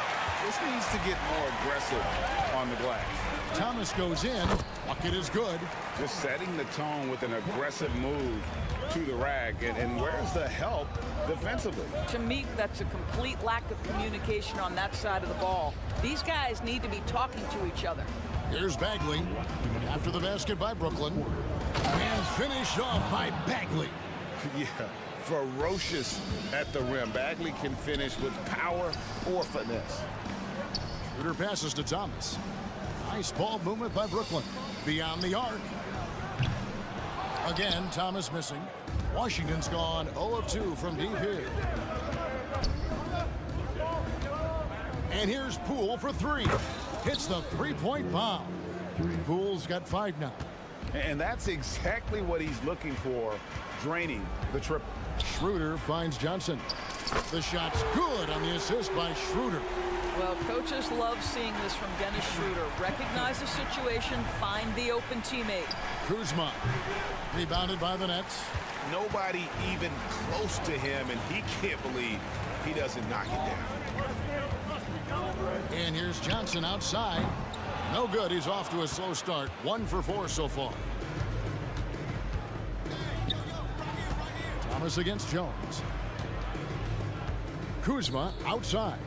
Just needs to get more aggressive on the glass. Thomas goes in. Bucket is good. Just setting the tone with an aggressive move to the rack. And where's the help defensively? To me, that's a complete lack of communication on that side of the ball. These guys need to be talking to each other. Here's Bagley after the basket by Brooklyn. And finished off by Bagley. Yeah, ferocious at the rim. Bagley can finish with power or finesse. Schroeder passes to Thomas. Nice ball movement by Brooklyn. Beyond the arc. Again, Thomas missing. Washington's gone 0 of 2 from deep here. And here's Poole for 3. Hits the three-point bomb. Poole's got 5 now. And that's exactly what he's looking for, draining the triple. Schroeder finds Johnson. The shot's good on the assist by Schroeder. Well, coaches love seeing this from Dennis Schroeder. Recognize the situation, find the open teammate. Kuzma, rebounded by the Nets. Nobody even close to him, and he can't believe he doesn't knock it down. And here's Johnson outside. No good. He's off to a slow start. 1 for 4 so far. Thomas against Jones. Kuzma outside.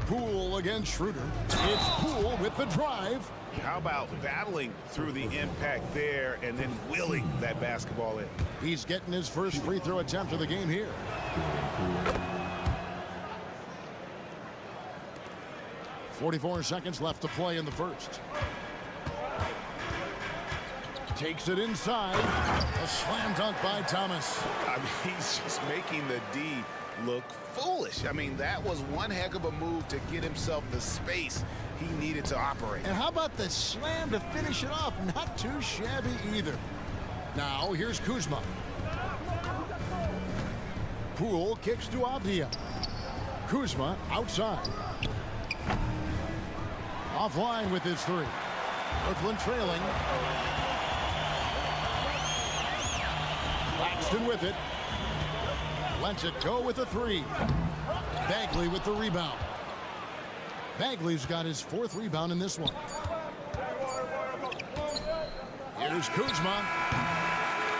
Poole against Schroeder. It's Poole with the drive. How about battling through the impact there and then willing that basketball in? He's getting his first free throw attempt of the game here. .44 seconds left to play in the first. Takes it inside. A slam dunk by Thomas. I mean, he's just making the D look foolish. I mean, that was one heck of a move to get himself the space he needed to operate. And how about the slam to finish it off? Not too shabby either. Now, here's Kuzma. Poole kicks to Avdia. Kuzma outside. Offline with his 3. Brooklyn trailing. Claxton with it. Lets it go with a 3. Bagley with the rebound. Bagley's got his 4th rebound in this one. Here's Kuzma.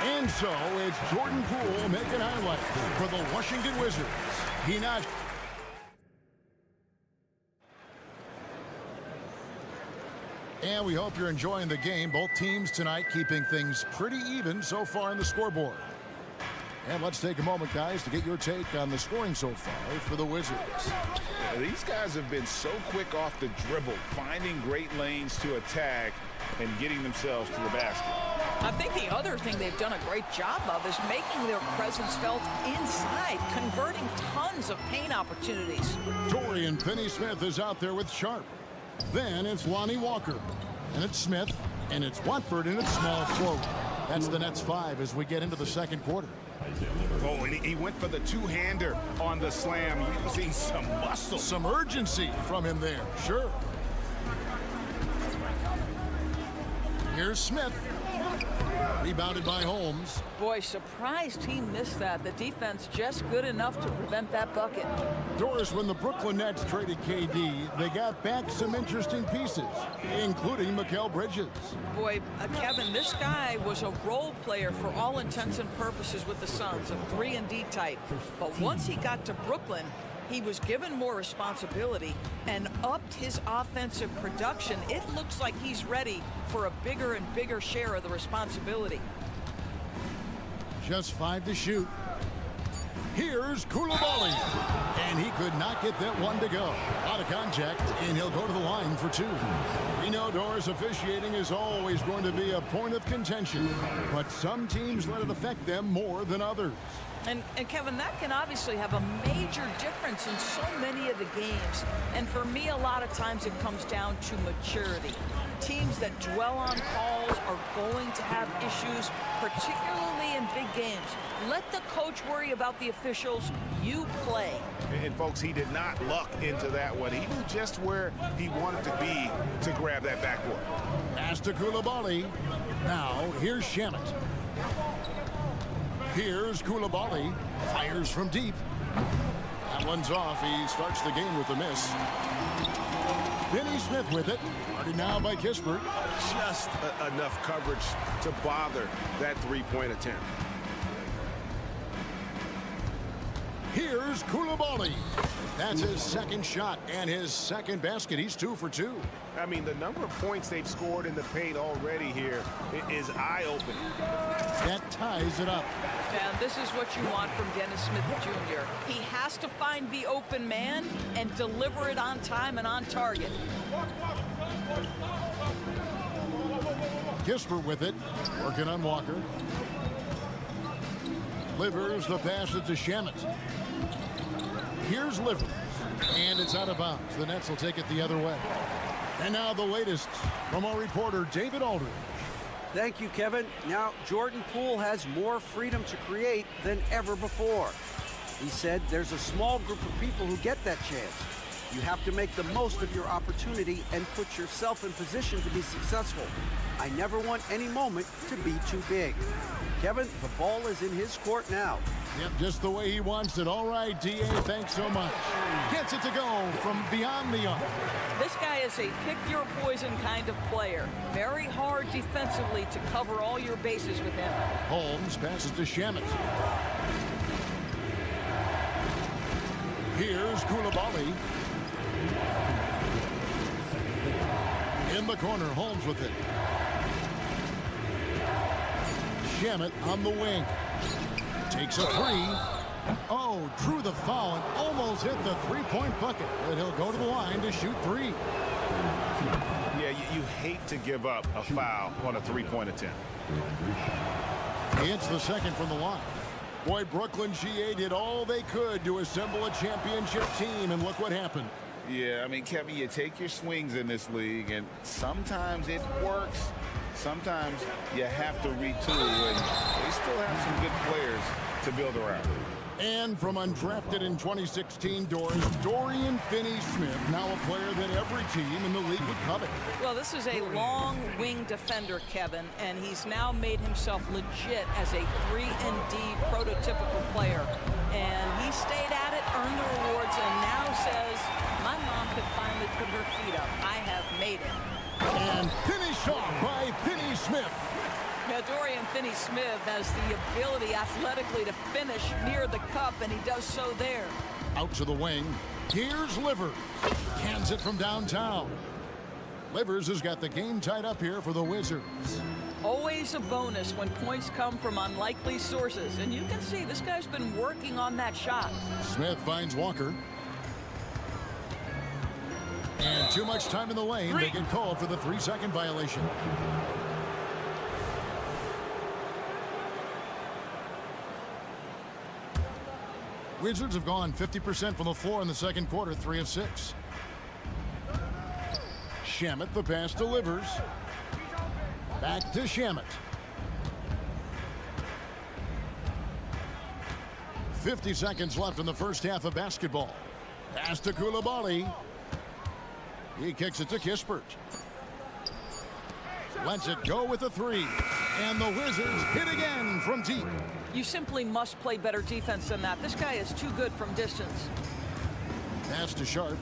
And so it's Jordan Poole making highlights for the Washington Wizards. He not. And we hope you're enjoying the game. Both teams tonight keeping things pretty even so far in the scoreboard. And let's take a moment, guys, to get your take on the scoring so far for the Wizards. These guys have been so quick off the dribble, finding great lanes to attack and getting themselves to the basket. I think the other thing they've done a great job of is making their presence felt inside, converting tons of paint opportunities. Dorian Finney-Smith is out there with Sharp. Then it's Lonnie Walker. And it's Smith. And it's Watford, and it's small float. That's the Nets 5 as we get into the second quarter. Oh, and he went for the two-hander on the slam. You see some muscle. Some urgency from him there, sure. Here's Smith. Rebounded by Holmes. Boy, surprised he missed that. The defense just good enough to prevent that bucket. Doris, when the Brooklyn Nets traded KD, they got back some interesting pieces, including Mikal Bridges. Boy, Kevin, this guy was a role player for all intents and purposes with the Suns, a 3-and-D type. But once he got to Brooklyn, he was given more responsibility and upped his offensive production. It looks like he's ready for a bigger and bigger share of the responsibility. Just 5 to shoot. Here's Koulibaly. And he could not get that one to go. Out of contact, and he'll go to the line for 2. We know Doris officiating is always going to be a point of contention, but some teams let it affect them more than others. And Kevin, that can obviously have a major difference in so many of the games. And for me, a lot of times it comes down to maturity. Teams that dwell on calls are going to have issues, particularly in big games. Let the coach worry about the officials. You play. And folks, he did not luck into that one. He knew just where he wanted to be to grab that backboard. Pass to Koulibaly. Now, here's Shamet. Here's Koulibaly. Fires from deep. That one's off. He starts the game with a miss. Finney-Smith with it. Guarded now by Kispert. Just enough coverage to bother that three-point attempt. Here's Koulibaly. That's his second shot and his second basket. He's 2 for 2. I mean, the number of points they've scored in the paint already here is eye-opening. That ties it up. And this is what you want from Dennis Smith Jr. He has to find the open man and deliver it on time and on target. Kispert with it. Working on Walker. Livers the pass it to Shamet. Here's Livers. And it's out of bounds. The Nets will take it the other way. And now the latest from our reporter, David Aldridge. Thank you, Kevin. Now, Jordan Poole has more freedom to create than ever before. He said there's a small group of people who get that chance. You have to make the most of your opportunity and put yourself in position to be successful. I never want any moment to be too big. Kevin, the ball is in his court now. Yep, just the way he wants it. All right, D.A., thanks so much. Gets it to go from beyond the arc. This guy is a pick-your-poison kind of player. Very hard defensively to cover all your bases with him. Holmes passes to Shamet. Here's Koulibaly. In the corner, Holmes with it. Shamet on the wing. Takes a 3. Oh, drew the foul and almost hit the three-point bucket. But he'll go to the line to shoot 3. Yeah, you hate to give up a foul on a three-point attempt. He hits the second from the line. Boy, Brooklyn GA did all they could to assemble a championship team, and look what happened. Yeah, I mean, Kevin, you take your swings in this league, and sometimes it works. Sometimes you have to retool, and they still have some good players to build around. And from undrafted in 2016, Dorian Finney-Smith, now a player that every team in the league would covet. Well, this is a long wing defender, Kevin, and he's now made himself legit as a 3-and-D prototypical player. And he stayed at it, earned the rewards, and now says, my mom could finally put her feet up. I have made it. And finished off by Finney-Smith. Now, Dorian Finney-Smith has the ability athletically to finish near the cup, and he does so there. Out to the wing. Here's Livers. Cans it from downtown. Livers has got the game tied up here for the Wizards. Always a bonus when points come from unlikely sources. And you can see this guy's been working on that shot. Smith finds Walker. Too much time in the lane. They get called for the 3-second violation. Wizards have gone 50% from the floor in the second quarter, 3 of 6. Shamet, the pass delivers. Back to Shamet. 50 seconds left in the first half of basketball. Pass to Koulibaly. He kicks it to Kispert. Lets it go with a 3. And the Wizards hit again from deep. You simply must play better defense than that. This guy is too good from distance. Pass to Sharp.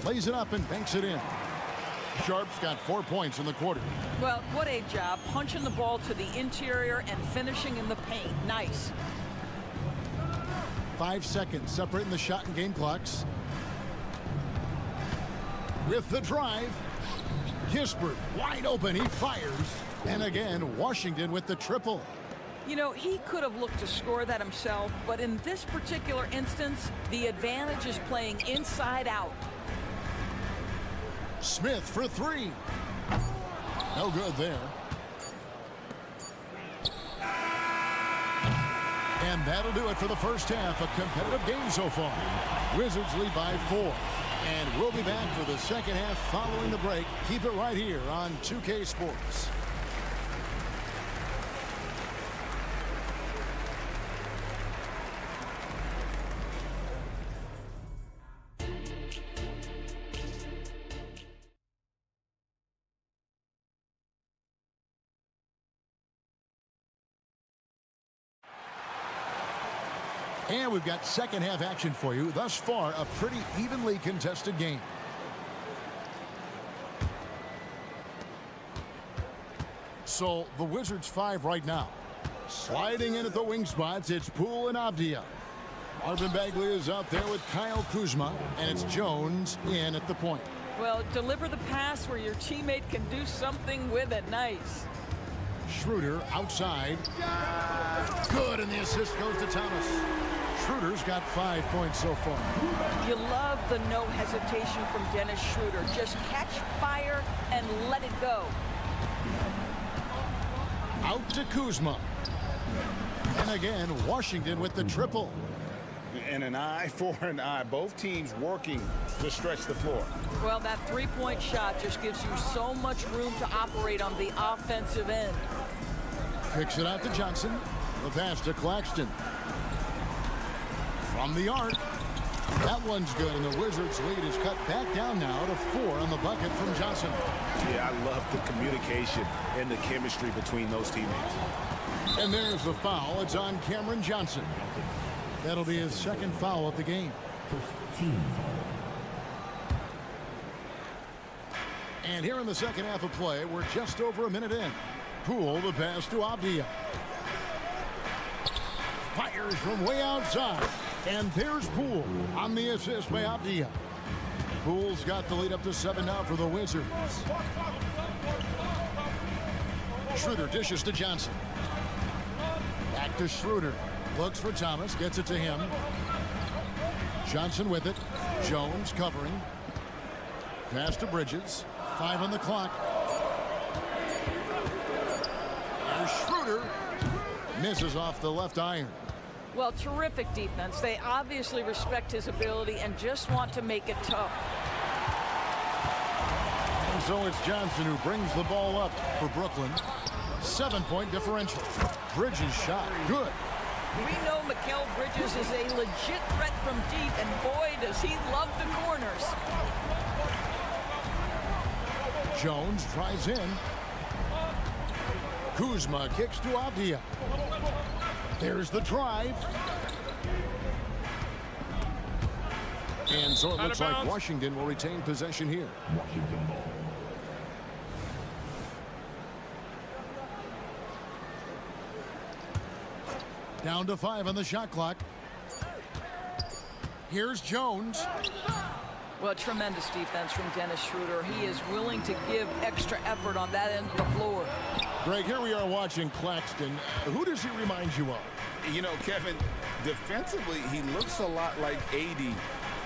Lays it up and banks it in. Sharp's got 4 points in the quarter. Well, what a job. Punching the ball to the interior and finishing in the paint. Nice. 5 seconds separating the shot and game clocks. With the drive. Kispert wide open. He fires. And again, Washington with the triple. You know, he could have looked to score that himself, but in this particular instance, the advantage is playing inside out. Smith for 3. No good there. And that'll do it for the first half. A competitive game so far. Wizards lead by 4. And we'll be back for the second half following the break. Keep it right here on 2K Sports. And we've got second half action for you. Thus far, a pretty evenly contested game. So the Wizards 5 right now. Sliding in at the wing spots, it's Poole and Avdia. Marvin Bagley is out there with Kyle Kuzma, and it's Jones in at the point. Well, deliver the pass where your teammate can do something with it. Nice. Schroeder outside. Good, and the assist goes to Thomas. Schroeder's got 5 points so far. You love the no hesitation from Dennis Schroeder. Just catch fire and let it go. Out to Kuzma. And again, Washington with the triple. And an eye for an eye. Both teams working to stretch the floor. Well, that three-point shot just gives you so much room to operate on the offensive end. Kicks it out to Johnson. The pass to Claxton. From the arc. That one's good, and the Wizards' lead is cut back down now to 4 on the bucket from Johnson. Yeah, I love the communication and the chemistry between those teammates. And there's the foul. It's on Cameron Johnson. That'll be his second foul of the game. First team foul. And here in the second half of play, we're just over a minute in. Poole, the pass to Avdia. Fires from way outside. And there's Poole on the assist by Avdia. Poole's got the lead up to 7 now for the Wizards. Schroeder dishes to Johnson. Back to Schroeder. Looks for Thomas. Gets it to him. Johnson with it. Jones covering. Pass to Bridges. 5 on the clock. There's Schroeder. Misses off the left iron. Well, terrific defense. They obviously respect his ability and just want to make it tough. And so it's Johnson who brings the ball up for Brooklyn. 7-point differential. Bridges shot. Good. We know Mikal Bridges is a legit threat from deep, and boy, does he love the corners. Jones tries in. Kuzma kicks to Avdia. There's the drive. And so it looks like Washington will retain possession here. Washington ball. Down to 5 on the shot clock. Here's Jones. Well, tremendous defense from Dennis Schroeder. He is willing to give extra effort on that end of the floor. Greg, here we are watching Claxton. Who does he remind you of? You know, Kevin, defensively, he looks a lot like AD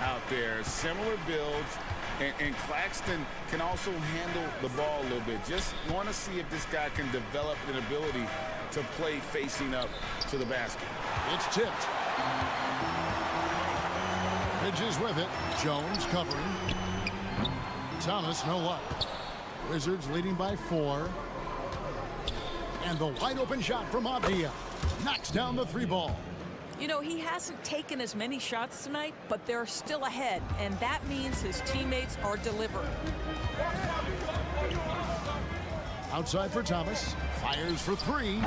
out there. Similar builds. And Claxton can also handle the ball a little bit. Just want to see if this guy can develop an ability to play facing up to the basket. It's tipped. Bridges with it. Jones covering. Thomas, no luck. Wizards leading by 4. And the wide open shot from Avdia. Knocks down the 3 ball. You know, he hasn't taken as many shots tonight, but they're still ahead, and that means his teammates are delivering. Outside for Thomas. Fires for 3.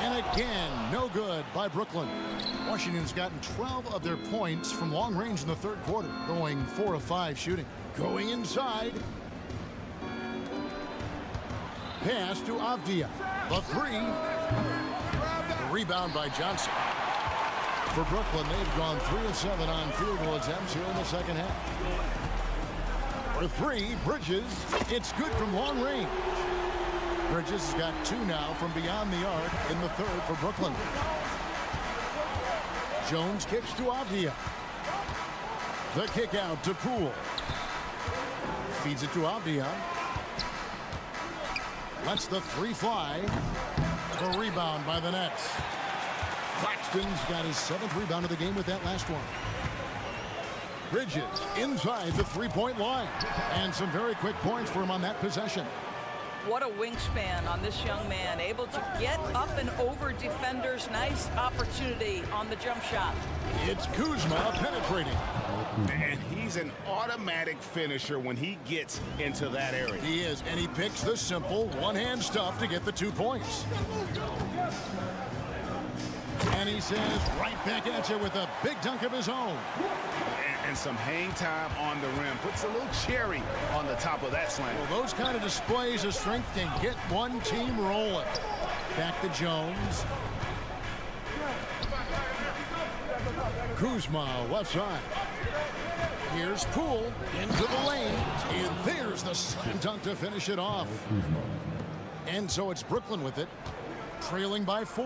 And again, no good by Brooklyn. Washington's gotten 12 of their points from long range in the 3rd quarter, going 4 of 5 shooting. Going inside. Pass to Avdia. The 3. The rebound by Johnson. For Brooklyn, they've gone 3 of 7 on field goal attempts here in the 2nd half. For 3, Bridges. It's good from long range. Bridges has got 2 now from beyond the arc in the 3rd for Brooklyn. Jones kicks to Avdia. The kick out to Poole. Feeds it to Avdia. Lets the 3 fly. The rebound by the Nets. Claxton's got his 7th rebound of the game with that last one. Bridges inside the 3-point line. And some very quick points for him on that possession. What a wingspan on this young man, able to get up and over defenders. Nice opportunity on the jump shot. It's Kuzma penetrating. And he's an automatic finisher when he gets into that area. He is, and he picks the simple one-hand stuff to get the 2 points. And he says right back at you with a big dunk of his own. And some hang time on the rim. Puts a little cherry on the top of that slam. Well, those kind of displays of strength can get one team rolling. Back to Jones. Kuzma left side. Here's Poole into the lane. And there's the slam dunk to finish it off. And so it's Brooklyn with it, trailing by 4.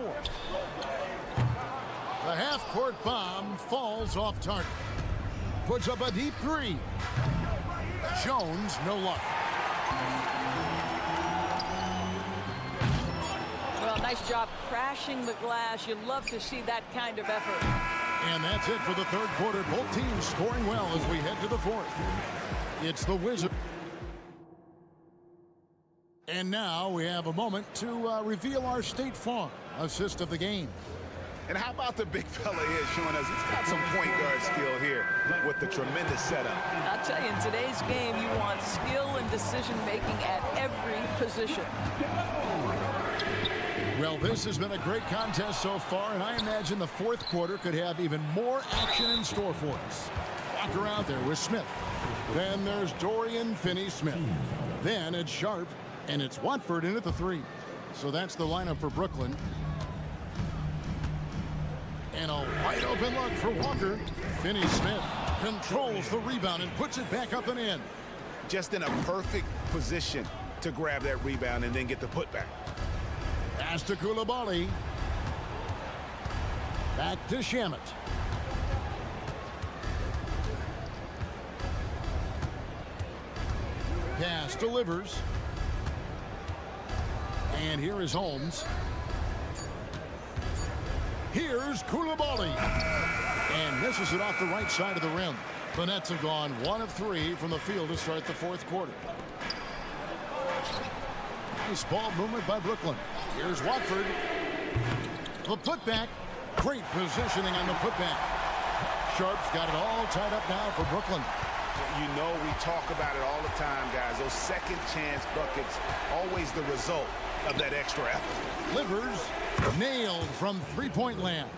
The half-court bomb falls off target. Puts up a deep 3. Jones, no luck. Well, nice job crashing the glass. You love to see that kind of effort. And that's it for the 3rd quarter. Both teams scoring well as we head to the 4th. It's the Wizards. And now we have a moment to reveal our State Farm assist of the game. And how about the big fella here showing us he's got some point guard skill here with the tremendous setup. I'll tell you, in today's game, you want skill and decision-making at every position. Well, this has been a great contest so far, and I imagine the 4th quarter could have even more action in store for us. Walker out there with Smith. Then there's Dorian Finney-Smith. Then it's Sharp, and it's Watford in at the 3. So that's the lineup for Brooklyn. And a wide open look for Walker. Finney-Smith controls the rebound and puts it back up and in. Just in a perfect position to grab that rebound and then get the putback. Pass to Coulibaly. Back to Shamet. Pass delivers. And here is Holmes. Here's Coulibaly. And misses it off the right side of the rim. The Nets have gone 1 of 3 from the field to start the 4th quarter. Nice ball movement by Brooklyn. Here's Watford. The putback. Great positioning on the putback. Sharp's got it all tied up now for Brooklyn. You know we talk about it all the time, guys. Those second chance buckets, always the result of that extra effort. Livers nailed from 3-point land.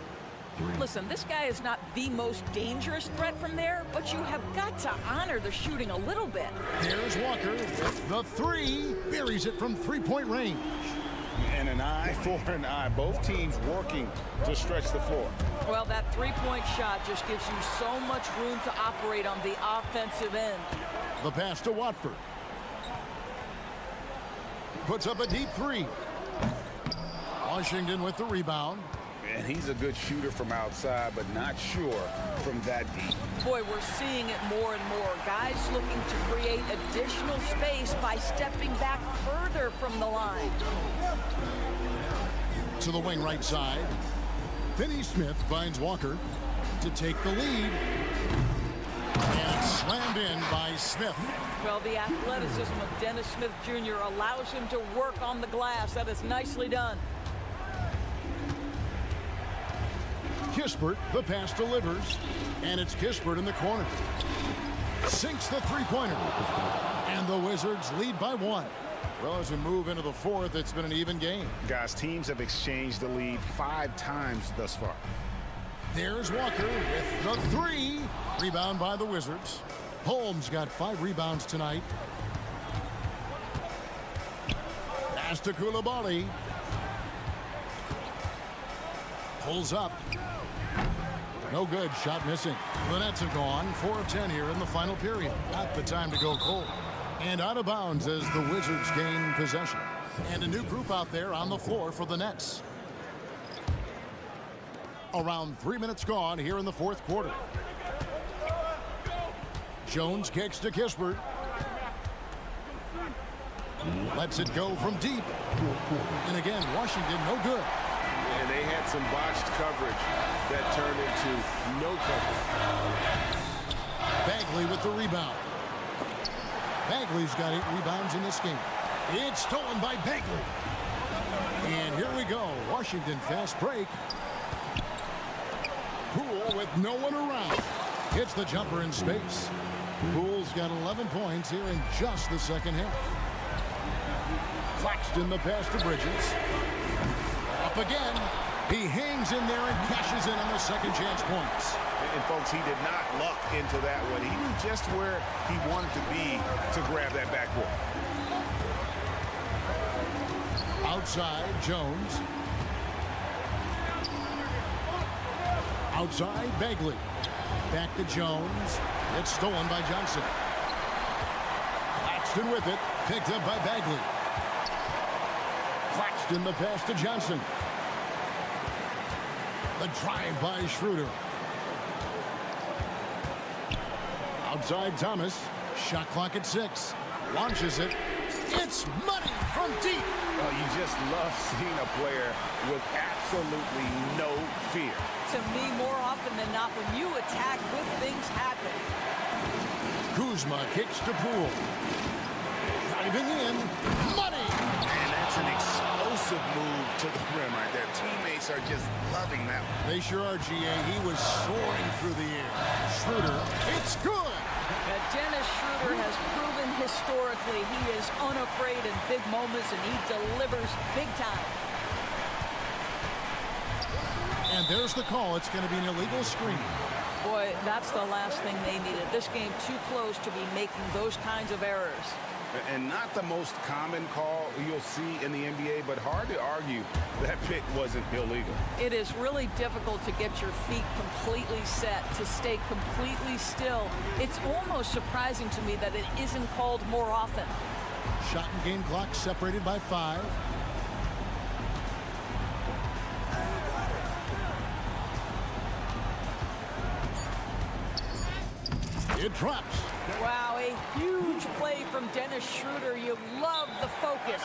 Listen, this guy is not the most dangerous threat from there, but you have got to honor the shooting a little bit. Here's Walker with the 3. Buries it from 3-point range. And an eye for an eye. Both teams working to stretch the floor. Well, that 3-point shot just gives you so much room to operate on the offensive end. The pass to Watford. Puts up a deep 3. Washington with the rebound. And he's a good shooter from outside, but not sure from that deep. Boy, we're seeing it more and more. Guys looking to create additional space by stepping back further from the line. To the wing right side. Finney Smith finds Walker to take the lead. And slammed in by Smith. Well, the athleticism of Dennis Smith Jr. allows him to work on the glass. That is nicely done. Kispert, the pass delivers. And it's Kispert in the corner. Sinks the three-pointer. And the Wizards lead by 1. Well, as we move into the fourth, it's been an even game. Guys, teams have exchanged the lead 5 times thus far. There's Walker with the 3. Rebound by the Wizards. Holmes got 5 rebounds tonight. Pass to Coulibaly. Pulls up. No good. Shot missing. The Nets have gone 4 of 10 here in the final period. Not the time to go cold. And out of bounds as the Wizards gain possession. And a new group out there on the floor for the Nets. Around 3 minutes gone here in the fourth quarter. Jones kicks to Kispert. Lets it go from deep. And again, Washington no good. And they had some botched coverage that turned into no coverage. Bagley with the rebound. Bagley's got 8 rebounds in this game. It's stolen by Bagley. And here we go. Washington fast break. Poole with no one around. Hits the jumper in space. Poole's got 11 points here in just the second half. Claxton the pass to Bridges. Up again. He hangs in there and cashes in on the second chance points. And folks, he did not luck into that one. He knew just where he wanted to be to grab that backboard. Outside, Jones. Outside, Bagley. Back to Jones. It's stolen by Johnson. Claxton with it. Picked up by Bagley. Claxton the pass to Johnson. The drive by Schroeder. Outside Thomas. Shot clock at 6. Launches it. It's money from deep. Oh, you just love seeing a player with absolutely no fear. To me, more often than not, when you attack, good things happen. Kuzma kicks to Poole. Driving in. Money! And that's an explosive move to the rim right there. Teammates are just loving that one. They sure are, GA. He was soaring through the air. Schroeder, it's good! Dennis Schroeder has proven historically he is unafraid in big moments, and he delivers big time. And there's the call. It's going to be an illegal screen. Boy, that's the last thing they needed. This game too close to be making those kinds of errors. And not the most common call you'll see in the NBA, but hard to argue that pick wasn't illegal. It is really difficult to get your feet completely set, to stay completely still. It's almost surprising to me that it isn't called more often. Shot and game clock separated by 5. It drops. Wow, a huge play from Dennis Schroeder. You love the focus.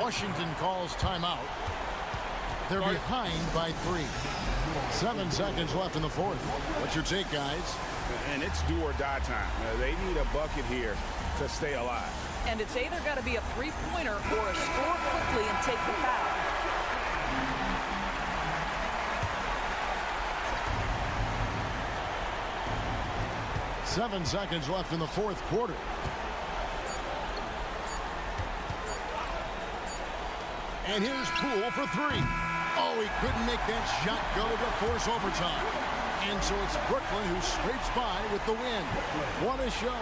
Washington calls timeout. They're behind by 3. 7 seconds left in the fourth. What's your take, guys? And it's do or die time. They need a bucket here to stay alive. And it's either got to be a three-pointer or a score quickly and take the foul. Seven seconds left in the fourth quarter. And here's Poole for 3. Oh, he couldn't make that shot go to force overtime. And so it's Brooklyn who scrapes by with the win. What a show.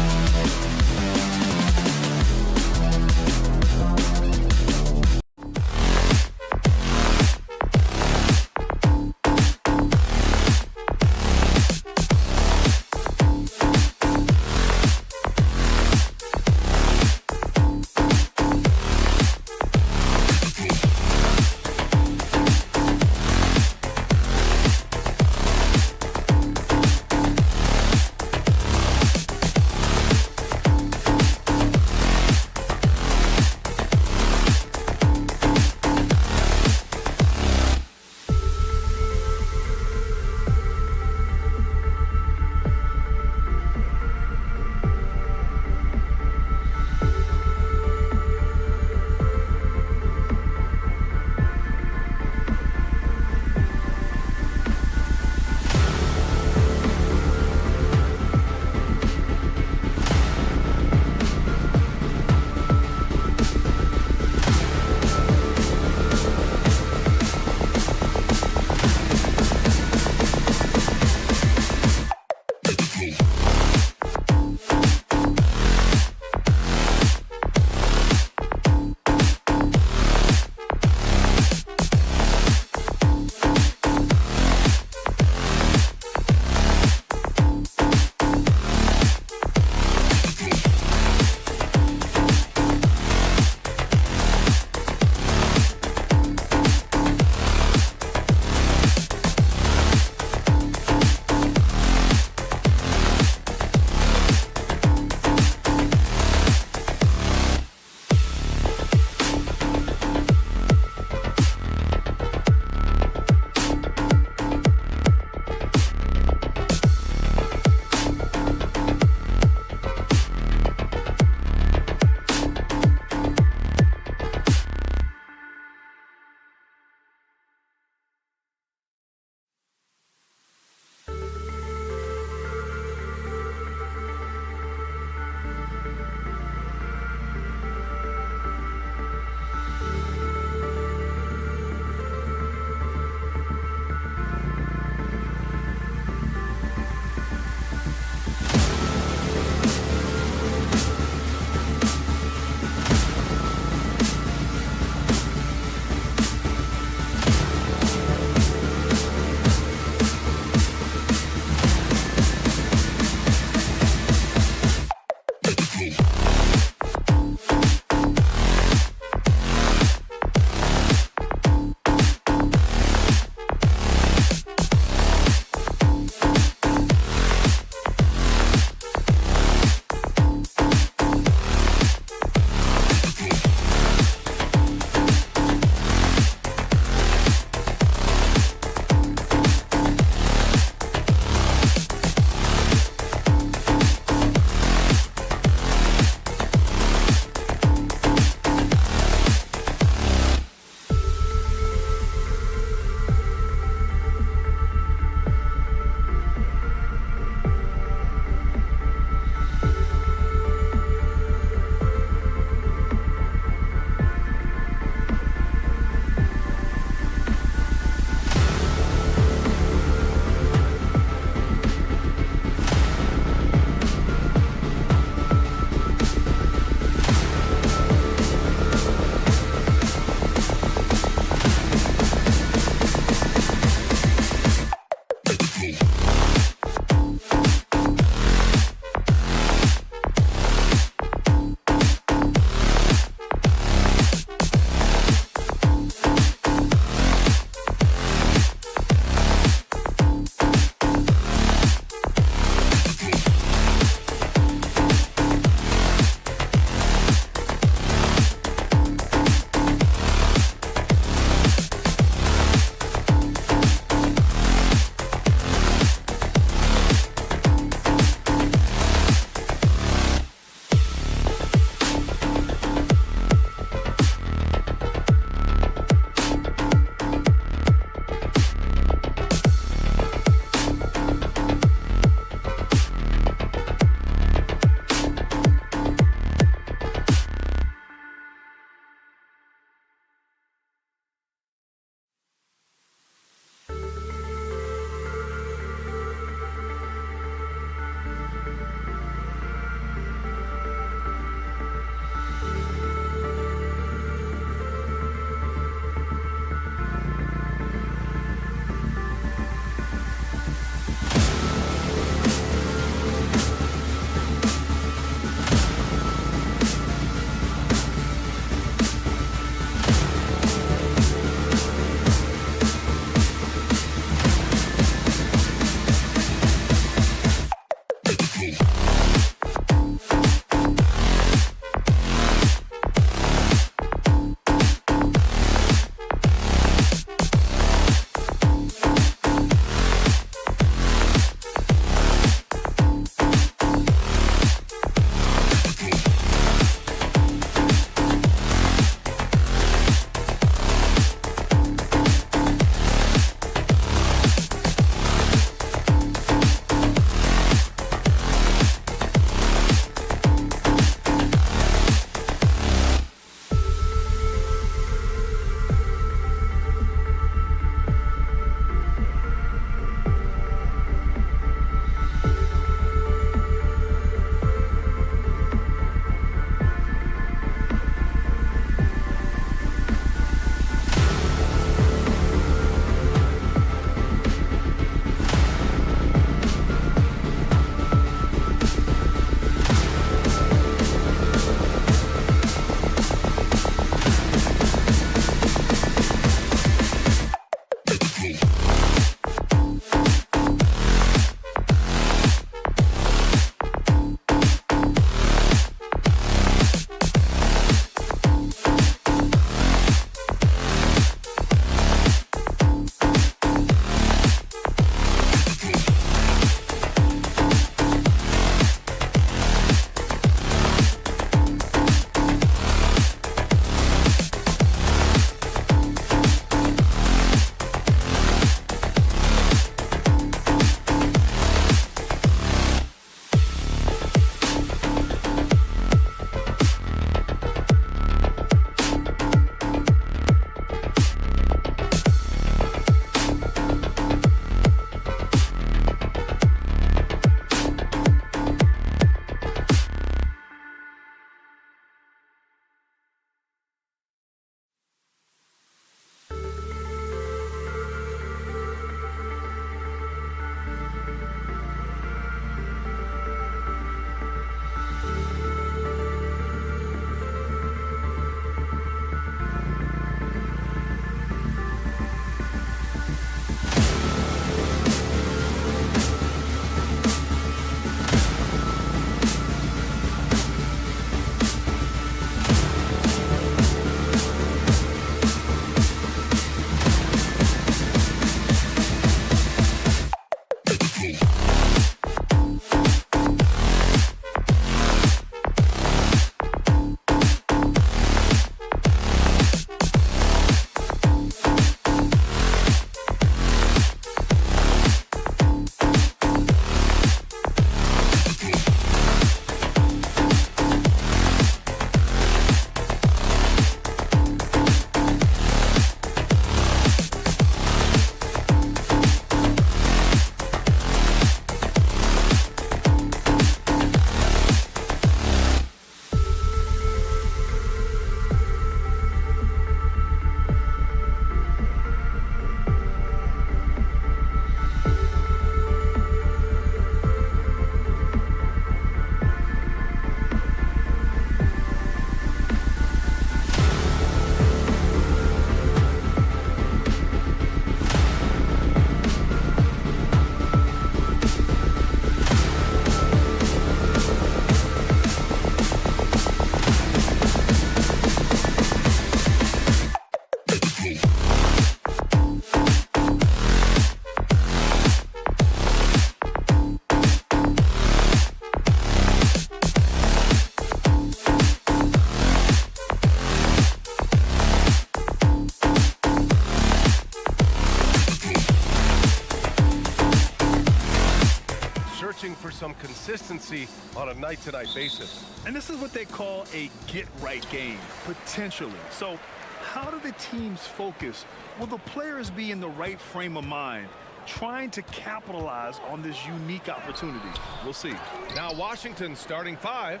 for some consistency on a night-to-night basis. And this is what they call a get-right game, potentially. So how do the teams focus? Will the players be in the right frame of mind, trying to capitalize on this unique opportunity? We'll see. Now Washington starting 5.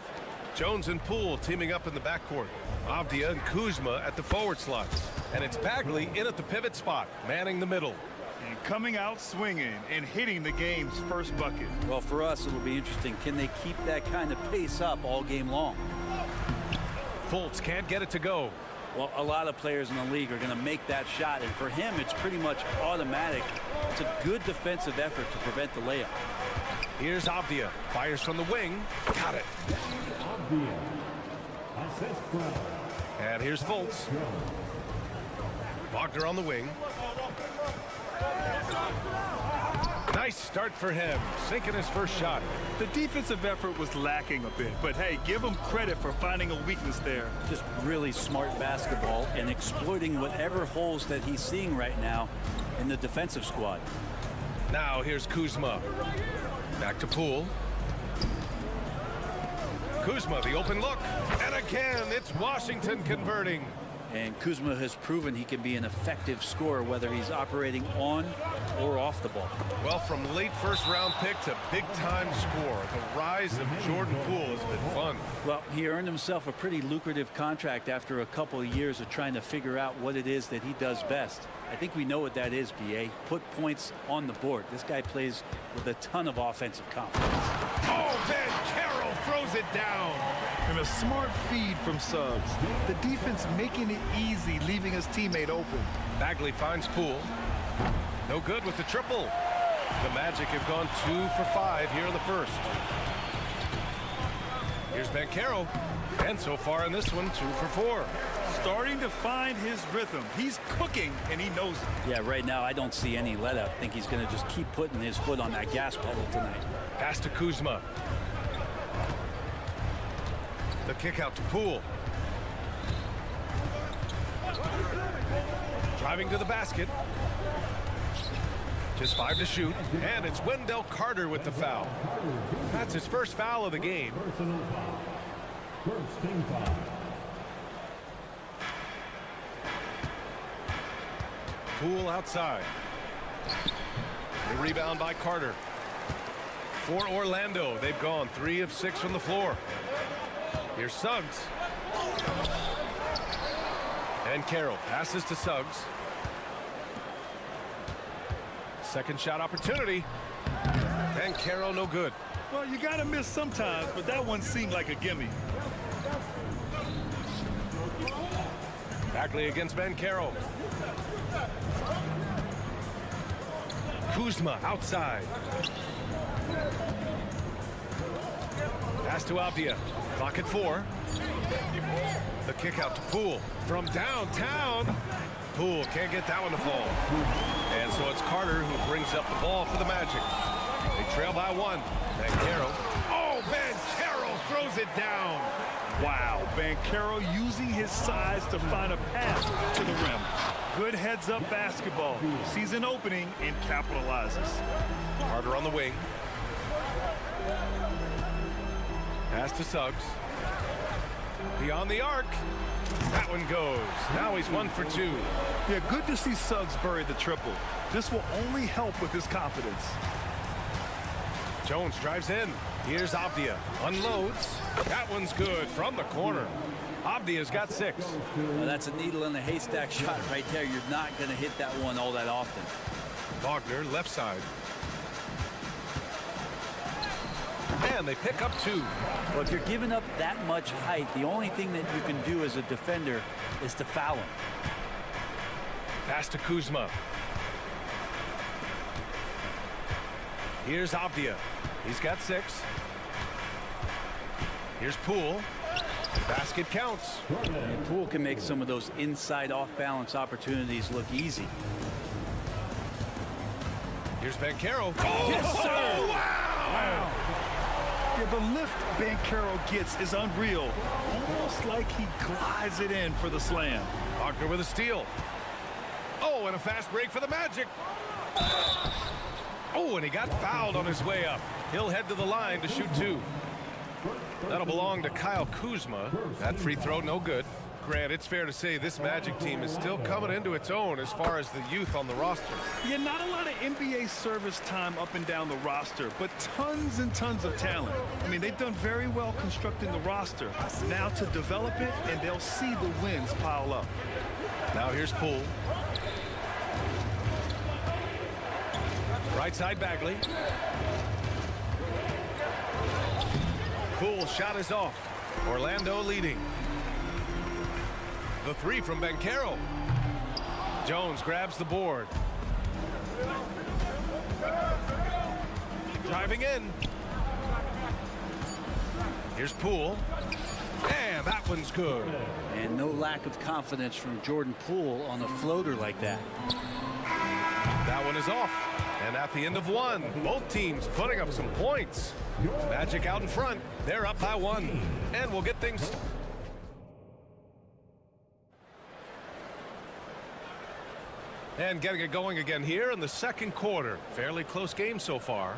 Jones and Poole teaming up in the backcourt. Avdia and Kuzma at the forward slots. And it's Bagley in at the pivot spot, manning the middle. And coming out swinging and hitting the game's first bucket. Well, for us, it'll be interesting. Can they keep that kind of pace up all game long? Fultz can't get it to go. Well, a lot of players in the league are going to make that shot, and for him, it's pretty much automatic. It's a good defensive effort to prevent the layup. Here's Avdia. Fires from the wing. Got it. And here's Fultz. Wagner on the wing. Nice start for him, sinking his first shot. The defensive effort was lacking a bit, but hey, give him credit for finding a weakness there. Just really smart basketball and exploiting whatever holes that he's seeing right now in the defensive squad. Now here's Kuzma. Back to Poole. Kuzma, the open look. And again, it's Washington converting. And Kuzma has proven he can be an effective scorer, whether he's operating on or off the ball. Well, from late first-round pick to big-time scorer, the rise of Jordan Poole has been fun. Well, he earned himself a pretty lucrative contract after a couple of years of trying to figure out what it is that he does best. I think we know what that is, B.A. Put points on the board. This guy plays with a ton of offensive confidence. Oh, Ben Carroll throws it down. And a smart feed from Suggs. The defense making it easy, leaving his teammate open. Bagley finds Poole. No good with the triple. The Magic have gone 2 for 5 here in the first. Here's Banchero. And so far in this one, 2 for 4. Starting to find his rhythm. He's cooking, and he knows it. Yeah, right now I don't see any let up. I think he's going to just keep putting his foot on that gas pedal tonight. Pass to Kuzma. The kick out to Poole. Driving to the basket. Just 5 to shoot. And it's Wendell Carter with the foul. That's his first foul of the game. First team foul. Poole outside. The rebound by Carter. For Orlando, they've gone 3 of 6 from the floor. Here's Suggs. And Carroll passes to Suggs. Second shot opportunity. And Carroll no good. Well, you got to miss sometimes, but that one seemed like a gimme. Bagley against Banchero. Kuzma outside. Pass to Avdia. Clock at 4. The kick out to Poole from downtown. Poole can't get that one to fall. And so it's Carter who brings up the ball for the Magic. They trail by 1. Banchero. Oh, Banchero throws it down. Wow, Banchero using his size to find a path to the rim. Good heads-up basketball. Sees an opening and capitalizes. Carter on the wing. Pass to Suggs. Beyond the arc. That one goes. Now he's 1 for 2. Yeah, good to see Suggs bury the triple. This will only help with his confidence. Jones drives in. Here's Avdia. Unloads. That one's good from the corner. Avdia's got 6. Well, that's a needle in the haystack shot right there. You're not going to hit that one all that often. Wagner left side. And they pick up 2. Well, if you're giving up that much height, the only thing that you can do as a defender is to foul him. Pass to Kuzma. Here's Avdia. He's got 6. Here's Poole. Basket counts. And Poole can make some of those inside off-balance opportunities look easy. Here's Banchero. Oh, yes, sir! Wow! Yeah, the lift Banchero gets is unreal. Almost like he glides it in for the slam. Wagner with a steal. Oh, and a fast break for the Magic. Oh, and he got fouled on his way up. He'll head to the line to shoot 2. That'll belong to Kyle Kuzma. That free throw, no good. Grant, it's fair to say this Magic team is still coming into its own as far as the youth on the roster. Yeah, not a lot of NBA service time up and down the roster, but tons and tons of talent. I mean, they've done very well constructing the roster. Now to develop it, and they'll see the wins pile up. Now here's Poole. Right side Bagley. Poole shot is off. Orlando leading. The 3 from Banchero. Jones grabs the board. Driving in. Here's Poole. And that one's good. And no lack of confidence from Jordan Poole on a floater like that. That one is off. And at the end of 1, both teams putting up some points. Magic out in front. They're up by 1. And we'll get things. And getting it going again here in the second quarter. Fairly close game so far.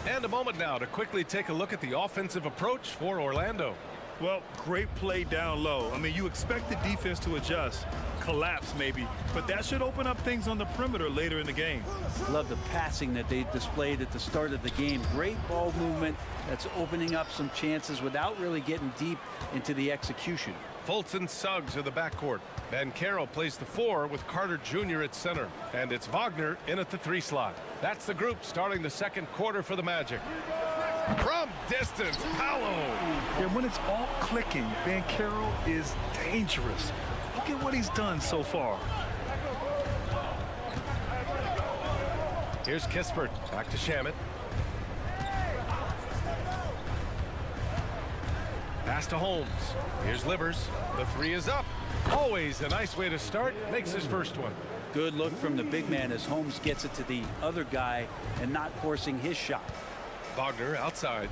And a moment now to quickly take a look at the offensive approach for Orlando. Well, great play down low. I mean, you expect the defense to adjust, collapse maybe, but that should open up things on the perimeter later in the game. Love the passing that they displayed at the start of the game. Great ball movement that's opening up some chances without really getting deep into the execution. Fultz and Suggs are the backcourt. Banchero plays the 4 with Carter Jr. at center. And it's Wagner in at the 3 slot. That's the group starting the second quarter for the Magic. From distance, Paolo. Yeah, when it's all clicking, Banchero is dangerous. Look at what he's done so far. Here's Kispert. Back to Shamet. Pass to Holmes. Here's Livers. The 3 is up. Always a nice way to start. Makes his first one. Good look from the big man as Holmes gets it to the other guy and not forcing his shot. Wagner outside.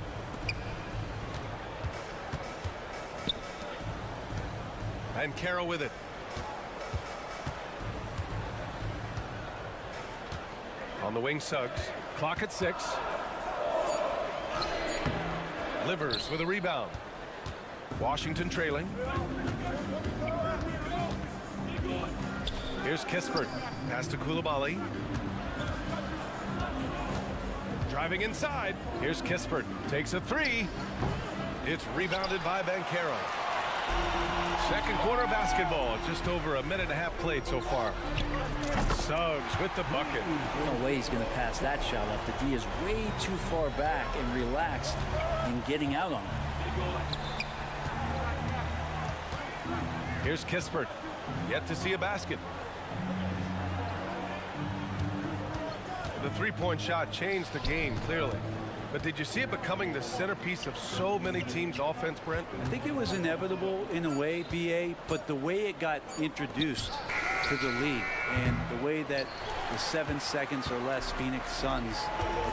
And Banchero with it. On the wing, Suggs. Clock at 6. Livers with a rebound. Washington trailing. Here's Kispert. Pass to Coulibaly. Driving inside. Here's Kispert. Takes a 3. It's rebounded by Banchero. Second quarter basketball. Just over a minute and a half played so far. Suggs with the bucket. No way he's going to pass that shot up. The D is way too far back and relaxed in getting out on him. Here's Kispert. Yet to see a basket. The three-point shot changed the game, clearly. But did you see it becoming the centerpiece of so many teams' offense, Brent? I think it was inevitable in a way, BA, but the way it got introduced to the league and the way that the 7 seconds or less Phoenix Suns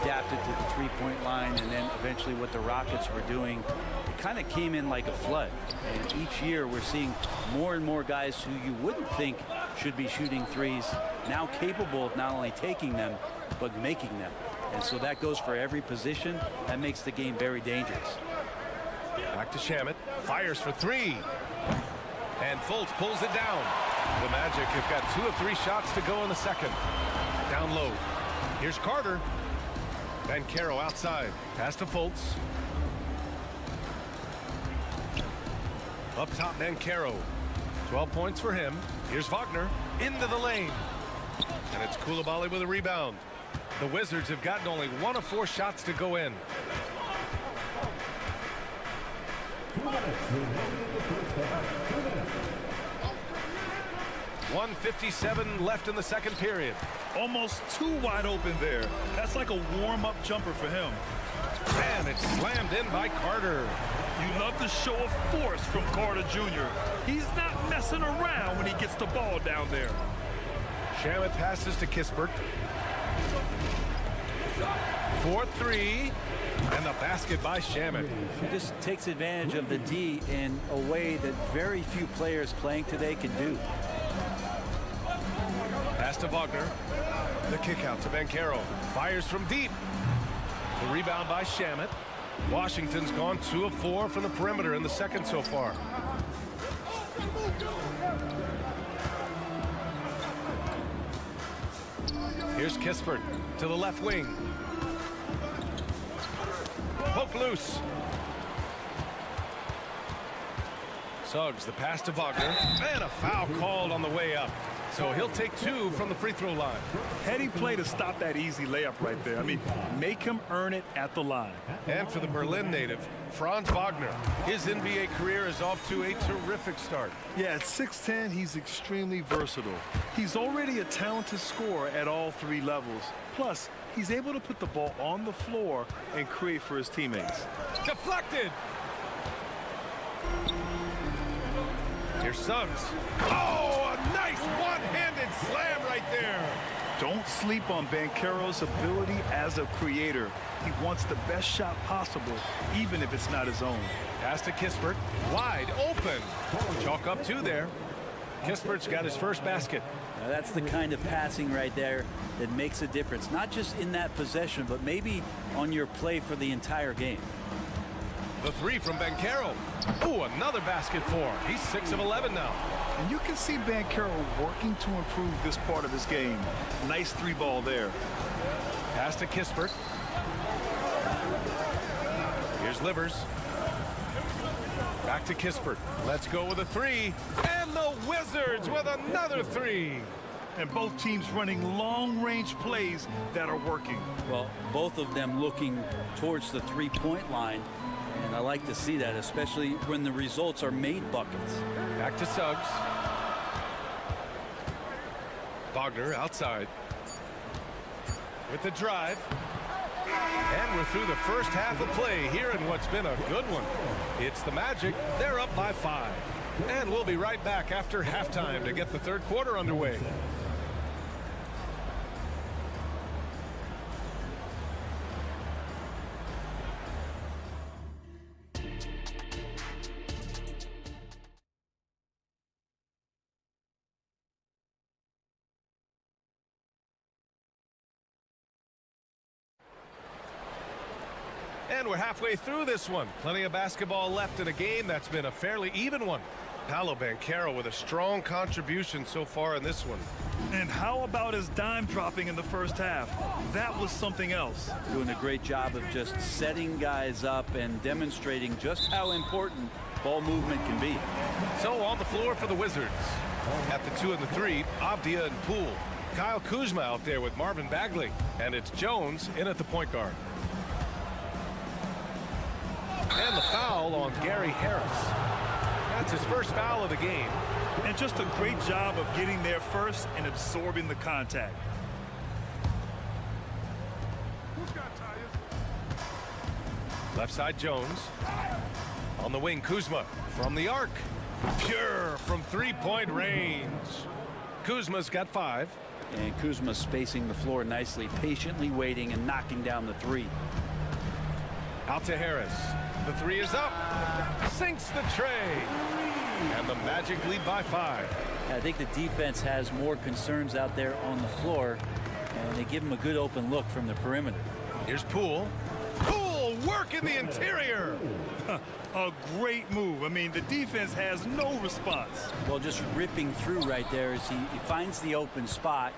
adapted to the three-point line and then eventually what the Rockets were doing, it kind of came in like a flood. And each year we're seeing more and more guys who you wouldn't think should be shooting threes now capable of not only taking them, but making them. And so that goes for every position. That makes the game very dangerous. Back to Shamet. Fires for 3. And Fultz pulls it down. The Magic have got 2 of 3 shots to go in the second. Down low. Here's Carter. Banchero outside. Pass to Fultz. Up top, Banchero. 12 points for him. Here's Wagner. Into the lane. And it's Coulibaly with a rebound. The Wizards have gotten only 1 of 4 shots to go in. 1:57 left in the second period. Almost too wide open there. That's like a warm-up jumper for him. And it's slammed in by Carter. You love the show of force from Carter Jr. He's not messing around when he gets the ball down there. Shamet passes to Kispert. 4-3. And the basket by Shamet. He just takes advantage of the D in a way that very few players playing today can do. Pass to Wagner. The kick out to Banchero. Fires from deep. The rebound by Shamet. Washington's gone 2 of 4 from the perimeter in the second so far. Here's Kispert to the left wing. Poke loose. Suggs, the pass to Wagner, and a foul called on the way up. So he'll take 2 from the free throw line. Heady play to stop that easy layup right there. I mean, make him earn it at the line. And for the Berlin native, Franz Wagner, his NBA career is off to a terrific start. Yeah, at 6'10", he's extremely versatile. He's already a talented scorer at all 3 levels. Plus, he's able to put the ball on the floor and create for his teammates. Deflected. Here's Suggs. Oh, a nice one-handed slam right there. Don't sleep on Banchero's ability as a creator. He wants the best shot possible, even if it's not his own. Pass to Kispert. Wide open. Chalk up 2 there. Kispert's got his first basket. Now that's the kind of passing right there that makes a difference, not just in that possession, but maybe on your play for the entire game. The 3 from Banchero. Ooh, another basket for him. He's 6 of 11 now. And you can see Banchero working to improve this part of his game. Nice 3-ball there. Pass to Kispert. Here's Livers. Back to Kispert. Let's go with a 3. And the Wizards with another 3. And both teams running long-range plays that are working. Well, both of them looking towards the three-point line. And I like to see that, especially when the results are made buckets. Back to Suggs. Wagner outside. With the drive. And we're through the first half of play here in what's been a good one. It's the Magic. They're up by 5. And we'll be right back after halftime to get the third quarter underway. And we're halfway through this one. Plenty of basketball left in a game that's been a fairly even one. Paolo Banchero with a strong contribution so far in this one. And how about his dime dropping in the first half? That was something else. Doing a great job of just setting guys up and demonstrating just how important ball movement can be. So on the floor for the Wizards. At the 2 and the 3, Avdia and Poole. Kyle Kuzma out there with Marvin Bagley. And it's Jones in at the point guard. And the foul on Gary Harris. That's his first foul of the game. And just a great job of getting there first and absorbing the contact. Left side Jones. On the wing, Kuzma from the arc. Pure from three-point range. Kuzma's got 5. And Kuzma spacing the floor nicely, patiently waiting and knocking down the 3. Out to Harris. The 3 is up. Sinks the tray. And the Magic lead by 5. I think the defense has more concerns out there on the floor, and they give him a good open look from the perimeter. Here's Poole. Poole work in the interior. A great move. I mean, the defense has no response. Well, just ripping through right there as he finds the open spot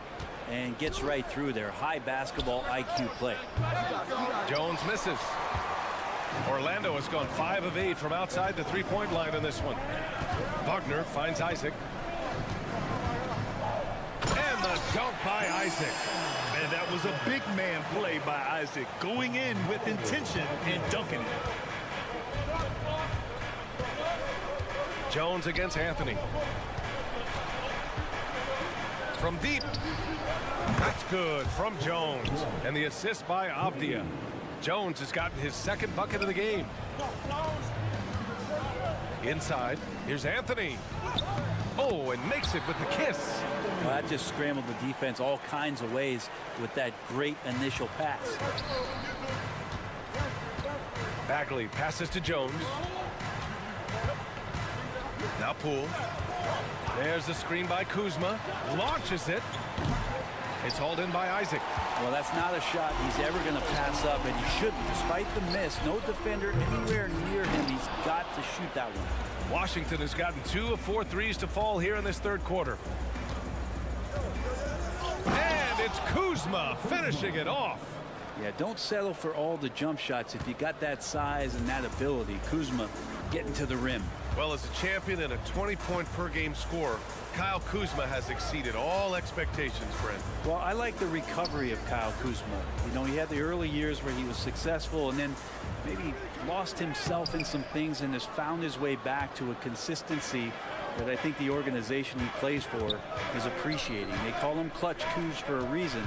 and gets right through there. High basketball IQ play. Jones misses. Orlando has gone 5 of 8 from outside the three-point line in this one. Wagner finds Isaac. And the dunk by Isaac. And that was a big man play by Isaac, going in with intention and dunking it. Jones against Anthony. From deep. That's good from Jones. And the assist by Avdia. Jones has gotten his second bucket of the game. Inside, here's Anthony. Oh, and makes it with the kiss. Well, that just scrambled the defense all kinds of ways with that great initial pass. Bagley passes to Jones. Now Poole. There's the screen by Kuzma. Launches it. It's hauled in by Isaac. Well, that's not a shot he's ever going to pass up, and he shouldn't. Despite the miss, no defender anywhere near him. He's got to shoot that one. Washington has gotten 2 of 4 threes to fall here in this third quarter. And it's Kuzma finishing it off. Yeah, don't settle for all the jump shots if you got that size and that ability. Kuzma getting to the rim. Well, as a champion and a 20-point-per-game scorer, Kyle Kuzma has exceeded all expectations, Brent. Well, I like the recovery of Kyle Kuzma. You know, he had the early years where he was successful and then maybe lost himself in some things and has found his way back to a consistency that I think the organization he plays for is appreciating. They call him Clutch Kuz for a reason.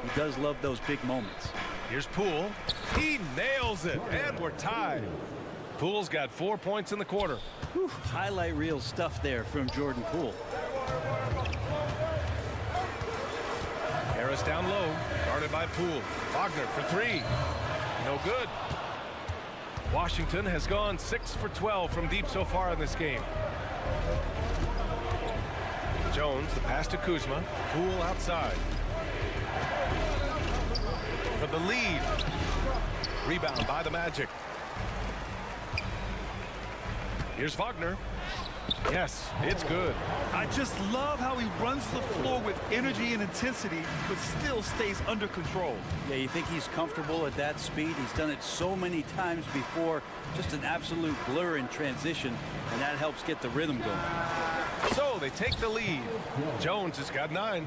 He does love those big moments. Here's Poole. He nails it, and we're tied. Poole's got 4 points in the quarter. Whew, highlight reel stuff there from Jordan Poole. Harris down low, guarded by Poole. Wagner for 3. No good. Washington has gone 6 for 12 from deep so far in this game. Jones, the pass to Kuzma. Poole outside. For the lead. Rebound by the Magic. Here's Wagner. Yes, it's good. I just love how he runs the floor with energy and intensity, but still stays under control. Yeah, you think he's comfortable at that speed? He's done it so many times before. Just an absolute blur in transition, and that helps get the rhythm going. So they take the lead. Jones has got 9.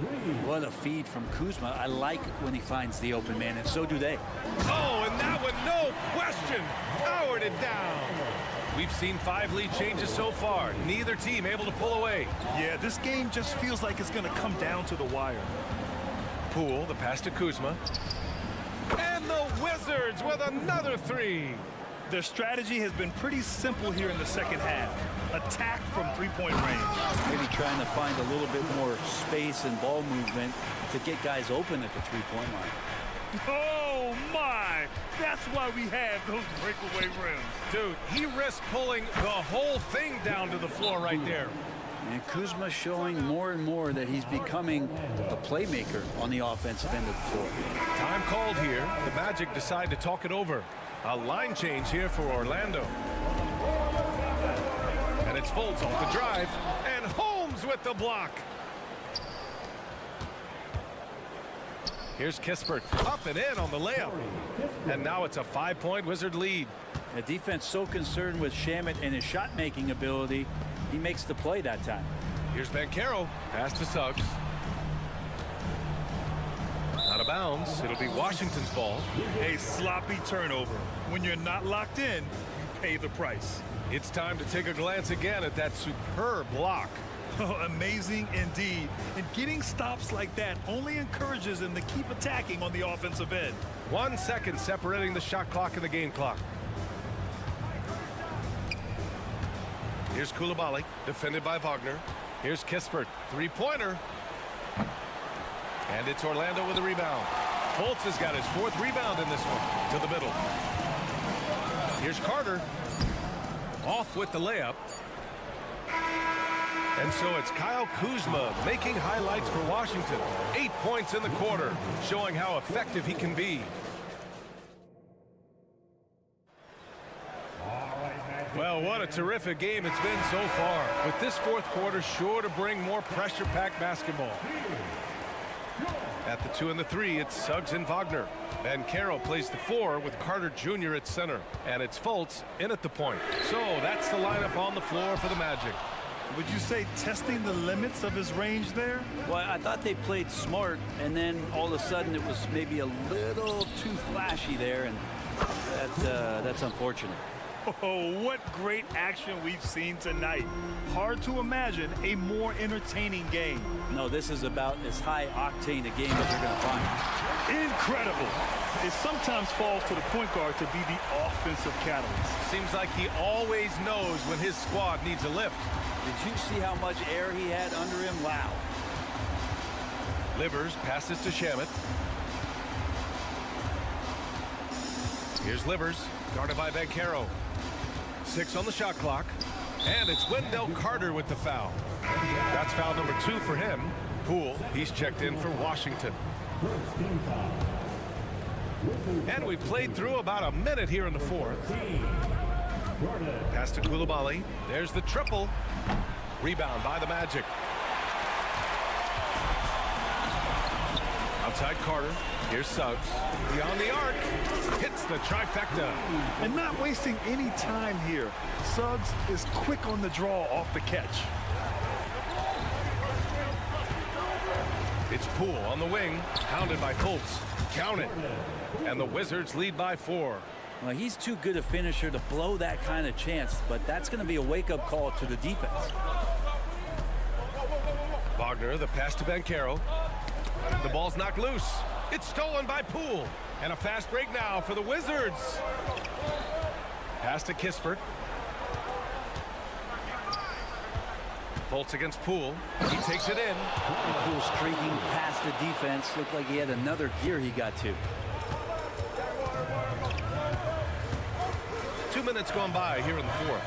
What a feed from Kuzma. I like when he finds the open man, and so do they. Oh, and that one, no question, powered it down. We've seen 5 lead changes so far. Neither team able to pull away. Yeah, this game just feels like it's going to come down to the wire. Poole, the pass to Kuzma. And the Wizards with another 3. Their strategy has been pretty simple here in the second half. Attack from three-point range. Maybe trying to find a little bit more space and ball movement to get guys open at the three-point line. Oh, my! That's why we have those breakaway rims. Dude, he risked pulling the whole thing down to the floor right there. And Kuzma showing more and more that he's becoming a playmaker on the offensive end of the floor. Time called here. The Magic decide to talk it over. A line change here for Orlando. And it's Fultz off the drive. And Holmes with the block. Here's Kispert up and in on the layup. And now it's a 5-point Wizard lead. The defense so concerned with Shamet and his shot-making ability, he makes the play that time. Here's Banchero. Pass to Suggs. Out of bounds. It'll be Washington's ball. A sloppy turnover. When you're not locked in, you pay the price. It's time to take a glance again at that superb block. Amazing indeed. And getting stops like that only encourages them to keep attacking on the offensive end. 1 second separating the shot clock and the game clock. Here's Coulibaly, defended by Wagner. Here's Kispert, 3-pointer. And it's Orlando with a rebound. Fultz has got his 4th rebound in this one. To the middle. Here's Carter. Off with the layup. And so it's Kyle Kuzma making highlights for Washington. 8 points in the quarter, showing how effective he can be. Well, what a terrific game it's been so far. With this 4th quarter sure to bring more pressure-packed basketball. At the 2 and the 3, it's Suggs and Wagner. Banchero plays the 4 with Carter Jr. at center. And it's Fultz in at the point. So that's the lineup on the floor for the Magic. Would you say testing the limits of his range there? Well, I thought they played smart, and then all of a sudden it was maybe a little too flashy there, and that's unfortunate. Oh, what great action we've seen tonight. Hard to imagine a more entertaining game. No, this is about as high-octane a game as you're going to find. Incredible. It sometimes falls to the point guard to be the offensive catalyst. Seems like he always knows when his squad needs a lift. Did you see how much air he had under him? Wow. Livers passes to Shamet. Here's Livers, guarded by Banchero. 6 on the shot clock. And it's Wendell Carter with the foul. That's foul number 2 for him. Poole, he's checked in for Washington. And we've played through about a minute here in the fourth. Pass to Koulibaly. There's the triple. Rebound by the Magic. Outside Carter. Here's Suggs. Beyond the arc. Hits the trifecta. And not wasting any time here. Suggs is quick on the draw off the catch. It's Poole on the wing. Pounded by Fultz. Count it. And the Wizards lead by 4. Well, he's too good a finisher to blow that kind of chance, but that's going to be a wake-up call to the defense. Wagner, the pass to Banchero. The ball's knocked loose. It's stolen by Poole. And a fast break now for the Wizards. Pass to Kispert. Fultz against Poole. He takes it in. Poole streaking past the defense. Looked like he had another gear he got to. 2 minutes gone by here in the fourth.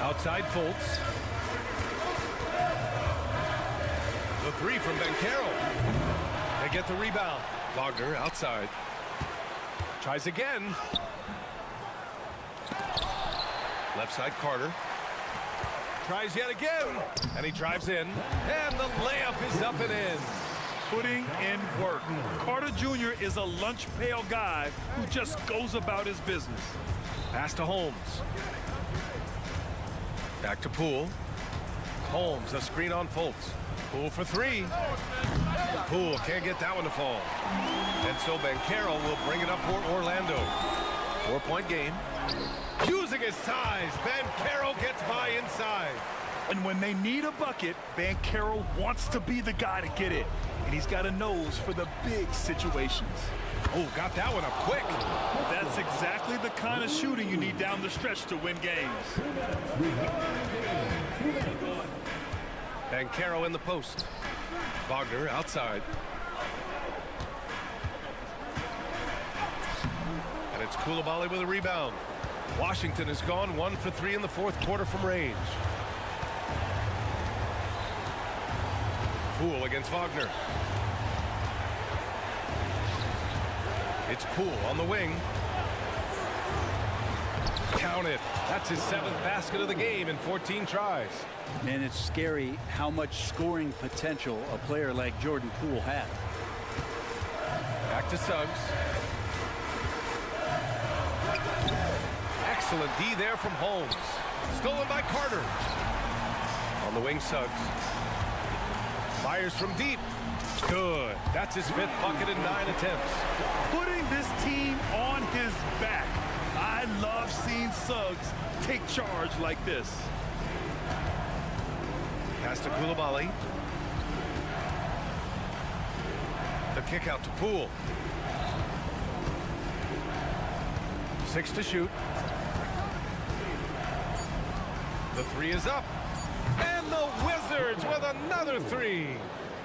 Outside Fultz. The three from Banchero. They get the rebound. Wagner outside. Tries again. Left side Carter. Tries yet again. And he drives in. And the layup is up and in. Putting in work. Carter Jr. is a lunch pail guy who just goes about his business. Pass to Holmes. Back to Poole. Holmes, a screen on Fultz. Poole for three. Poole can't get that one to fall. And so Banchero will bring it up for Orlando. 4-point game. Using his size, Banchero gets by inside. And when they need a bucket, Banchero wants to be the guy to get it. And he's got a nose for the big situations. Oh, got that one up quick. That's exactly the kind of shooting you need down the stretch to win games. Banchero in the post. Wagner outside. And it's Koulibaly with a rebound. Washington has gone 1 for 3 in the fourth quarter from range. Poole against Wagner. It's Poole on the wing. Count it. That's his 7th basket of the game in 14 tries. And it's scary how much scoring potential a player like Jordan Poole has. Back to Suggs. Excellent D there from Holmes. Stolen by Carter. On the wing, Suggs. Fires from deep. Good. That's his 5th bucket in 9 attempts. Putting this team on his back. I love seeing Suggs take charge like this. Pass to Koulibaly. The kick out to Poole. 6 to shoot. The three is up. And the Wizards with another three.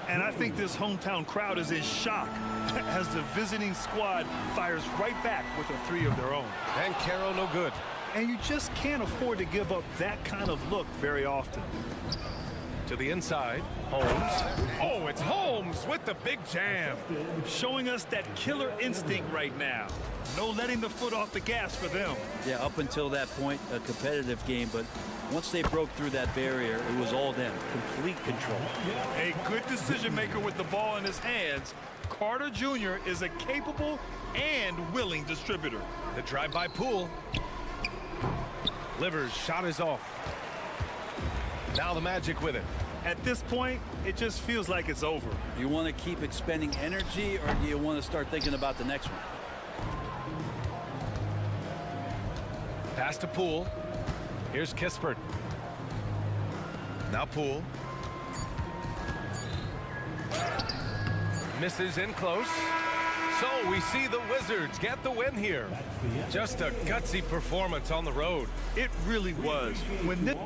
And I think this hometown crowd is in shock as the visiting squad fires right back with a three of their own. And Banchero no good. And you just can't afford to give up that kind of look very often. To the inside, Holmes. Oh, it's Holmes with the big jam. Showing us that killer instinct right now. No letting the foot off the gas for them. Yeah, up until that point, a competitive game, but once they broke through that barrier, it was all them. Complete control. A good decision maker with the ball in his hands. Carter Jr. is a capable and willing distributor. The drive by Poole. Livers shot is off. Now the Magic with it. At this point, it just feels like it's over. Do you want to keep expending energy, or do you want to start thinking about the next one? Pass to Poole. Here's Kispert. Now Poole. Misses in close. So we see the Wizards get the win here. Just a gutsy performance on the road. It really was. When this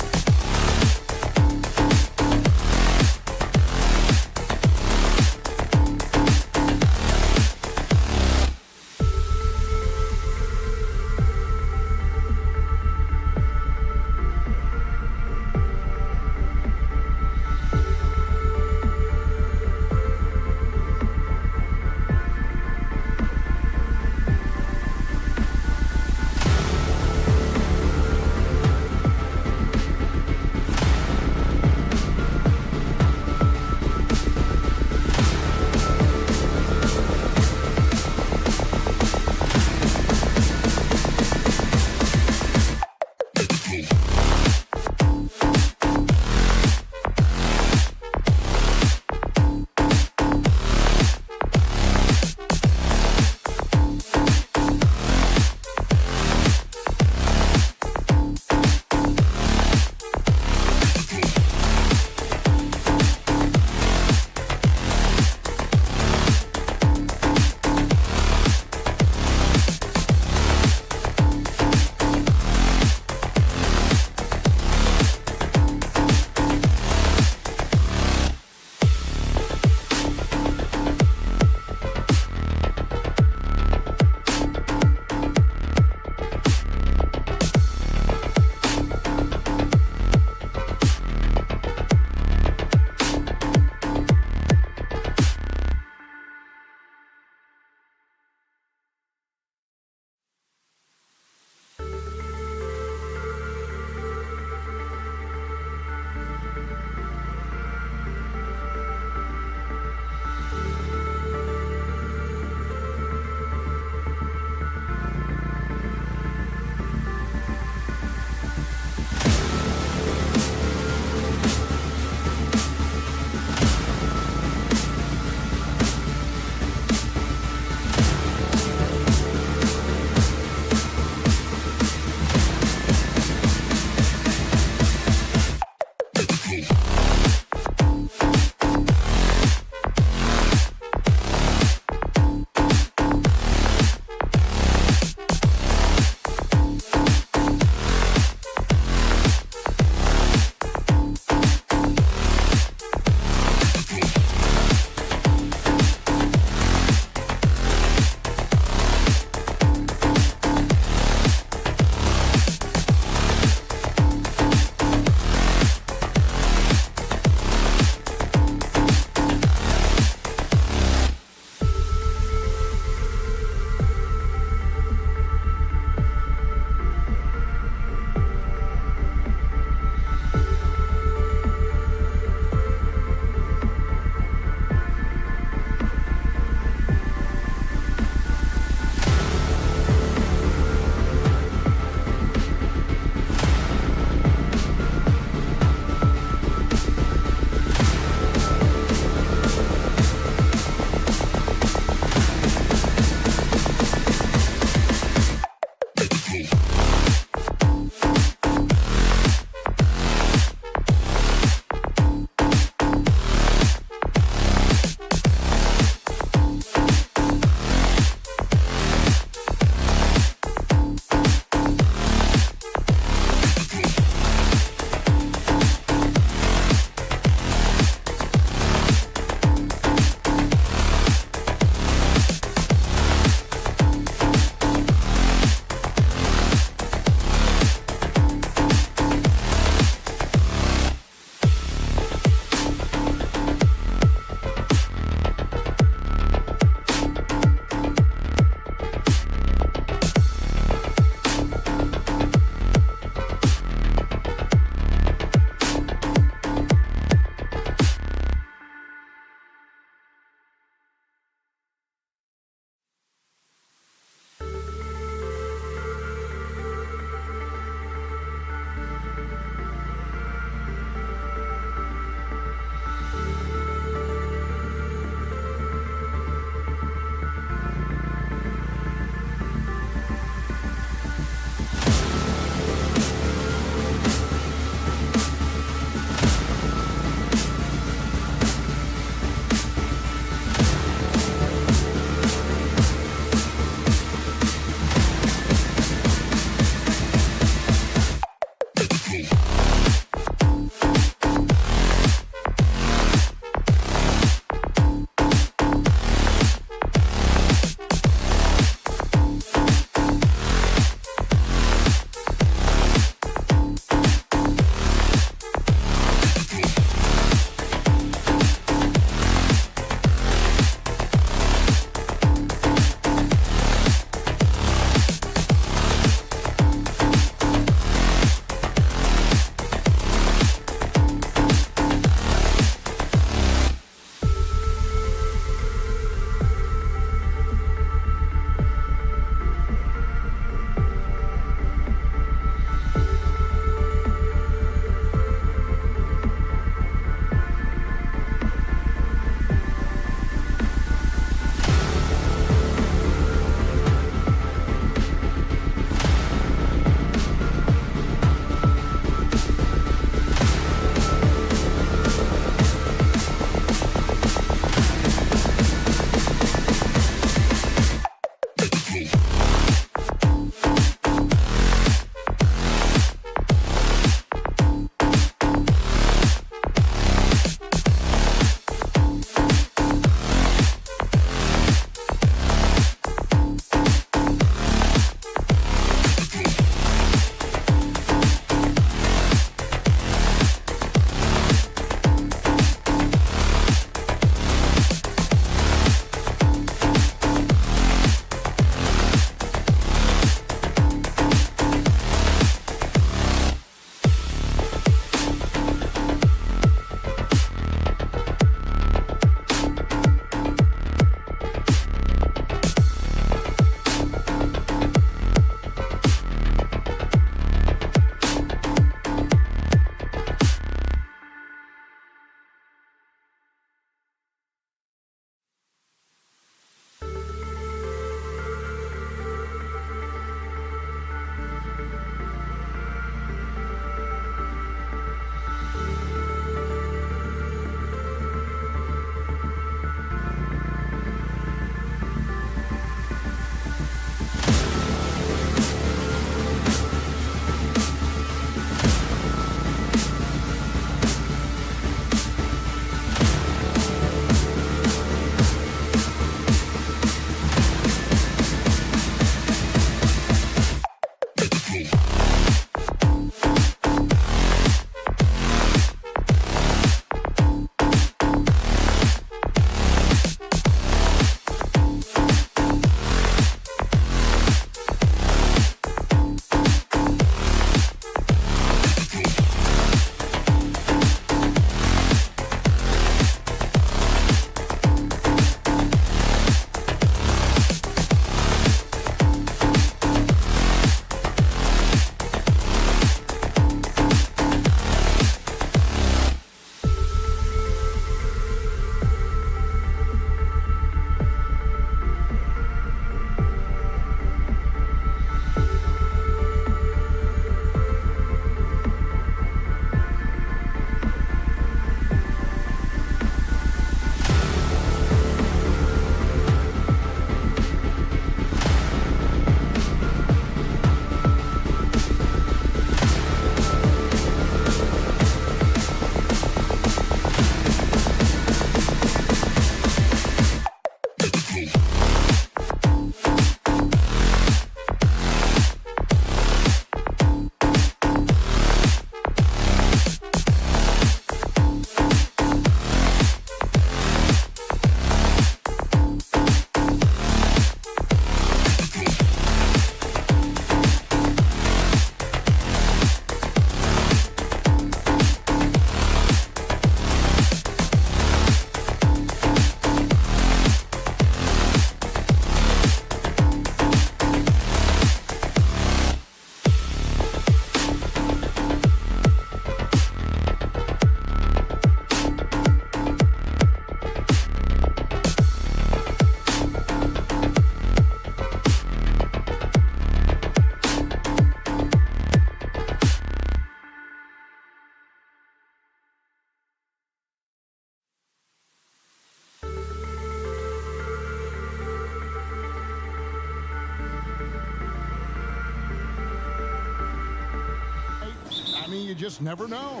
I mean, you just never know.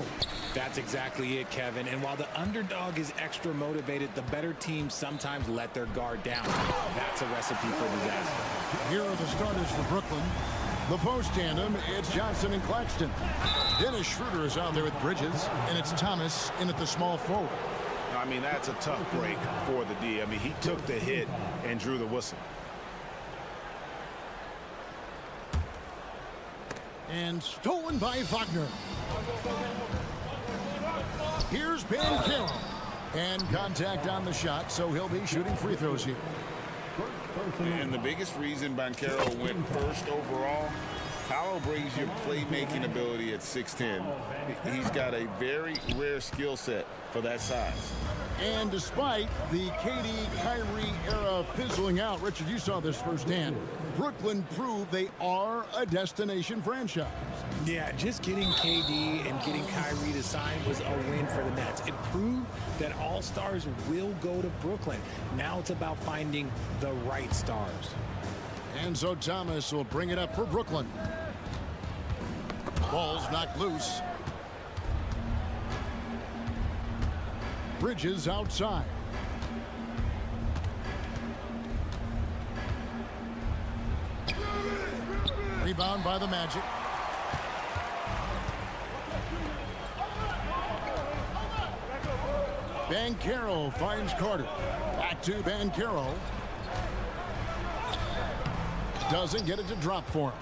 That's exactly it, Kevin. And while the underdog is extra motivated, the better teams sometimes let their guard down. That's a recipe for disaster. Here are the starters for Brooklyn. The post tandem, it's Johnson and Claxton. Dennis Schroeder is out there with Bridges, and it's Thomas in at the small forward. I mean, that's a tough break for the D. I mean, he took the hit and drew the whistle. And stolen by Wagner. Here's Banchero. And contact on the shot, so he'll be shooting free throws here. And the biggest reason Banchero went first overall, Paolo brings your playmaking ability at 6'10". He's got a very rare skill set for that size. And despite the KD-Kyrie era fizzling out, Richard, you saw this firsthand, Brooklyn proved they are a destination franchise. Yeah, just getting KD and getting Kyrie to sign was a win for the Nets. It proved that all stars will go to Brooklyn. Now it's about finding the right stars. And so Thomas will bring it up for Brooklyn. Ball's knocked loose. Bridges outside. Rebound by the Magic. Banchero finds Carter. Back to Banchero. Doesn't get it to drop for him.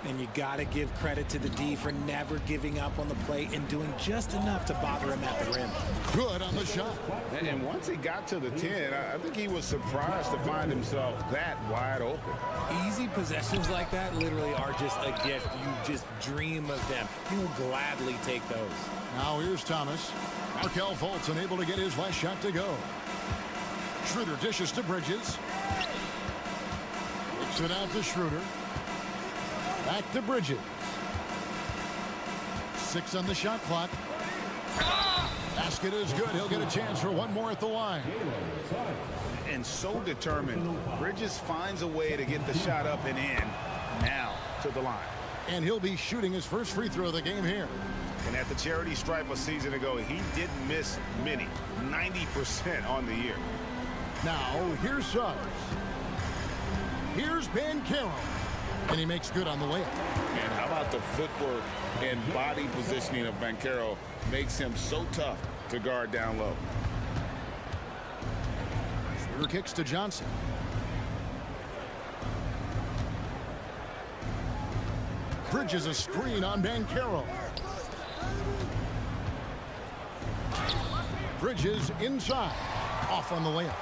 And you got to give credit to the D for never giving up on the play and doing just enough to bother him at the rim. Good on the shot. And once he got to the 10, I think he was surprised to find himself that wide open. Easy possessions like that literally are just a gift. You just dream of them. You'll gladly take those. Now here's Thomas. Markelle Fultz unable to get his last shot to go. Schroeder dishes to Bridges. Kicks it out to Schroeder. Back to Bridges. 6 on the shot clock. Basket is good. He'll get a chance for one more at the line. And so determined, Bridges finds a way to get the shot up and in. Now to the line. And he'll be shooting his first free throw of the game here. And at the charity stripe a season ago, he didn't miss many. 90% on the year. Now, here's Suggs. Here's Banchero. And he makes good on the layup. And how about the footwork and body positioning of Banchero makes him so tough to guard down low. Schroeder kicks to Johnson. Bridges a screen on Banchero. Bridges inside. Off on the layup.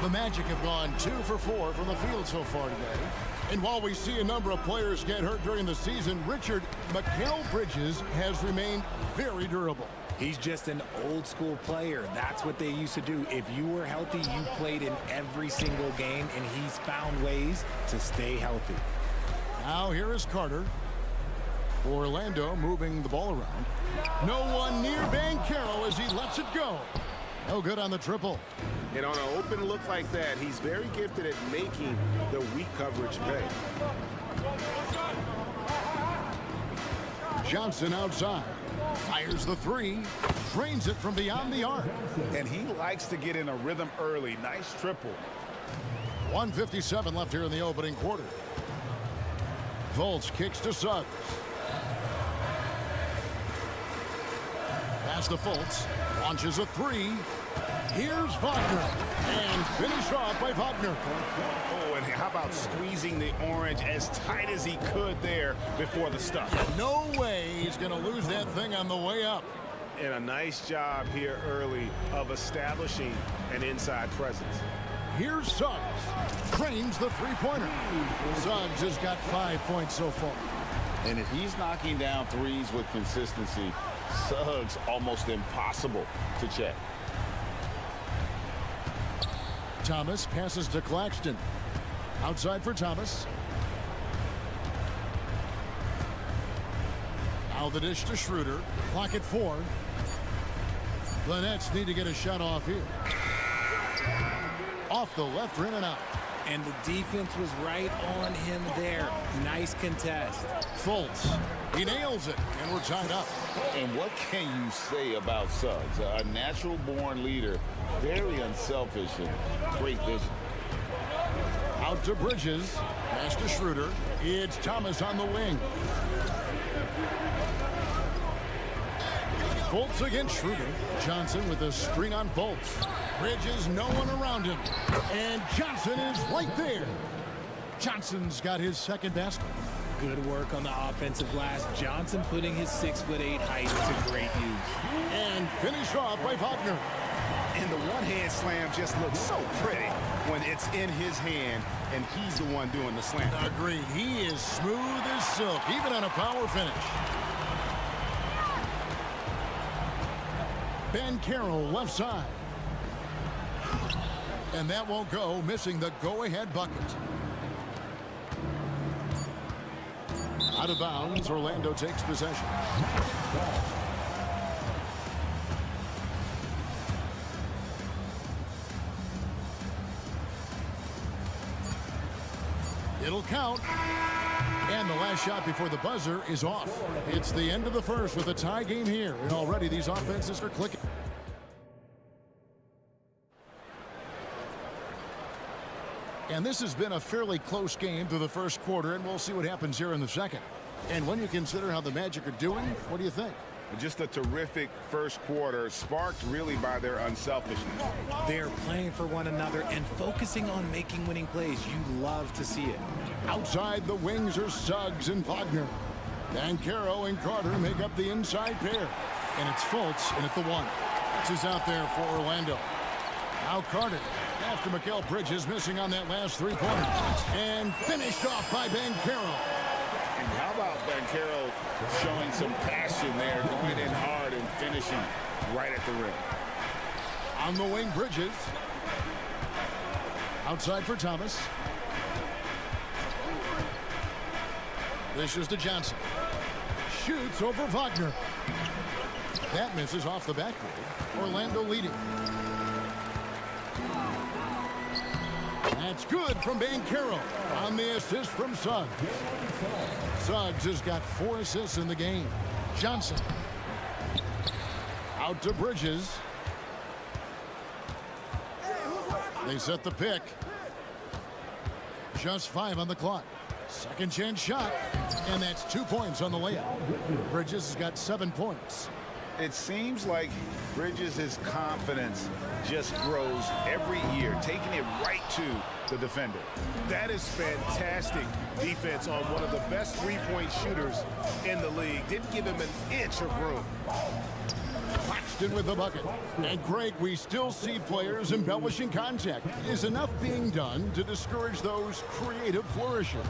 The Magic have gone 2 for 4 from the field so far today. And while we see a number of players get hurt during the season, Richard, Mikal Bridges has remained very durable. He's just an old school player. That's what they used to do. If you were healthy, you played in every single game, and he's found ways to stay healthy. Now here is Carter. Orlando moving the ball around. No one near Banchero as he lets it go. No good on the triple. And on an open look like that, he's very gifted at making the weak coverage pay. Johnson outside. Fires the 3. Drains it from beyond the arc. And he likes to get in a rhythm early. Nice triple. 1:57 left here in the opening quarter. Fultz kicks to Suggs. Pass to Fultz. Launches a 3. Here's Wagner. And finished off by Wagner. Oh, and how about squeezing the orange as tight as he could there before the stuff? No way he's going to lose that thing on the way up. And a nice job here early of establishing an inside presence. Here's Suggs. Drains the three-pointer. Suggs has got 5 points so far. And if he's knocking down threes with consistency, Suggs almost impossible to check. Thomas passes to Claxton. Outside for Thomas. Now the dish to Schroeder. Clock at 4. The Nets need to get a shot off here. Off the left rim and out. And the defense was right on him there. Nice contest. Fultz, he nails it, and we're tied up. And what can you say about Suggs? A natural-born leader, very unselfish and great vision. Out to Bridges, pass to Schroeder. It's Thomas on the wing. Fultz against Schroeder. Johnson with a screen on Fultz. Bridges, no one around him. And Johnson is right there. Johnson's got his second basket. Good work on the offensive glass. Johnson putting his 6'8" height to great use. And finished off by Wagner. And the one-hand slam just looks so pretty when it's in his hand and he's the one doing the slam. Agreed. He is smooth as silk, even on a power finish. Ben Carroll left side. And that won't go, missing the go-ahead bucket. Out of bounds, Orlando takes possession. It'll count. And the last shot before the buzzer is off. It's the end of the first with a tie game here. And already these offenses are clicking. And this has been a fairly close game through the first quarter, and we'll see what happens here in the second. And when you consider how the Magic are doing, what do you think? Just a terrific first quarter, sparked really by their unselfishness. They're playing for one another and focusing on making winning plays. You love to see it. Outside the wings are Suggs and Wagner. Banchero and Carter make up the inside pair. And it's Fultz in at the one. This is out there for Orlando. Now Carter, after Mikal Bridges missing on that last three-pointer. And finished off by Banchero. And how about Banchero showing some passion there, going in hard and finishing right at the rim. On the wing, Bridges. Outside for Thomas. This is to Johnson. Shoots over Wagner. That misses off the backboard. Orlando leading. That's good from Banchero on the assist from Suggs. Suggs has got 4 assists in the game. Johnson. Out to Bridges. They set the pick. Just 5 on the clock. Second chance shot. And that's 2 points on the layup. Bridges has got 7 points. It seems like Bridges' confidence just grows every year, taking it right to the defender. That is fantastic defense on one of the best three-point shooters in the league. Didn't give him an inch of room. Claxton with the bucket. And Greg, we still see players embellishing contact. Is enough being done to discourage those creative flourishes?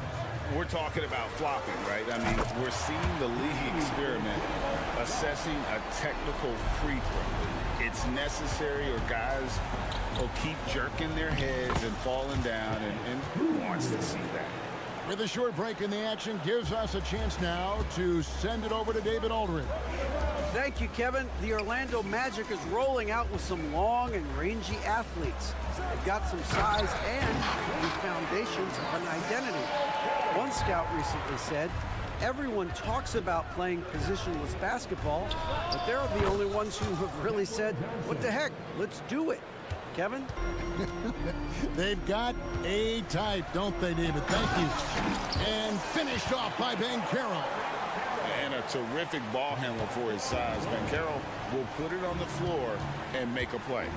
We're talking about flopping, right? I mean, we're seeing the league experiment assessing a technical free throw. It's necessary, or guys will keep jerking their heads and falling down, and who wants to see that? With a short break in the action, gives us a chance now to send it over to David Aldridge. Thank you, Kevin. The Orlando Magic is rolling out with some long and rangy athletes. They've got some size and the foundations of an identity. One scout recently said, everyone talks about playing positionless basketball, but they're the only ones who have really said, what the heck, let's do it. Kevin? They've got a type, don't they, David? Thank you. And finished off by Banchero. And a terrific ball handler for his size. Banchero will put it on the floor and make a play.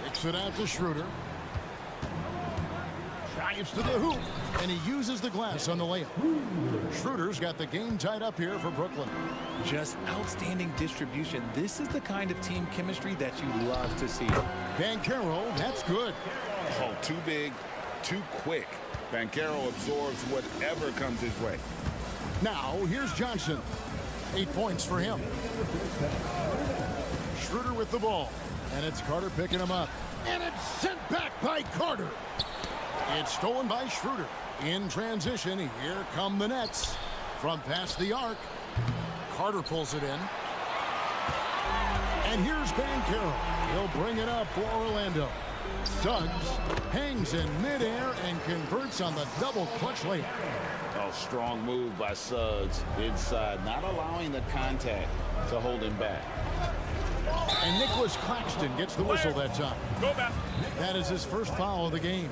Kicks it out to Schroeder. Drives to the hoop, and he uses the glass on the layup. Schroeder's got the game tied up here for Brooklyn. Just outstanding distribution. This is the kind of team chemistry that you love to see. Banchero, that's good. Oh, too big, too quick. Banchero absorbs whatever comes his way. Now, here's Johnson. 8 points for him. Schroeder with the ball, and it's Carter picking him up. And it's sent back by Carter. It's stolen by Schroeder. In transition, here come the Nets. From past the arc, Carter pulls it in. And here's Banchero. He'll bring it up for Orlando. Suggs hangs in midair and converts on the double clutch layup. Oh, strong move by Suggs inside, not allowing the contact to hold him back. And Nicholas Claxton gets the whistle that time. That is his first foul of the game.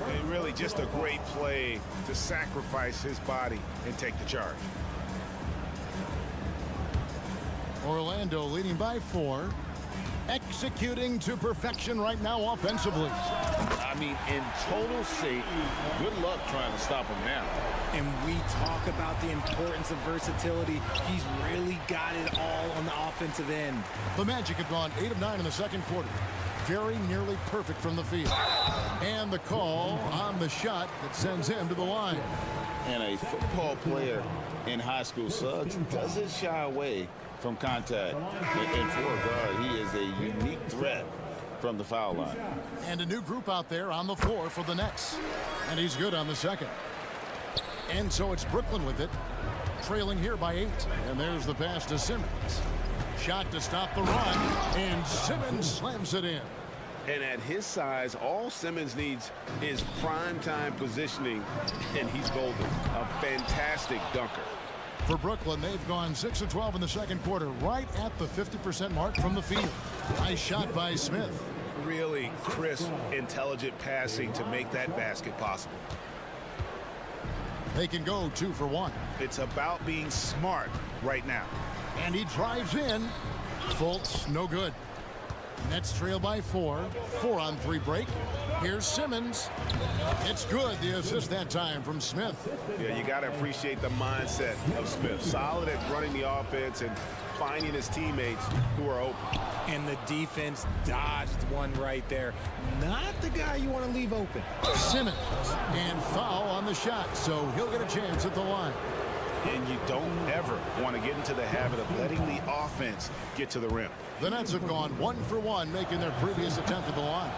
And really just a great play to sacrifice his body and take the charge. Orlando leading by 4. Executing to perfection right now offensively. I mean, in total sync. Good luck trying to stop him now. And we talk about the importance of versatility. He's really got it all on the offensive end. The Magic have gone 8 of 9 in the second quarter. Very nearly perfect from the field. And the call on the shot that sends him to the line. And a football player in high school, Suggs doesn't shy away from contact. And for a guard, he is a unique threat from the foul line. And a new group out there on the floor for the Nets. And he's good on the second. And so it's Brooklyn with it, trailing here by 8. And there's the pass to Simmons. Shot to stop the run, and Simmons slams it in. And at his size, all Simmons needs is prime-time positioning, and he's golden. A fantastic dunker. For Brooklyn, they've gone 6 of 12 in the second quarter, right at the 50% mark from the field. Nice shot by Smith. Really crisp, intelligent passing to make that basket possible. They can go 2 for 1. It's about being smart right now. And he drives in. Fultz, no good. Nets trail by 4. 4-on-3 break. Here's Simmons. It's good. The assist that time from Smith. Yeah, you got to appreciate the mindset of Smith. Solid at running the offense and finding his teammates who are open. And the defense dodged one right there. Not the guy you want to leave open. Simmons. And foul on the shot, so he'll get a chance at the line. And you don't ever want to get into the habit of letting the offense get to the rim. The Nets have gone 1 for 1, making their previous attempt at the line.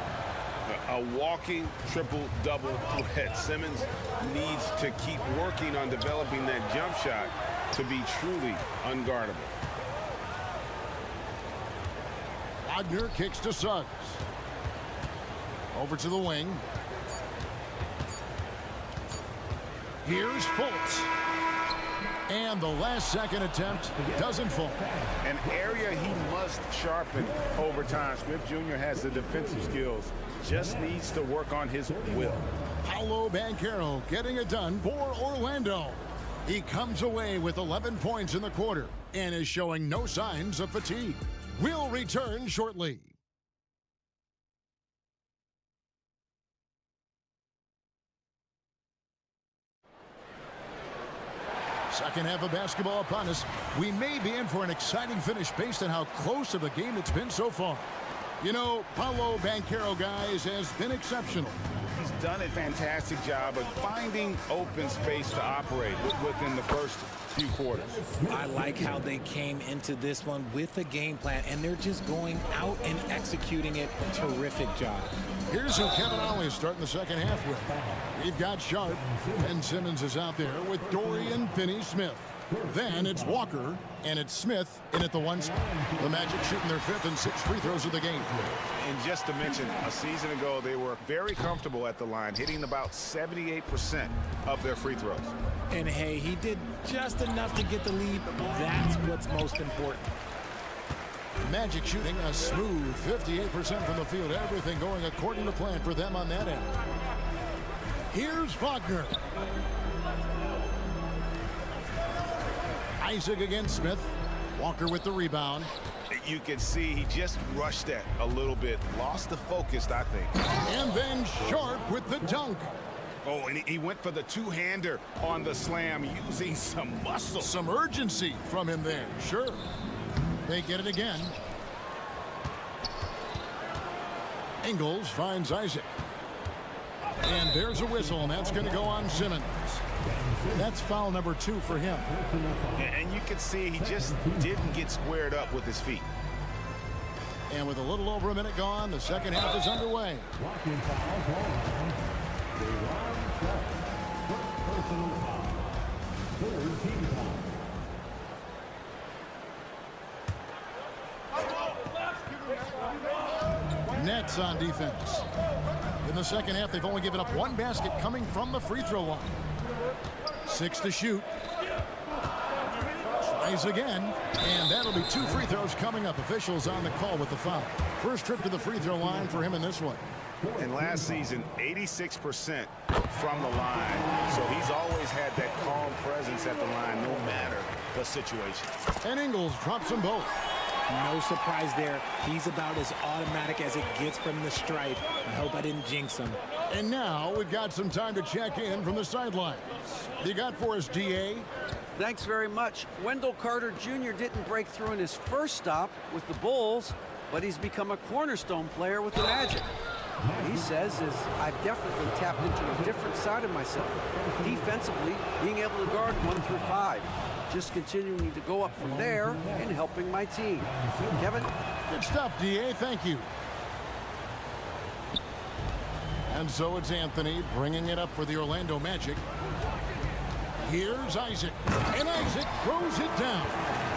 A walking triple-double threat. Simmons needs to keep working on developing that jump shot to be truly unguardable. Wagner kicks to Suggs. Over to the wing. Here's Fultz. And the last second attempt doesn't fall. An area he must sharpen over time. Smith Jr. has the defensive skills. Just needs to work on his will. Paolo Banchero getting it done for Orlando. He comes away with 11 points in the quarter and is showing no signs of fatigue. We'll return shortly. Second half of basketball upon us. We may be in for an exciting finish based on how close of a game it's been so far. You know, Paolo Banchero, guys, has been exceptional. He's done a fantastic job of finding open space to operate within the first few quarters. I like how they came into this one with a game plan, and they're just going out and executing it. Terrific job. Here's who Kevin Ollie is starting the second half with. We've got Sharp, and Simmons is out there with Dorian Finney-Smith. Then it's Walker, and it's Smith in at the 1 spot. The Magic shooting their 5th and 6th free throws of the game. And just to mention, a season ago, they were very comfortable at the line, hitting about 78% of their free throws. And hey, he did just enough to get the lead. That's what's most important. Magic shooting a smooth 58% from the field. Everything going according to plan for them on that end. Here's Wagner. Isaac against Smith. Walker with the rebound. You can see he just rushed that a little bit. Lost the focus, I think. And then Sharp with the dunk. Oh, and he went for the two-hander on the slam, using some muscle. Some urgency from him there, sure. They get it again. Ingles finds Isaac. And there's a whistle, and that's going to go on Simmons. That's foul number 2 for him. And you can see he just didn't get squared up with his feet. And with a little over a minute gone, the second half is underway. minutes on defense. In the second half, they've only given up one basket coming from the free throw line. 6 to shoot. Tries again, and that'll be 2 free throws coming up. Officials on the call with the foul. First trip to the free throw line for him in this one. And last season, 86% from the line. So he's always had that calm presence at the line, no matter the situation. And Ingles drops them both. No surprise there. He's about as automatic as it gets from the stripe. I hope I didn't jinx him. And now we've got some time to check in from the sidelines. You got for us, DA? Thanks very much. Wendell Carter Jr. didn't break through in his first stop with the Bulls, but he's become a cornerstone player with the Magic. What he says is, I've definitely tapped into a different side of myself. Defensively, being able to guard 1 through 5. Just continuing to go up from there and helping my team. Kevin? Good stuff, DA. Thank you. And so it's Anthony bringing it up for the Orlando Magic. Here's Isaac. And Isaac throws it down.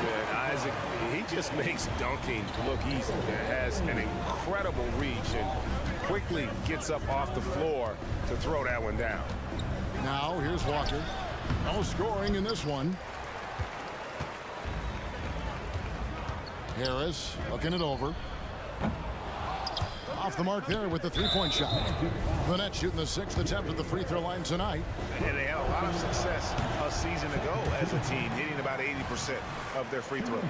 Good. Isaac, he just makes dunking look easy. Has an incredible reach and quickly gets up off the floor to throw that one down. Now here's Walker. No scoring in this one. Harris looking it over. Off the mark there with the three-point shot. The Nets shooting the 6th attempt at the free throw line tonight. And they had a lot of success a season ago as a team, hitting about 80% of their free throws.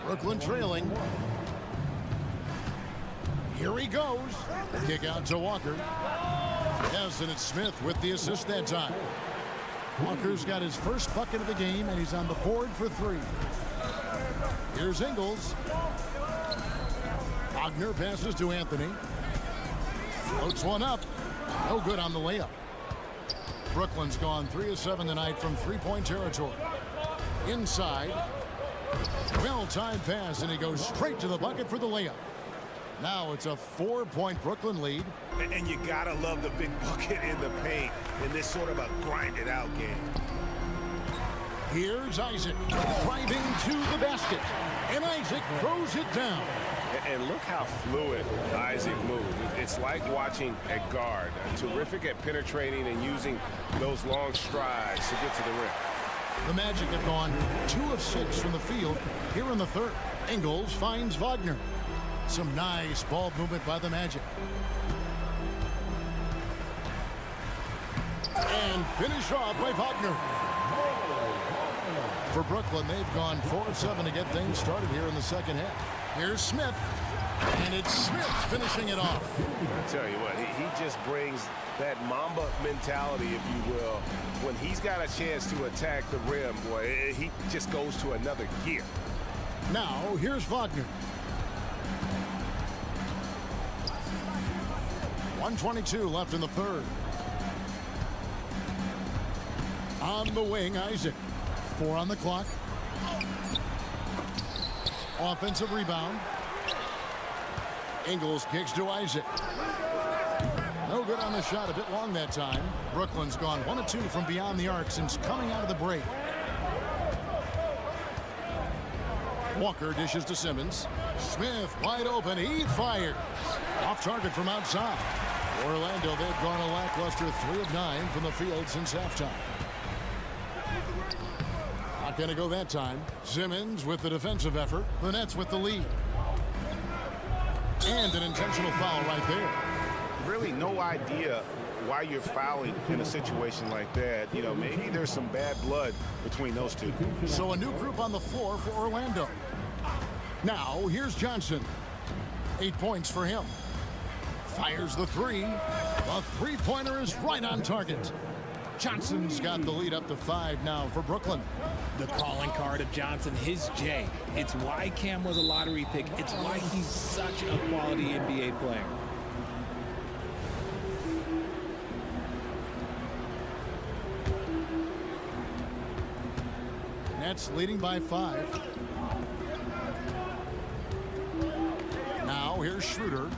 Brooklyn trailing. Here he goes. Kick out to Walker. Yes, and it's Smith with the assist that time. Walker's got his first bucket of the game, and he's on the board for 3. Here's Ingles. Wagner passes to Anthony. Floats one up. No good on the layup. Brooklyn's gone 3 of 7 tonight from three-point territory. Inside. Well-timed pass, and he goes straight to the bucket for the layup. Now it's a 4-point Brooklyn lead. And you gotta love the big bucket in the paint in this sort of a grinded-out game. Here's Isaac driving to the basket, and Isaac throws it down. And look how fluid Isaac moves. It's like watching a guard, terrific at penetrating and using those long strides to get to the rim. The Magic have gone 2 of 6 from the field here in the third. Ingles finds Wagner. Some nice ball movement by the Magic. And finish off by Wagner. For Brooklyn, they've gone 4 of 7 to get things started here in the second half. Here's Smith. And it's Smith finishing it off. I tell you what, he just brings that Mamba mentality, if you will. When he's got a chance to attack the rim, boy, he just goes to another gear. Now, here's Wagner. 1:22 left in the third. On the wing, Isaac. 4 on the clock. Offensive rebound. Ingles kicks to Isaac. No good on the shot, a bit long that time. Brooklyn's gone 1 of 2 from beyond the arc since coming out of the break. Walker dishes to Simmons. Smith wide open, he fires. Off target from outside. Orlando, they've gone a lackluster 3 of 9 from the field since halftime. Not going to go that time. Simmons with the defensive effort. The Nets with the lead. And an intentional foul right there. Really no idea why you're fouling in a situation like that. You know, maybe there's some bad blood between those two. So a new group on the floor for Orlando. Now, here's Johnson. 8 points for him. Fires the 3. The three-pointer is right on target. Johnson's got the lead up to 5 now for Brooklyn. The calling card of Johnson, his J. It's why Cam was a lottery pick. It's why he's such a quality NBA player. Nets leading by 5. Now here's Schroeder.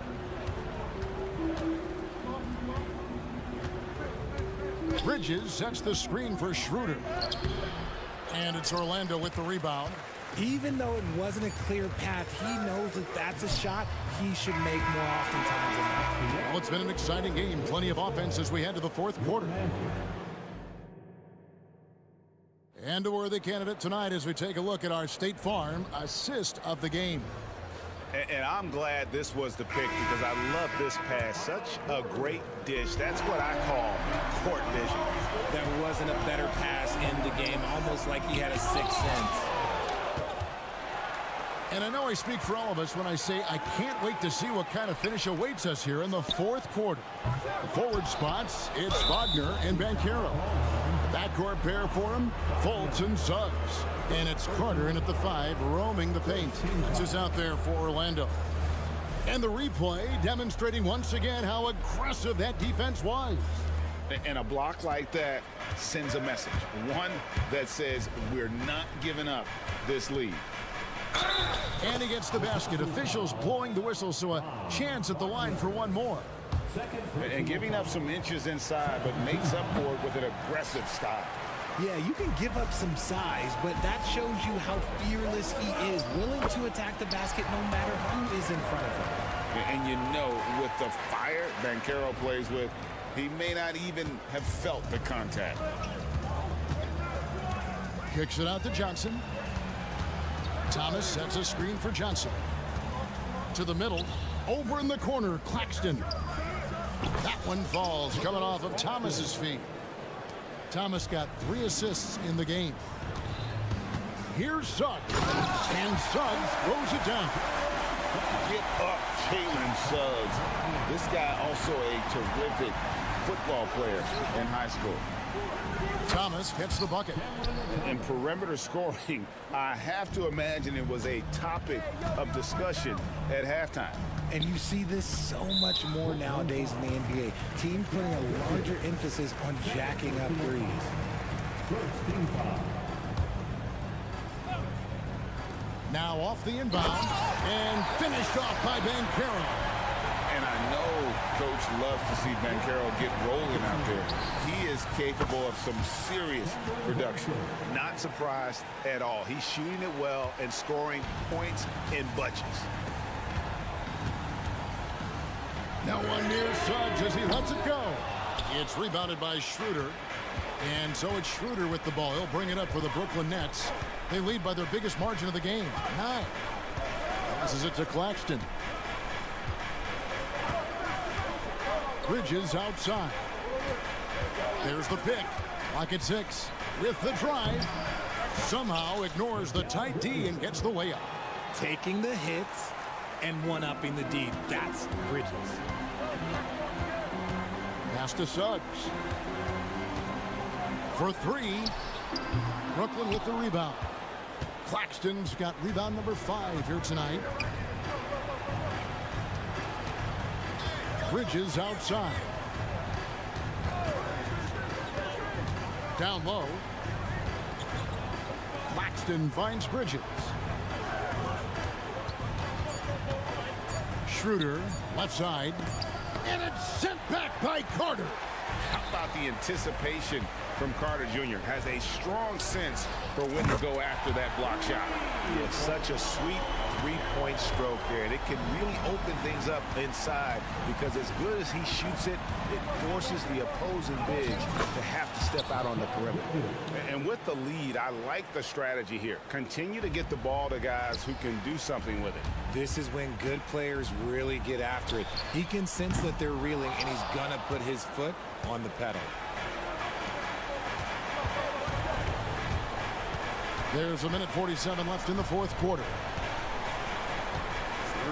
Bridges sets the screen for Schroeder. And it's Orlando with the rebound. Even though it wasn't a clear path, he knows that that's a shot he should make more oftentimes than not. Well, it's been an exciting game. Plenty of offense as we head to the fourth quarter. And a worthy candidate tonight as we take a look at our State Farm assist of the game. And I'm glad this was the pick because I love this pass. Such a great dish. That's what I call court vision. There wasn't a better pass in the game, almost like he had a sixth sense. And I know I speak for all of us when I say I can't wait to see what kind of finish awaits us here in the fourth quarter. The forward spots, it's Wagner and Banchero. The backcourt pair for him, Fultz and Suggs. And it's Carter in at the 5, roaming the paint. This is out there for Orlando. And the replay demonstrating once again how aggressive that defense was. And a block like that sends a message. One that says we're not giving up this lead. And he gets the basket. Officials blowing the whistle, so a chance at the line for one more. And giving up some inches inside, but makes up for it with an aggressive style. Yeah, you can give up some size, but that shows you how fearless he is, willing to attack the basket no matter who is in front of him. And you know, with the fire Banchero plays with, he may not even have felt the contact. Kicks it out to Johnson. Thomas sets a screen for Johnson. To the middle. Over in the corner, Claxton. That one falls, coming off of Thomas's feet. Thomas got 3 assists in the game. Here's Suggs. And Suggs throws it down. Get up, Jalen Suggs. This guy also a terrific football player in high school. Thomas gets the bucket. In perimeter scoring, I have to imagine it was a topic of discussion at halftime. And you see this so much more nowadays in the NBA. Teams putting a larger emphasis on jacking up threes. Now off the inbound and finished off by Banchero. And I know Coach loves to see Banchero get rolling out there. He is capable of some serious production. Not surprised at all. He's shooting it well and scoring points in bunches. Now one near Suggs as he lets it go. It's rebounded by Schroeder. And so it's Schroeder with the ball. He'll bring it up for the Brooklyn Nets. They lead by their biggest margin of the game, 9. Passes it to Claxton. Bridges outside. There's the pick. Lock at 6. With the drive. Somehow ignores the tight D and gets the layup. Taking the hits and one-upping the D. That's Bridges. Pass to Suggs. For 3. Brooklyn with the rebound. Claxton's got rebound number 5 here tonight. Bridges outside. Down low. Claxton finds Bridges. Schroeder, left side. And it's sent back by Carter. How about the anticipation from Carter Jr. Has a strong sense for when to go after that block shot. It's such a sweet three-point stroke there, and it can really open things up inside because as good as he shoots it, it forces the opposing bigs to have to step out on the perimeter. And with the lead, I like the strategy here. Continue to get the ball to guys who can do something with it. This is when good players really get after it. He can sense that they're reeling, and he's gonna put his foot on the pedal. There's a minute 47 left in the fourth quarter.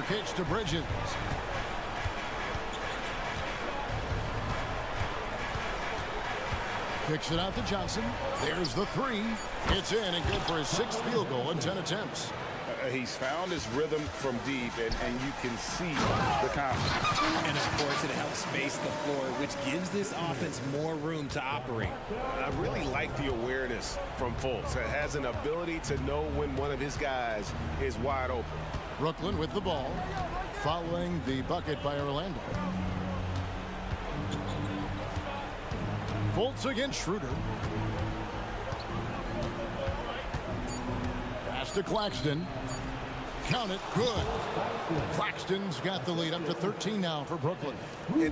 Kicks to Bridges. Kicks it out to Johnson. There's the 3. It's in and good for his 6th field goal in 10 attempts. He's found his rhythm from deep, and you can see the confidence. And, of course, it helps space the floor, which gives this offense more room to operate. I really like the awareness from Fultz. It has an ability to know when one of his guys is wide open. Brooklyn with the ball, following the bucket by Orlando. Fultz against Schroeder. Pass to Claxton. Count it, good. Claxton's got the lead up to 13 now for Brooklyn.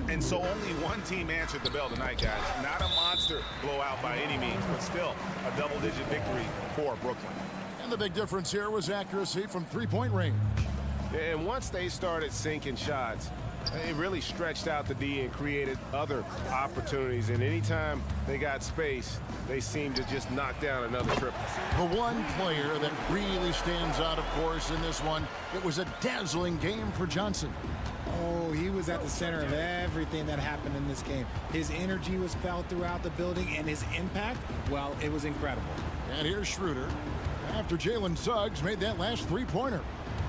And so only one team answered the bell tonight, guys. Not a monster blowout by any means, but still a double-digit victory for Brooklyn. And the big difference here was accuracy from three-point range. And once they started sinking shots, they really stretched out the D and created other opportunities. And anytime they got space, they seemed to just knock down another triple. The one player that really stands out, of course, in this one, it was a dazzling game for Johnson. Oh, he was at the center of everything that happened in this game. His energy was felt throughout the building, and his impact, well, it was incredible. And here's Schroeder. After Jalen Suggs made that last three-pointer,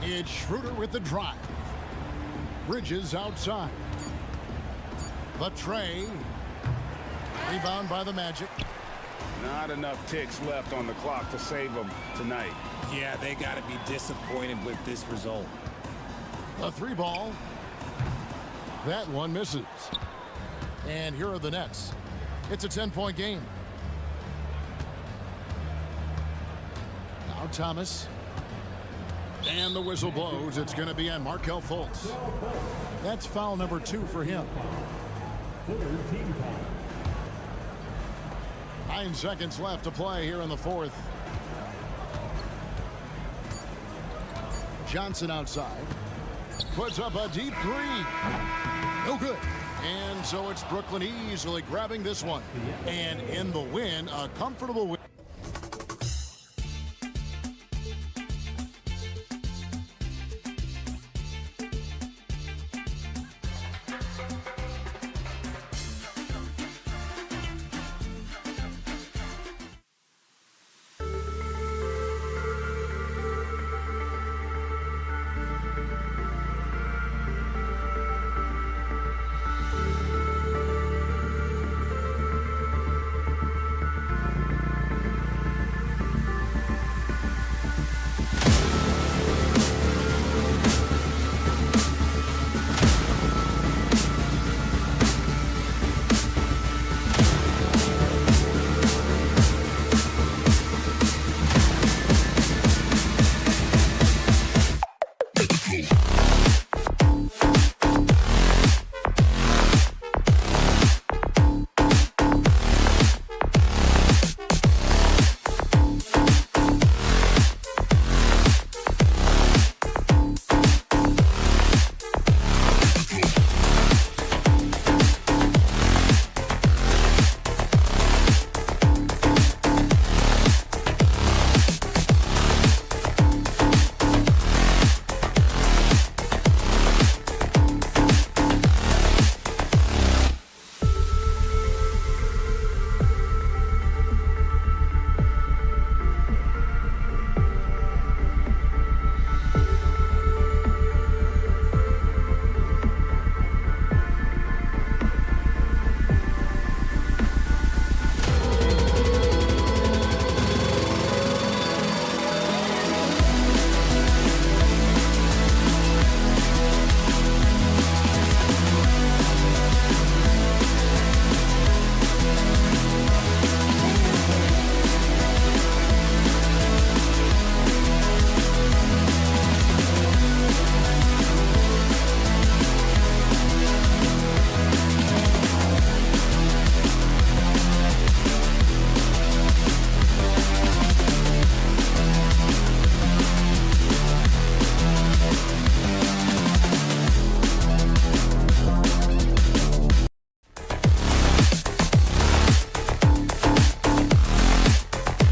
it's Schroeder with the drive. Bridges outside. The tray. Rebound by the Magic. Not enough ticks left on the clock to save them tonight. Yeah, they got to be disappointed with this result. The three ball. That one misses. And here are the Nets. It's a 10-point game. Now Thomas. And the whistle blows. It's going to be on Markelle Fultz. That's foul number 2 for him. 9 seconds left to play here in the fourth. Johnson outside. Puts up a deep three. No good. And so it's Brooklyn easily grabbing this one. And in the win, a comfortable win.